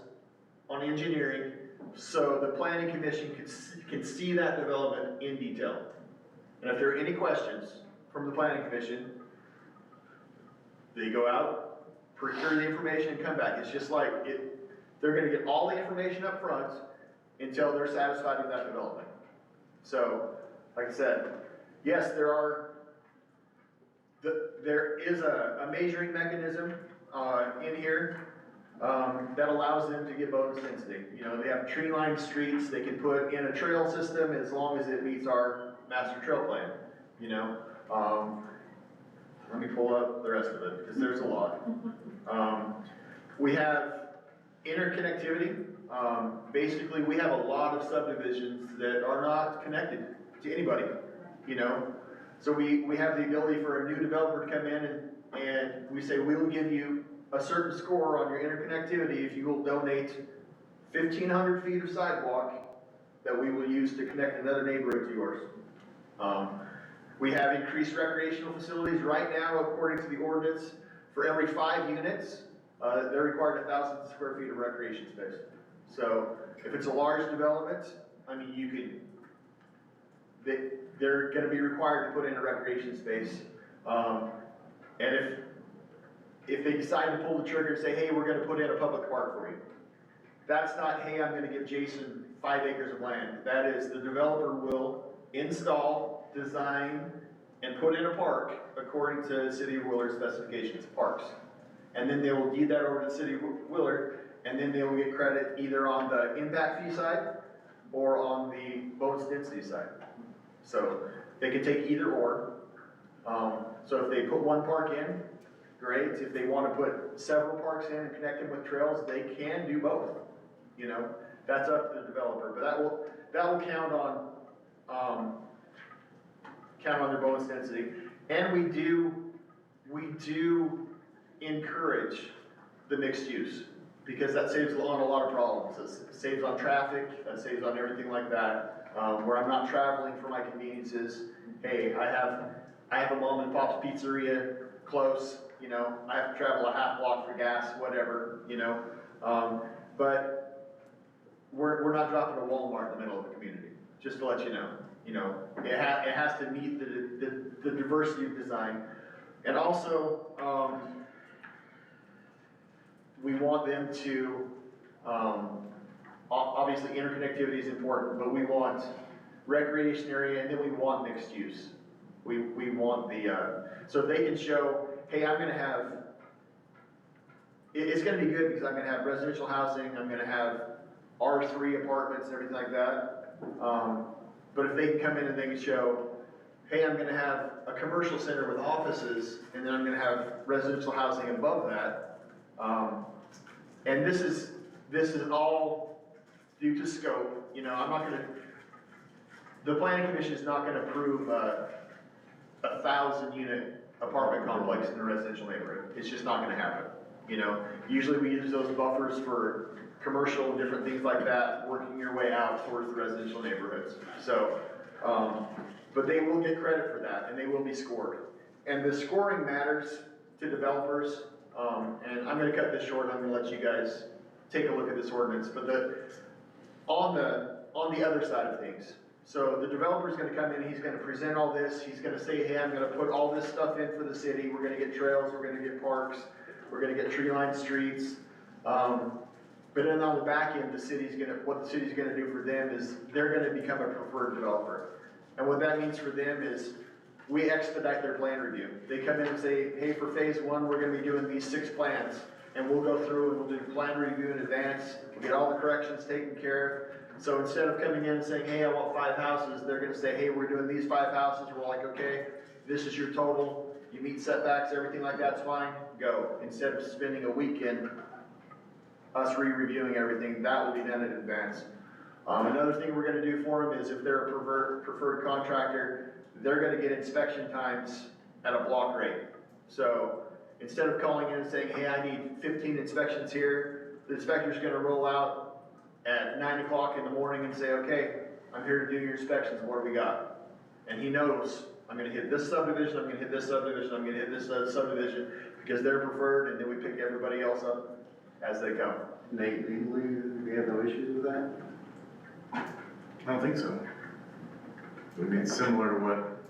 Speaker 20: on engineering, so the planning commission can see that development in detail. And if there are any questions from the planning commission, they go out, procure the information, and come back. It's just like they're gonna get all the information up front until they're satisfied with that development. So, like I said, yes, there is a measuring mechanism in here that allows them to get bonus density. You know, they have tree-lined streets, they can put in a trail system as long as it meets our master trail plan, you know. Let me pull up the rest of it, because there's a lot. We have interconnectivity. Basically, we have a lot of subdivisions that are not connected to anybody, you know. So we have the ability for a new developer to come in and we say, we will give you a certain score on your interconnectivity if you will donate 1,500 feet of sidewalk that we will use to connect another neighborhood to yours. We have increased recreational facilities. Right now, according to the ordinance, for every 5 units, they're required 1,000 square feet of recreation space. So if it's a large development, I mean, they're gonna be required to put in a recreation space. And if they decide to pull the trigger and say, hey, we're gonna put in a public park for you, that's not, hey, I'm gonna give Jason 5 acres of land. That is, the developer will install, design, and put in a park according to City of Willard specifications, parks. And then they will deed that over to the City of Willard, and then they will get credit either on the impact fee side or on the bonus density side. So they can take either or. So if they put one park in, great. If they want to put several parks in and connect them with trails, they can do both. You know, that's up to the developer, but that will count on their bonus density. And we do encourage the mixed use, because that saves on a lot of problems. It saves on traffic, that saves on everything like that, where I'm not traveling for my conveniences. Hey, I have a mom and pop's pizzeria close, you know, I have to travel a half block for gas, whatever, you know. But we're not dropping a Walmart in the middle of the community, just to let you know. You know, it has to meet the diversity of design. And also, we want them to, obviously interconnectivity is important, but we want recreation area, and then we want mixed use. We want so if they can show, hey, I'm gonna have, it's gonna be good because I'm gonna have residential housing, I'm gonna have R3 apartments and everything like that. But if they can come in and they can show, hey, I'm gonna have a commercial center with offices, and then I'm gonna have residential housing above that, And this is all due to scope, you know, the planning commission is not gonna approve a 1,000-unit apartment complex in a residential neighborhood. It's just not gonna happen, you know? Usually we use those buffers for commercial and different things like that, working your way out towards the residential neighborhoods. So, but they will get credit for that, and they will be scored. And the scoring matters to developers, and I'm gonna cut this short, I'm gonna let you guys take a look at this ordinance, but on the other side of things. So the developer's gonna come in, he's gonna present all this, he's gonna say, hey, I'm gonna put all this stuff in for the city, we're gonna get trails, we're gonna get parks, we're gonna get tree-lined streets. But then on the back end, what the city's gonna do for them is, they're gonna become a preferred developer. And what that means for them is, we expedite their plan review. They come in and say, hey, for phase 1, we're gonna be doing these 6 plans, and we'll go through and we'll do plan review in advance, we'll get all the corrections taken care of. So instead of coming in and saying, hey, I want 5 houses, they're gonna say, hey, we're doing these 5 houses, we're like, okay, this is your total, you meet setbacks, everything like that's fine, go. Instead of spending a weekend, us re-reviewing everything, that will be done in advance. Another thing we're gonna do for them is if they're a preferred contractor, they're gonna get inspection times at a block rate. So instead of calling in and saying, hey, I need 15 inspections here, the inspector's gonna roll out at 9 o'clock in the morning and say, okay, I'm here to do your inspections, what do we got? And he knows, I'm gonna hit this subdivision, I'm gonna hit this subdivision, I'm gonna hit this subdivision, because they're preferred, and then we pick everybody else up as they come.
Speaker 2: Nate, legally, we have no issues with that?
Speaker 15: I don't think so. I mean, it's similar to what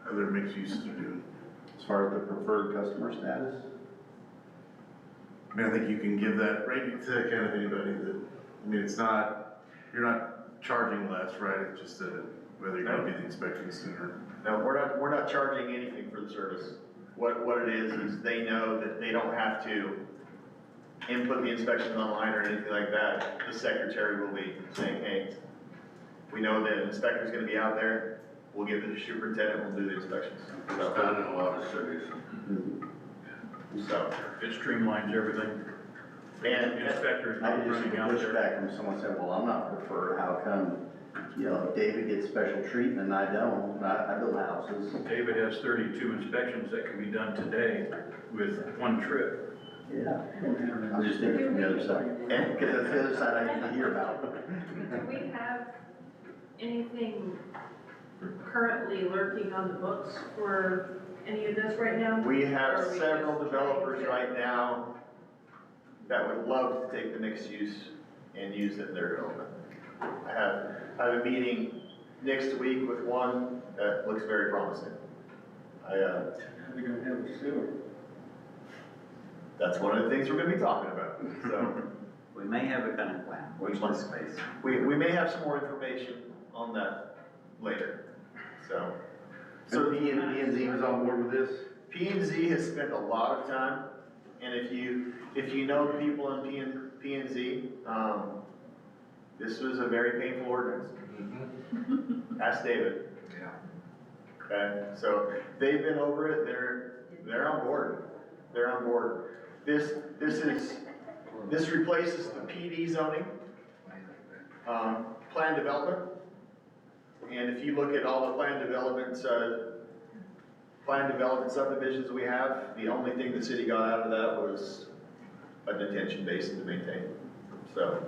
Speaker 15: other mixed uses are doing.
Speaker 2: As far as the preferred customer status?
Speaker 15: I mean, I think you can give that right to kind of anybody that, I mean, it's not, you're not charging less, right? It's just whether you're gonna do the inspection sooner.
Speaker 20: No, we're not charging anything for the service. What it is they know that they don't have to input the inspections online or anything like that. The secretary will be saying, hey, we know that an inspector's gonna be out there, we'll give it to superintendent, we'll do the inspections.
Speaker 13: It's done in a lot of cities.
Speaker 20: So,
Speaker 13: It streamlines everything.
Speaker 20: and
Speaker 13: Inspectors
Speaker 2: I
Speaker 13: not
Speaker 2: just
Speaker 13: running
Speaker 2: get
Speaker 13: out there.
Speaker 2: pushback from someone saying, well, I'm not preferred, how come, you know, David gets special treatment and I don't, I build houses.
Speaker 13: David has 32 inspections that can be done today with one trip.
Speaker 2: Yeah, I'm just thinking from the other side, and, because that's the other side I usually hear about.
Speaker 4: Do we have anything currently lurking on the books for any of this right now?
Speaker 20: we
Speaker 4: Or
Speaker 20: have
Speaker 4: are we
Speaker 20: several
Speaker 4: just
Speaker 20: developers
Speaker 4: trying
Speaker 20: right now that would love to take the mixed use and use it in their development. I have a meeting next week with one that looks very promising.
Speaker 11: They're gonna have a sewer.
Speaker 20: That's one of the things we're gonna be talking about, so.
Speaker 6: We may have a cunning plan, watch this space.
Speaker 20: We may have some more information on that later, so.
Speaker 2: So P&Z was on board with this?
Speaker 20: P&Z has spent a lot of time, and if you know the people in P&Z, this was a very painful ordinance. Ask David.
Speaker 15: Yeah.
Speaker 20: Okay, so they've been over it, they're on board. They're on board. This replaces the PD zoning, plan development. And if you look at all the plan development subdivisions we have, the only thing the city got out of that was a detention basin to maintain. So,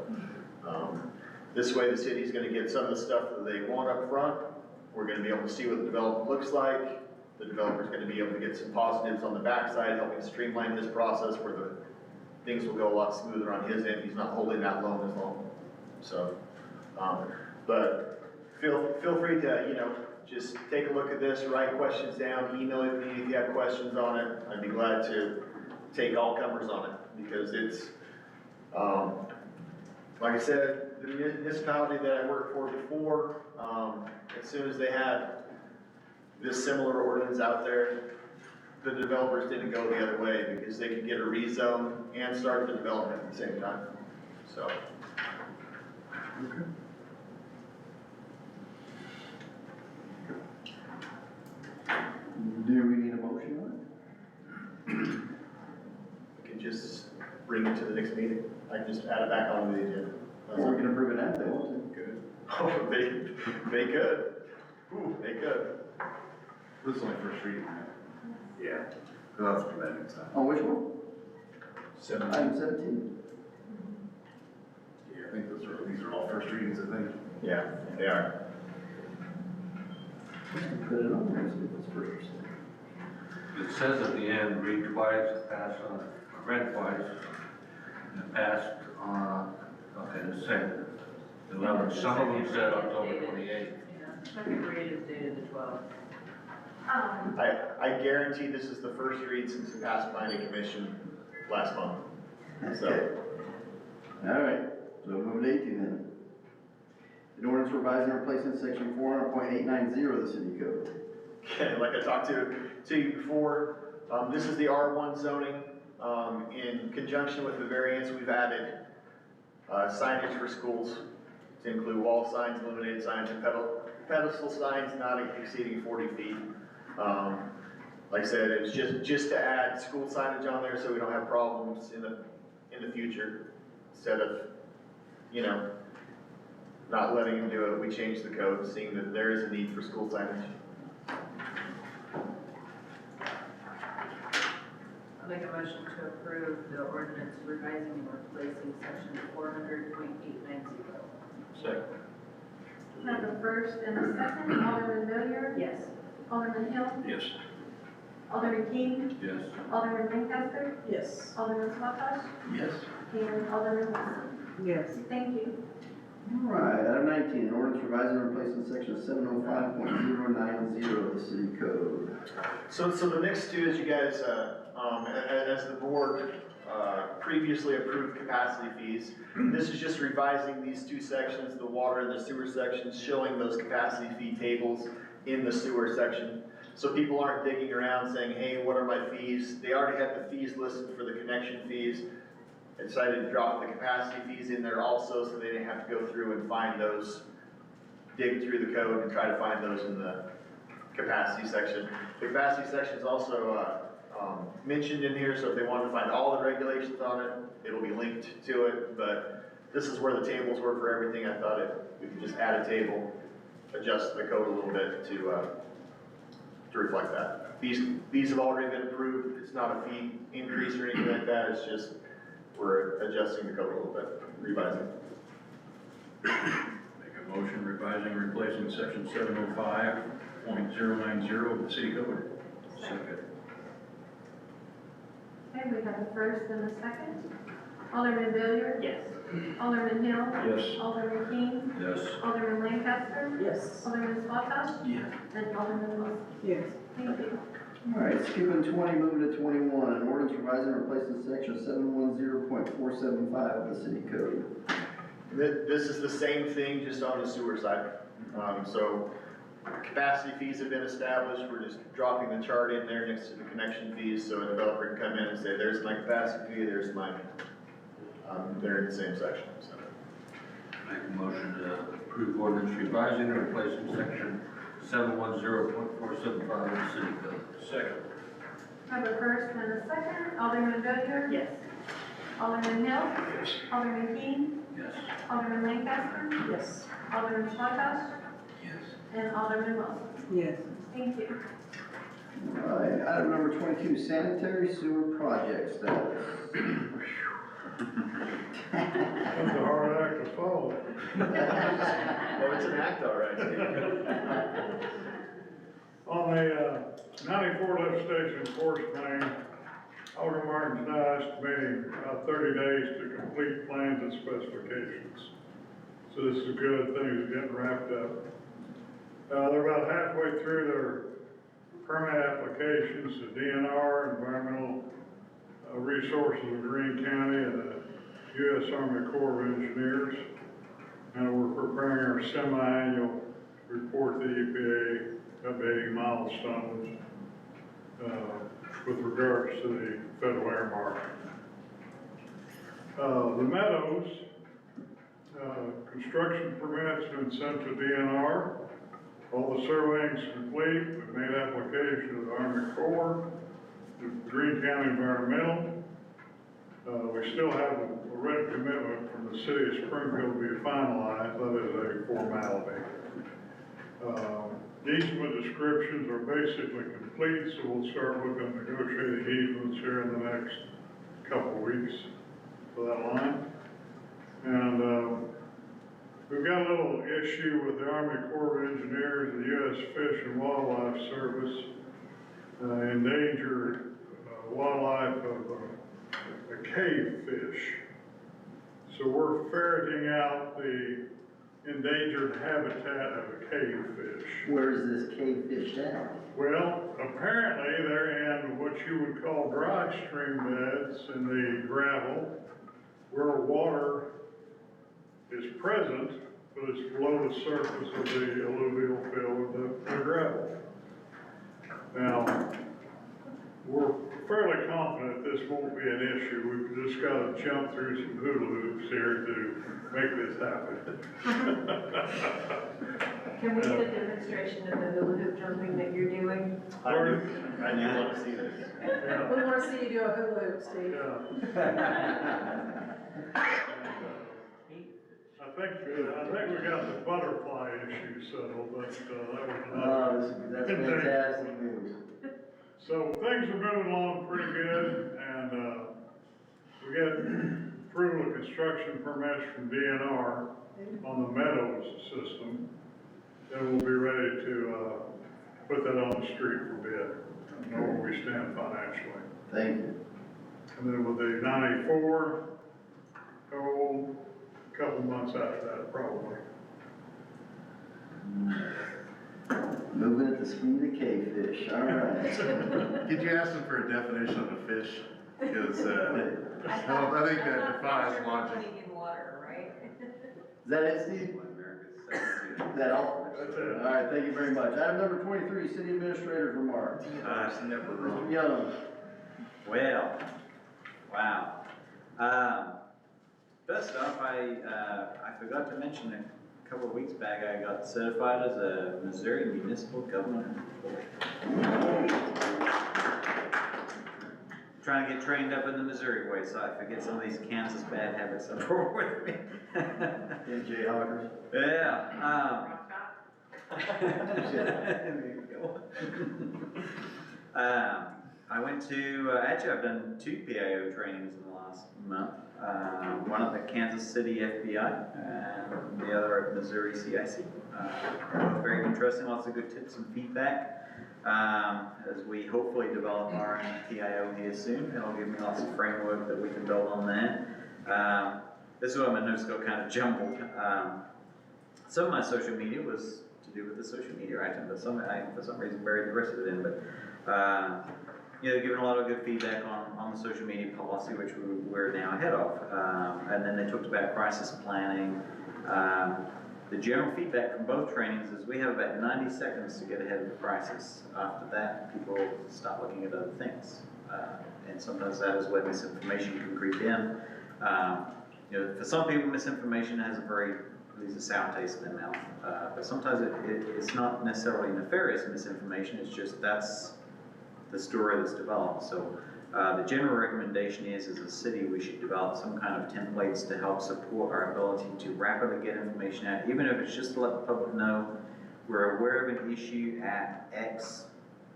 Speaker 20: this way the city's gonna get some of the stuff that they want up front. We're gonna be able to see what the development looks like. The developer's gonna be able to get some positives on the backside, helping streamline this process where the things will go a lot smoother on his end. He's not holding that loan as long. So, but feel free to, you know, just take a look at this, write questions down, email it to me if you have questions on it. I'd be glad to take all comers on it because it's, like I said, the municipality that I worked for before, as soon as they had this similar ordinance out there, the developers didn't go the other way because they could get a rezone and start the development at the same time, so.
Speaker 2: Okay. Do we need a motion on it?
Speaker 20: We can just bring it to the next meeting. I can just add it back onto the agenda.
Speaker 2: Or we can approve it as they want to.
Speaker 20: Good. Oh, they could. Ooh, they could.
Speaker 15: This is only first reading, right?
Speaker 20: Yeah.
Speaker 15: That's for that next time.
Speaker 2: On which one?
Speaker 20: 17.
Speaker 2: Item 17.
Speaker 15: Yeah, I think these are all first readings, I think.
Speaker 20: Yeah, they are.
Speaker 2: Put it on there, see if it's first or second.
Speaker 12: It says at the end, read twice, pass on, read twice, and passed on, okay, the second. Some of them said October 28th.
Speaker 4: Second read is dated the 12th.
Speaker 20: I guarantee this is the first read since it passed planning commission last month.
Speaker 2: Okay. All right, so move to 18 then. An ordinance revising and replacing section 400.890 of the city code.
Speaker 20: Okay, like I talked to you before, this is the R1 zoning. In conjunction with the variance, we've added signage for schools to include wall signs, illuminated signs, and pedestal signs not exceeding 40 feet. Like I said, it's just to add school signage on there so we don't have problems in the future. Instead of, you know, not letting them do it, we changed the code, seeing that there is a need for school signage.
Speaker 4: I'll make a motion to approve the ordinance revising and replacing section 400.890.
Speaker 13: Second.
Speaker 3: Have a first and a second, Alderman Miller.
Speaker 4: Yes.
Speaker 3: Alderman Hill.
Speaker 13: Yes.
Speaker 3: Alderman King.
Speaker 12: Yes.
Speaker 3: Alderman Lancaster.
Speaker 16: Yes.
Speaker 3: Alderman Swatash.
Speaker 2: Yes.
Speaker 3: And Alderman Wilson.
Speaker 16: Yes.
Speaker 3: Thank you.
Speaker 2: All right, item 19, an ordinance revising and replacing section 705.090 of the city code.
Speaker 20: So the next two is you guys, as the board previously approved capacity fees. This is just revising these two sections, the water and the sewer sections, showing those capacity fee tables in the sewer section. So people aren't digging around saying, hey, what are my fees? They already have the fees listed for the connection fees. I decided to drop the capacity fees in there also so they didn't have to go through and find those, dig through the code and try to find those in the capacity section. The capacity section is also mentioned in here, so if they want to find all the regulations on it, it'll be linked to it, but this is where the tables were for everything. I thought we could just add a table, adjust the code a little bit to reflect that. These have already been approved. It's not a fee increase or anything like that. It's just we're adjusting the code a little bit, revising.
Speaker 13: Make a motion revising and replacing section 705.090 of the city code.
Speaker 12: Second.
Speaker 3: Okay, we have a first and a second. Alderman Miller.
Speaker 4: Yes.
Speaker 3: Alderman Hill.
Speaker 13: Yes.
Speaker 3: Alderman King.
Speaker 12: Yes.
Speaker 3: Alderman Lancaster.
Speaker 16: Yes.
Speaker 3: Alderman Swatash.
Speaker 13: Yes.
Speaker 3: And Alderman Wilson.
Speaker 16: Yes.
Speaker 3: Thank you.
Speaker 2: All right, skipping 20, moving to 21, an ordinance revising and replacing section 710.475 of the city code.
Speaker 20: This is the same thing, just on the sewer side. So capacity fees have been established. We're just dropping the chart in there next to the connection fees, so a developer can come in and say, there's my capacity fee, there's mine. They're in the same section, so.
Speaker 12: Make a motion to approve ordinance revising and replacing section 710.475 of the city code.
Speaker 13: Second.
Speaker 3: Have a first and a second. Alderman Miller.
Speaker 4: Yes.
Speaker 3: Alderman Hill.
Speaker 13: Yes.
Speaker 3: Alderman King.
Speaker 12: Yes.
Speaker 3: Alderman Lancaster.
Speaker 16: Yes.
Speaker 3: Alderman Swatash.
Speaker 12: Yes.
Speaker 3: And Alderman Wilson.
Speaker 16: Yes.
Speaker 3: Thank you.
Speaker 2: All right, item number 22, sanitary sewer project status.
Speaker 11: That's a hard act to follow.
Speaker 20: Well, it's an act, all right.
Speaker 11: On the 94 lift station force main, Alderman Martin's now estimating about 30 days to complete plans and specifications. So this is a good thing, it's getting wrapped up. They're about halfway through their permit applications, the DNR, Environmental Resources of Greene County, and the U.S. Army Corps of Engineers. And we're preparing our semi-annual report to the EPA, updating milestones with regards to the federal air marshal. The Meadows, construction permits been sent to DNR. All the surveying's complete. We've made application to the Army Corps, to Greene County Environmental. We still have a written commitment from the city of Springfield to be finalized, that is a formality. Easement descriptions are basically complete, so we'll start looking at negotiating easements here in the next couple of weeks for that line. And, we've got a little issue with the Army Corps of Engineers, the U.S. Fish and Wildlife Service, endangered wildlife of a cave fish. So we're ferreting out the endangered habitat of a cave fish.
Speaker 2: Where is this cave fish at?
Speaker 11: Well, apparently they're in what you would call dry stream beds in the gravel, where water is present, but it's below the surface of the alluvial fill of the gravel. Now, we're fairly confident this won't be an issue. We've just got to jump through some hula hoops here to make this happen.
Speaker 4: Can we get a demonstration of the hula hoop jumping that you're doing?
Speaker 20: I do want to see this.
Speaker 11: Yeah.
Speaker 10: We wanna see you do a hula hoop, Steve.
Speaker 11: I think we got the butterfly issue settled, but that was another.
Speaker 2: That's fantastic news.
Speaker 11: So things are moving along pretty good, and, we got approval of construction permits from DNR on the Meadows system. Then we'll be ready to, put that on the street for bid, know where we stand financially.
Speaker 2: Thank you.
Speaker 11: And then with the 94, cold, a couple months after that, probably.
Speaker 2: Moving at the speed of cave fish, all right.
Speaker 15: Could you ask them for a definition of a fish? Because, I think that defies logic.
Speaker 16: In water, right?
Speaker 2: Is that it, Steve? Is that all?
Speaker 11: That's it.
Speaker 2: All right, thank you very much. Item number 23, city administrator's remarks. Mr. Young.
Speaker 6: Well, wow. First off, I forgot to mention a couple of weeks back, I got certified as a Missouri Municipal Government Employee. Trying to get trained up in the Missouri way, so I forget some of these Kansas bad habits that are with me.
Speaker 2: NJ Hoggers.
Speaker 6: Yeah. There you go. I went to, actually I've done 2 PIO trainings in the last month. One at the Kansas City FBI and the other at Missouri CIC. Very interesting, lots of good tips and feedback. As we hopefully develop our own PIO here soon, it'll give me lots of framework that we can build on there. This is why my notes got kind of jumbled. Some of my social media was to do with the social media item, but some I'm for some reason very interested in. But you know, given a lot of good feedback on the social media policy, which we're now ahead of. And then they talked about crisis planning. The general feedback from both trainings is we have about 90 seconds to get ahead of the crisis. After that, people start looking at other things. And sometimes that is where misinformation can creep in. You know, for some people, misinformation has leaves a sour taste in their mouth. But sometimes it's not necessarily nefarious misinformation, it's just that's the story that's developed. So the general recommendation is, as a city, we should develop some kind of templates to help support our ability to rapidly get information out, even if it's just to let the public know we're aware of an issue at X,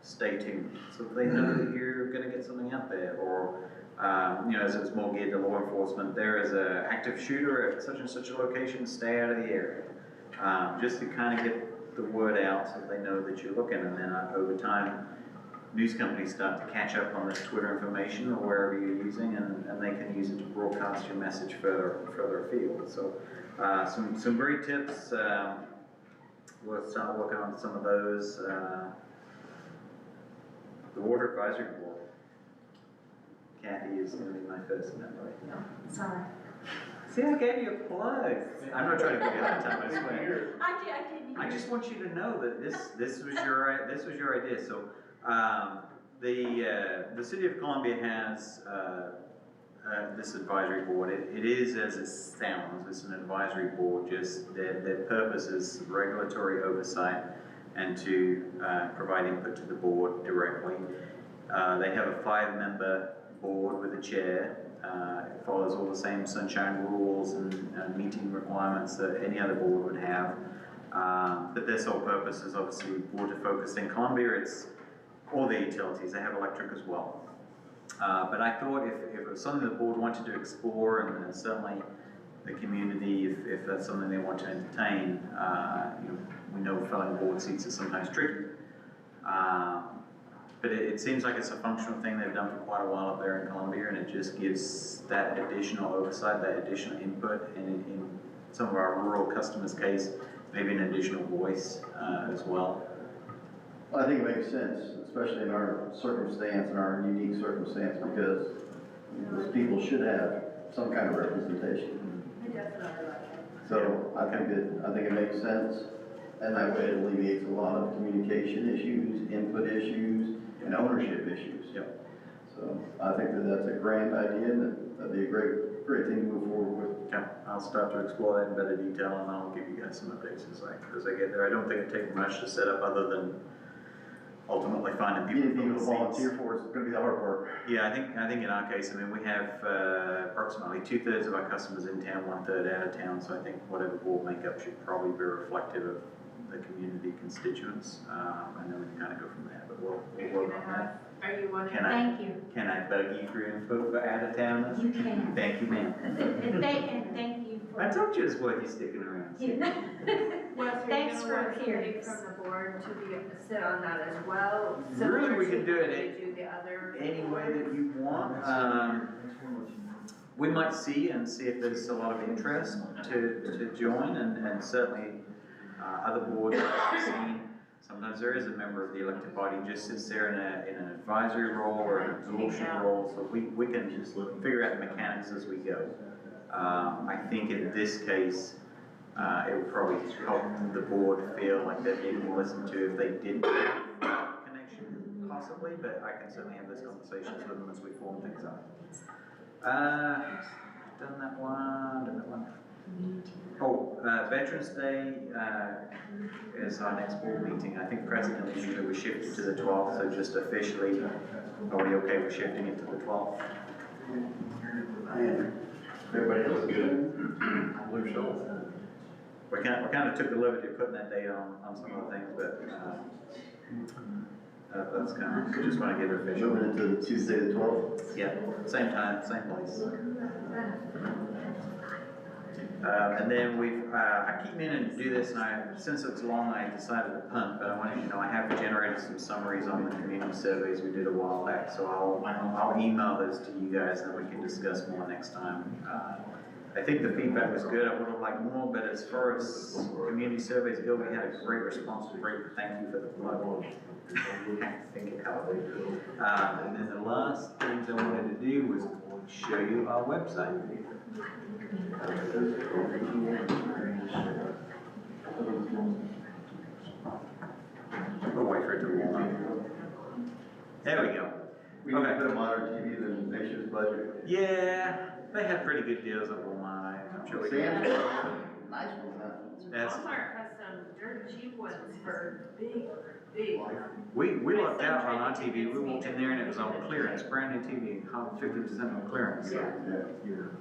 Speaker 6: stay tuned. So that they know that you're gonna get something out there, or you know, as it's more geared to law enforcement, there is an active shooter at such and such a location, stay out of the area. Just to kind of get the word out so they know that you're looking, and then over time, news companies start to catch up on this Twitter information or wherever you're using, and they can use it to broadcast your message further afield. So some great tips. We'll start working on some of those. The Water Advisory Board. Kathy is going to be my first member.
Speaker 10: No, sorry.
Speaker 6: See, I gave you a plug. I'm not trying to give you a hard time, I swear.
Speaker 7: I didn't.
Speaker 6: I just want you to know that this was your idea. So the City of Columbia has this advisory board. It is as it sounds. It's an advisory board. Just their purpose is regulatory oversight and to provide input to the board directly. They have a 5-member board with a chair. It follows all the same sunshine rules and meeting requirements that any other board would have. But their sole purpose is obviously water focused. In Columbia, it's all the utilities, they have electric as well. But I thought if it was something the board wanted to explore, and certainly the community, if that's something they want to entertain, you know, we know filling board seats is sometimes tricky. But it seems like it's a functional thing they've done for quite a while up there in Columbia, and it just gives that additional oversight, that additional input, and in some of our rural customers' case, maybe an additional voice as well.
Speaker 2: Well, I think it makes sense, especially in our circumstance, in our unique circumstance, because those people should have some kind of representation. So I think it makes sense, and that way it alleviates a lot of communication issues, input issues, and ownership issues.
Speaker 6: Yep.
Speaker 2: So I think that's a grand idea, and that'd be a great thing to move forward with.
Speaker 6: Yeah, I'll start to explore that in better detail, and I'll give you guys some updates as I get there. I don't think it'd take much to set up, other than ultimately finding people
Speaker 2: Getting people to volunteer for it's going to be the hard part.
Speaker 6: Yeah, I think in our case, I mean, we have approximately 2/3 of our customers in town, 1/3 out of town. So I think whatever board makeup should probably be reflective of the community constituents, and then we can kind of go from there. But we'll work on that.
Speaker 4: Are you wanting?
Speaker 7: Thank you.
Speaker 6: Can I bug you for info for out of towners?
Speaker 7: You can.
Speaker 6: Thank you, ma'am.
Speaker 7: And thank you for.
Speaker 6: I told you it's worth you sticking around.
Speaker 4: Wes,
Speaker 7: Thanks for
Speaker 4: appearing
Speaker 7: appearing.
Speaker 4: from the board to sit on that as well.
Speaker 6: Really, we can do it
Speaker 4: the other
Speaker 6: any way that you want. We might see if there's a lot of interest to join, and certainly other boards that I've seen, sometimes there is a member of the elected body just sits there in an advisory role or an absorption role, so we can just figure out the mechanics as we go. I think in this case, it would probably help the board feel like they're being listened to if they didn't have a connection, possibly, but I can certainly have those conversations with them as we form things up. Done that one. Oh, Veterans Day is our next board meeting. I think precedent usually we shift it to the 12th, so just officially, are we okay with shifting it to the 12th?
Speaker 2: Everybody else is good.
Speaker 13: I believe so.
Speaker 6: We kind of took the liberty of putting that date on some of the things, but that's kind of, just want to get it official.
Speaker 2: Moving it to Tuesday the 12th?
Speaker 6: Yeah, same time, same place. And then I keep meaning to do this, and since it's long, I decided to punt, but I want you to know I have generated some summaries on the community surveys we did a while back, so I'll email those to you guys, and we can discuss more next time. I think the feedback was good. I would have liked more, but as far as community surveys go, we had a great response. Great, thank you for the plug. Thank you, Kyle. And then the last things I wanted to do was show you our website. We'll wait for it to warm up. There we go.
Speaker 2: We need a bit of modern TV than next year's budget.
Speaker 6: Yeah, they have pretty good deals at Walmart. I'm sure we can.
Speaker 2: Nice one, huh?
Speaker 6: That's,
Speaker 4: Walmart has some dirt cheap ones for big.
Speaker 6: we lucked out on our TV. We walked in there and it was on clearance, brand new TV, 50% on clearance. So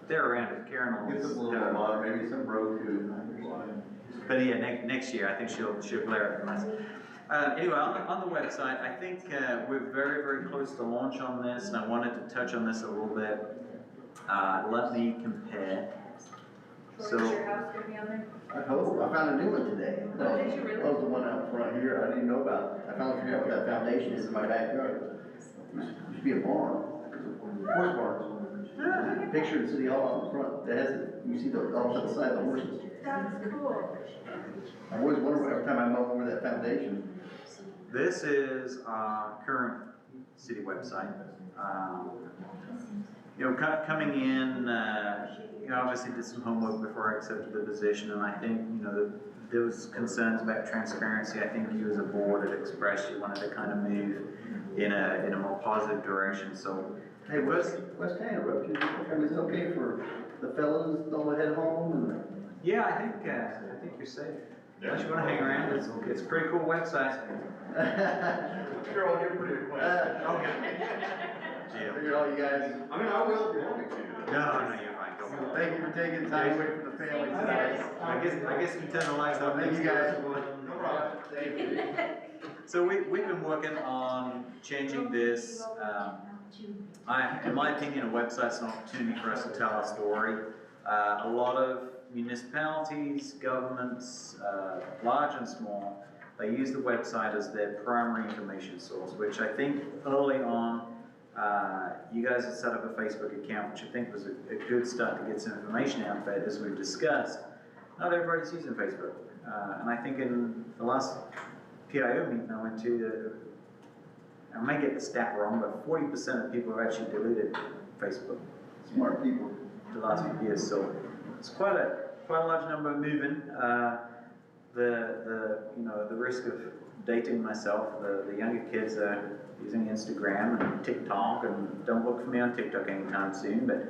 Speaker 6: they're around if Karen will.
Speaker 2: Get some little modern, maybe some Roku.
Speaker 6: But yeah, next year I think she'll glare at us. Anyway, on the website, I think we're very, very close to launch on this, and I wanted to touch on this a little bit. Let me compare. So,
Speaker 4: Is your house gonna be on there?
Speaker 2: I hope. I found a new one today.
Speaker 4: Oh, did you really?
Speaker 2: That was the one out front here I didn't know about. I found out what that foundation is in my backyard. It used to be a barn. Horse barns. Picture of the city hall out in front. That has it. You see the all to the side of the horses.
Speaker 4: That's cool.
Speaker 2: I always wonder every time I mow over that foundation.
Speaker 6: this is our current city website. You know, coming in, you know, obviously did some homework before I accepted the position, and I think, you know, there was concerns about transparency. I think you as a board had expressed you wanted to kind of move in a more positive direction, so.
Speaker 2: Hey, Wes, can I interrupt you? I mean, is it okay for the fellas to head home?
Speaker 6: Yeah, I think you're safe. Unless you want to hang around, it's a pretty cool website.
Speaker 2: Sure, I'll get pretty quick. Okay.
Speaker 6: Jim.
Speaker 2: Figured all you guys.
Speaker 15: I mean, I will if you want me to.
Speaker 6: No, you're fine, go for it.
Speaker 2: Thank you for taking time away from the family tonight.
Speaker 6: I guess you turn the lights off.
Speaker 2: Thank you guys.
Speaker 15: No problem.
Speaker 2: Thank you.
Speaker 6: So we've been working on changing this. In my opinion, a website's an opportunity for us to tell our story. A lot of municipalities, governments, large and small, they use the website as their primary information source, which I think early on, you guys had set up a Facebook account, which I think was a good start to get some information out there, as we've discussed. Not everybody's using Facebook. And I think in the last PIO meeting I went to, I might get the stat wrong, but 40% of people have actually deleted Facebook.
Speaker 2: Smart people.
Speaker 6: The last few years, so it's quite a large number moving. The risk of dating myself, the younger kids are using Instagram and TikTok, and don't look for me on TikTok anytime soon, but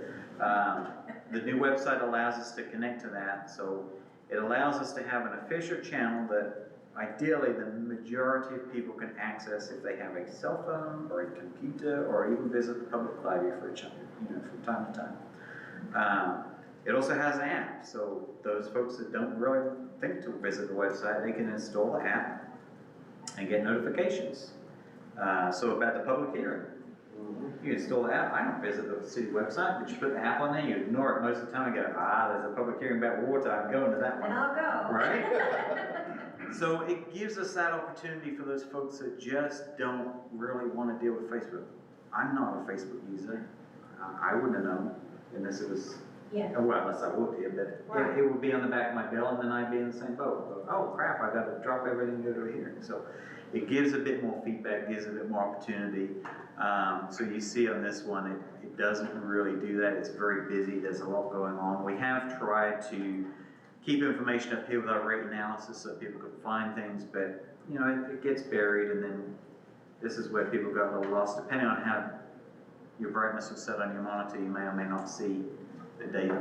Speaker 6: the new website allows us to connect to that, so it allows us to have an official channel that ideally the majority of people can access if they have a cell phone or a computer or even visit the public library from time to time. It also has an app, so those folks that don't really think to visit the website, they can install the app and get notifications. So about the public hearing, you install the app. I don't visit the city website, but you put the app on there, you ignore it most of the time and go, there's a public hearing about water, I'm going to that one.
Speaker 7: And I'll go.
Speaker 6: Right? So it gives us that opportunity for those folks that just don't really want to deal with Facebook. I'm not a Facebook user. I wouldn't have known unless it was, well, unless I looked here, but
Speaker 7: Right.
Speaker 6: it would be on the back of my bill and then I'd be in the same boat. Oh crap, I got to drop everything and go to a hearing. So it gives a bit more feedback, gives a bit more opportunity. So you see on this one, it doesn't really do that. It's very busy. There's a lot going on. We have tried to keep information up here with our rate analysis so people can find things, but it gets buried, and then this is where people got a little lost. Depending on how your brightness was set on your monitor, you may or may not see the data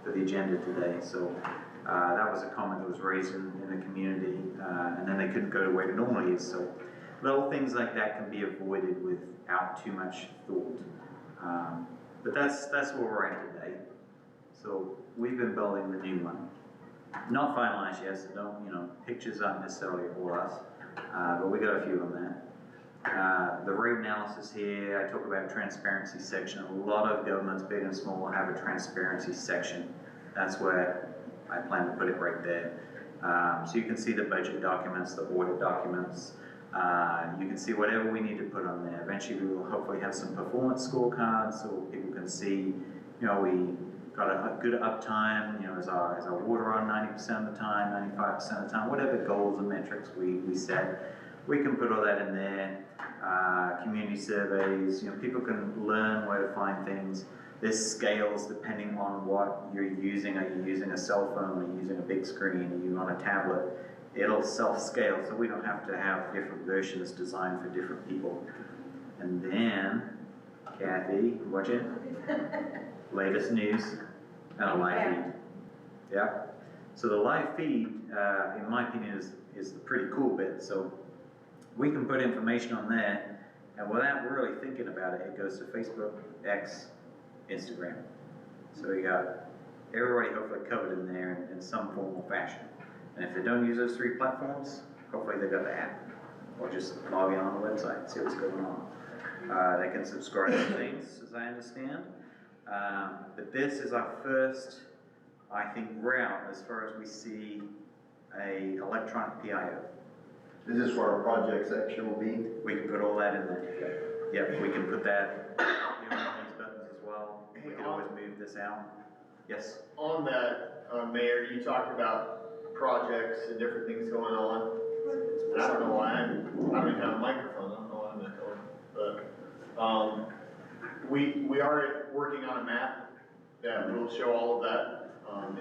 Speaker 6: for the agenda today. So that was a comment that was raised in the community, and then they couldn't go to where it normally is. So little things like that can be avoided without too much thought. But that's where we're at today. So we've been building the new one. Not finalized yet, so don't, pictures aren't necessarily all us, but we got a few on that. The rate analysis here, I talk about transparency section. A lot of governments, big and small, have a transparency section. That's where I plan to put it right there. So you can see the budget documents, the audit documents. You can see whatever we need to put on there. Eventually we will hopefully have some performance scorecards so people can see, we got a good uptime, is our water on 90% of the time, 95% of the time, whatever goals and metrics we set. We can put all that in there. Community surveys, people can learn where to find things. There's scales depending on what you're using. Are you using a cell phone? Are you using a big screen? Are you on a tablet? It'll self-scale, so we don't have to have different versions designed for different people. And then, Kathy, watching? Latest news and a live feed. Yeah. So the live feed, in my opinion, is the pretty cool bit. So we can put information on there, and without really thinking about it, it goes to Facebook, X, Instagram. So we got everybody hopefully covered in there in some form or fashion. And if they don't use those 3 platforms, hopefully they got the app, or just log in on the website and see what's going on. They can subscribe to things, as I understand. But this is our first, I think, route as far as we see a electronic PIO.
Speaker 2: Is this where our project section will be?
Speaker 6: We can put all that in there. Yep, we can put that on these buttons as well. We can always move this out. Yes?
Speaker 20: On that, Mayor, you talked about projects and different things going on. And I don't know why I don't even have a microphone. I don't know why I'm not going. But we are working on a map that will show all of that.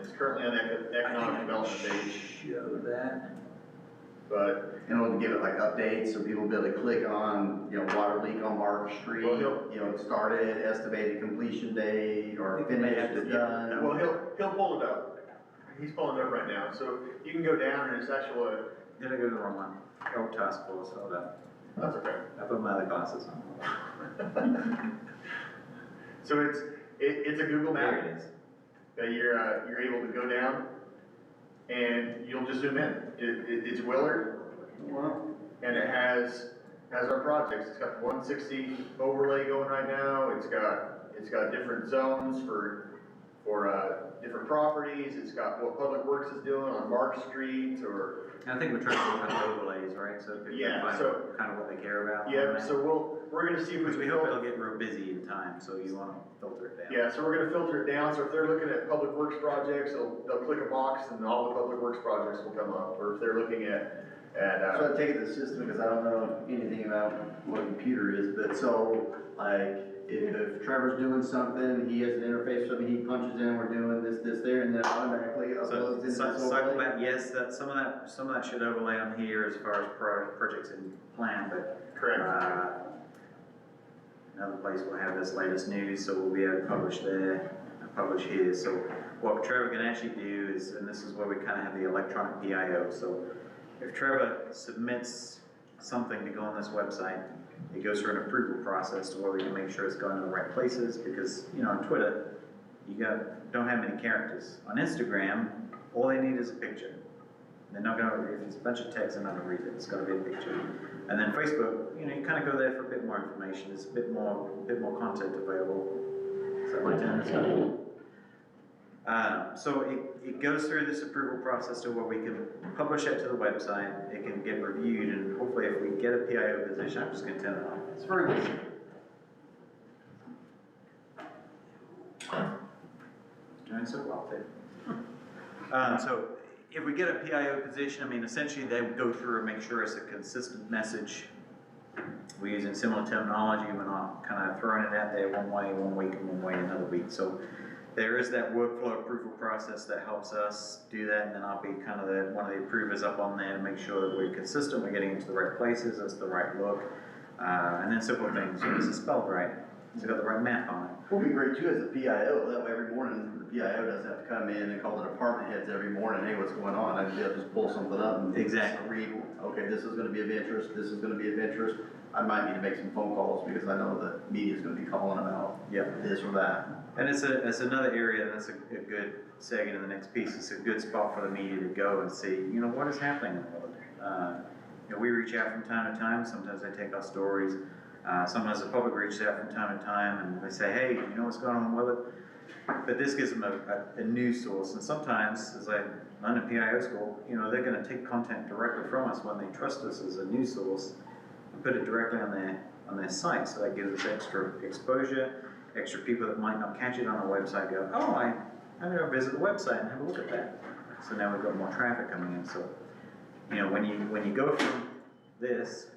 Speaker 20: It's currently on the economic development page.
Speaker 6: Show that.
Speaker 20: But
Speaker 2: And we'll give it like updates, so people will be able to click on, water leak on Mark Street, started, estimated completion date, or finished, done.
Speaker 20: Well, he'll pull it up. He's pulling it up right now. So you can go down and it's actually
Speaker 6: Did I go to the wrong one? Oh, task force, hold up.
Speaker 20: That's okay.
Speaker 6: I put my other glasses on.
Speaker 20: So it's a Google map
Speaker 6: There it is.
Speaker 20: that you're able to go down and you'll just zoom in. It's Willard and it has our projects. It's got the 160 overlay going right now. It's got different zones for different properties. It's got what Public Works is doing on Mark Street or.
Speaker 6: I think we're trying to look at the overlays, right, so people
Speaker 20: Yeah,
Speaker 6: can find
Speaker 20: so-
Speaker 6: kind of what they care about.
Speaker 20: Yeah, so we're gonna see if we
Speaker 6: Because
Speaker 20: can.
Speaker 6: we hope it'll get real busy in time, so you wanna filter it down.
Speaker 20: Yeah, so we're gonna filter it down, so if they're looking at Public Works projects, they'll click a box and all the Public Works projects will come up, or if they're looking at,
Speaker 2: So I take it the system, because I don't know anything about what a computer is, but so, like, if Trevor's doing something, he has an interface, something he punches in, we're doing this, there, and then automatically uploads into this
Speaker 6: Cycle
Speaker 2: overlay?
Speaker 6: back, yes, some of that should overlay on here as far as projects in plan, but.
Speaker 20: Correct.
Speaker 6: Another place will have this latest news, so we'll be able to publish there, and publish here, so what Trevor can actually do is, and this is where we kind of have the electronic PIO, so if Trevor submits something to go on this website, it goes through an approval process to where we can make sure it's going to the right places, because, you know, on Twitter, don't have many characters. On Instagram, all they need is a picture. They're not gonna, if it's a bunch of text, they're not gonna read it, it's gotta be a picture. And then Facebook, you know, you kind of go there for a bit more information, there's a bit more content available. Is that my turn? So it goes through this approval process to where we can publish it to the website, it can get reviewed, and hopefully if we get a PIO position, I'm just gonna turn it off. It's very easy. Doing so well, too. So if we get a PIO position, I mean, essentially they would go through and make sure it's a consistent message. We're using similar terminology, we're not kind of throwing it out there one way, 1 week, and 1 way another week. So there is that workflow approval process that helps us do that, and then I'll be kind of one of the approvers up on there to make sure that we're consistent, we're getting into the right places, it's the right look. And then simple things, is it spelled right? Has it got the right map on it?
Speaker 2: Would be great too as a PIO, that way every morning, the PIO doesn't have to come in and call the department heads every morning, hey, what's going on? I'd be able to just pull something up and.
Speaker 6: Exactly.
Speaker 2: Read, okay, this is gonna be of interest, this is gonna be of interest. I might need to make some phone calls because I know the media's gonna be calling about this or that.
Speaker 6: And it's another area, that's a good seg into the next piece, it's a good spot for the media to go and see, you know, what is happening in the world. You know, we reach out from time to time, sometimes they take our stories, sometimes the public reaches out from time to time and they say, hey, you know what's going on with it? But this gives them a news source, and sometimes, as I learned at PIO school, you know, they're gonna take content directly from us when they trust us as a news source and put it directly on their site, so that gives us extra exposure, extra people that might not catch it on our website go, oh, I'm gonna visit the website and have a look at that. So now we've got more traffic coming in, so, you know, when you go from this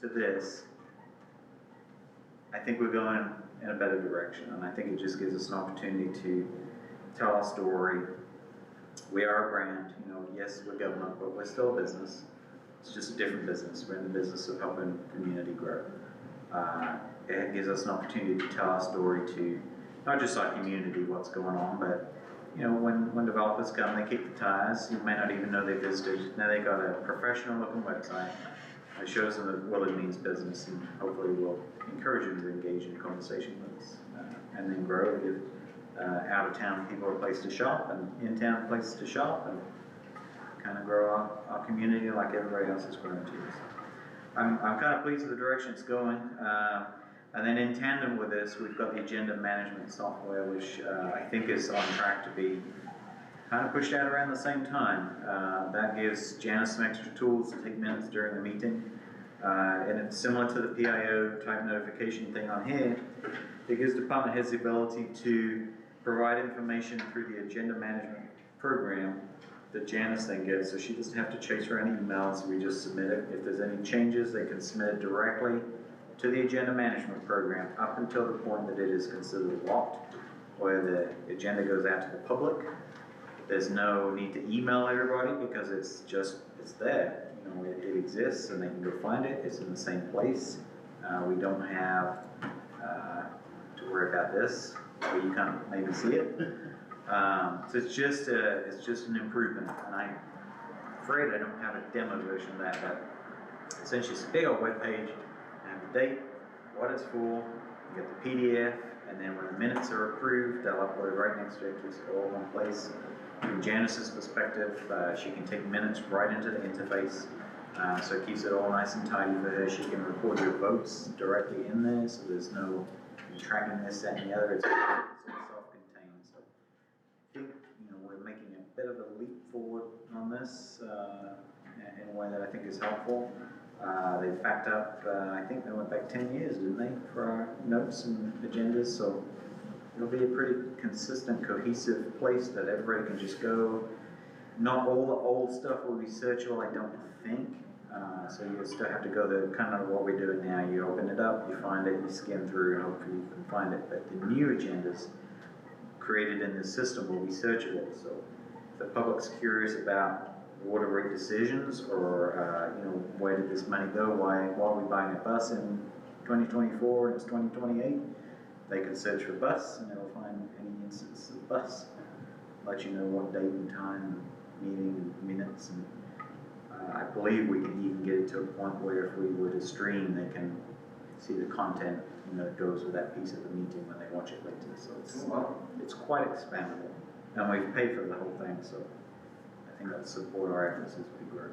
Speaker 6: to this, I think we're going in a better direction, and I think it just gives us an opportunity to tell our story. We are a brand, you know, yes, we're government, but we're still a business. It's just a different business. We're in the business of helping community grow. It gives us an opportunity to tell our story to not just our community, what's going on, but you know, when developers come, they kick the tires, you may not even know they visited. Now they've got a professional looking website that shows them that Willard means business, and hopefully will encourage them to engage in a conversation with us, and then grow, give out of town people a place to shop, and in town places to shop, and kind of grow our community like everybody else is growing too. So I'm kind of pleased with the direction it's going. And then in tandem with this, we've got the agenda management software, which I think is on track to be kind of pushed out around the same time. That gives Janice some extra tools to take minutes during the meeting. And it's similar to the PIO type notification thing on here. It gives department heads the ability to provide information through the agenda management program that Janice then gets. So she doesn't have to chase her any emails, we just submit it. If there's any changes, they can submit it directly to the agenda management program up until the point that it is considered locked, where the agenda goes out to the public. There's no need to email everybody because it's there. You know, it exists and they can go find it. It's in the same place. We don't have to worry about this, where you can't maybe see it. So it's just an improvement, and I'm afraid I don't have a demo version of that, but essentially it's a big old webpage, and have the date, what it's for, you get the PDF, and then when the minutes are approved, they'll upload it right next to it, keeps it all in one place. From Janice's perspective, she can take minutes right into the interface, so it keeps it all nice and tidy for her. She can record your votes directly in there, so there's no tracking this, that, and the other. It's all self-contained. So I think, we're making a bit of a leap forward on this in a way that I think is helpful. They've backed up, I think they went back 10 years, didn't they, for our notes and agendas, so it'll be a pretty consistent, cohesive place that everybody can just go. Not all the old stuff will be searchable, I don't think, so you still have to go to kind of what we're doing now. You open it up, you find it, you skim through, and hopefully you can find it, but the new agendas created in this system will be searchable, so if the public's curious about water rate decisions, or where did this money go, why are we buying a bus in 2024 and it's 2028, they can search for bus and they'll find any instance of bus, let you know what date and time, meeting, and minutes, and I believe we can even get it to a point where if we were to stream, they can see the content that goes with that piece of the meeting when they watch it later, so it's quite expandable, and we've paid for the whole thing, so I think that'll support our efforts as we grow.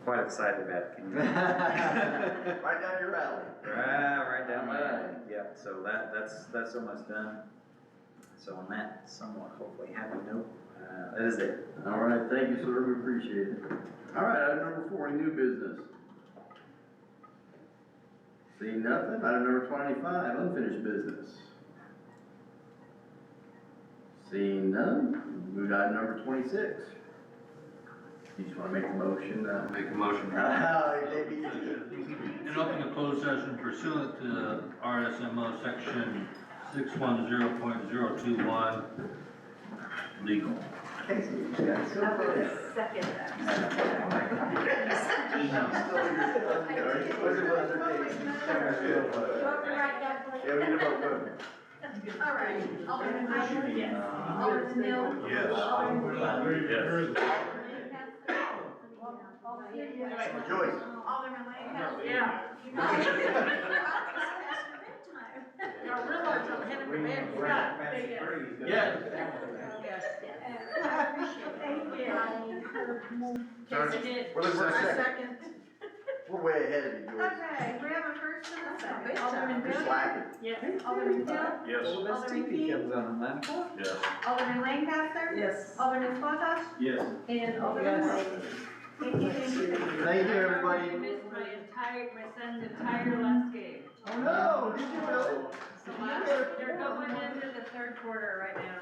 Speaker 6: Quite excited about it. Can you?
Speaker 2: Right down your alley.
Speaker 6: Right down my alley. Yep. So that's almost done. So on that somewhat hopefully happy note, that is it.
Speaker 2: All right, thank you, sir. We appreciate it. All right, item number 4, new business. Seeing nothing. Item number 25, unfinished business. Seeing none, move to item number 26. You just want to make a motion?
Speaker 12: Make a motion. And open the closed session pursuant to RSMO section 610.021, legal.
Speaker 16: Second
Speaker 2: Yeah, we need a vote.
Speaker 16: All right, Alderman Howard? Yes. Alderman Neal?
Speaker 12: Yes.
Speaker 2: Joyce.
Speaker 16: Alderman Lancaster?
Speaker 10: Yeah.
Speaker 16: I
Speaker 10: realize I'm headed to bed for
Speaker 2: Yes.
Speaker 16: Thank you.
Speaker 10: Second.
Speaker 2: We're way ahead of you, Joyce.
Speaker 16: Okay, we have a first and a second. Alderman
Speaker 2: You're
Speaker 16: Bill?
Speaker 2: slacking.
Speaker 16: Yes. Alderman Hill?
Speaker 12: Yes.
Speaker 16: Alderman Key?
Speaker 18: comes on at 9 o'clock.
Speaker 12: Yes.
Speaker 16: Alderman Lancaster?
Speaker 10: Yes.
Speaker 16: Alderman Squattle's?
Speaker 2: Yes.
Speaker 16: And Alderman
Speaker 10: Yes.
Speaker 16: White? Thank you, thank you.
Speaker 2: Thank you, everybody.
Speaker 4: I missed my son's entire last game.
Speaker 2: Oh no, did you really?
Speaker 4: They're going into the third quarter right now.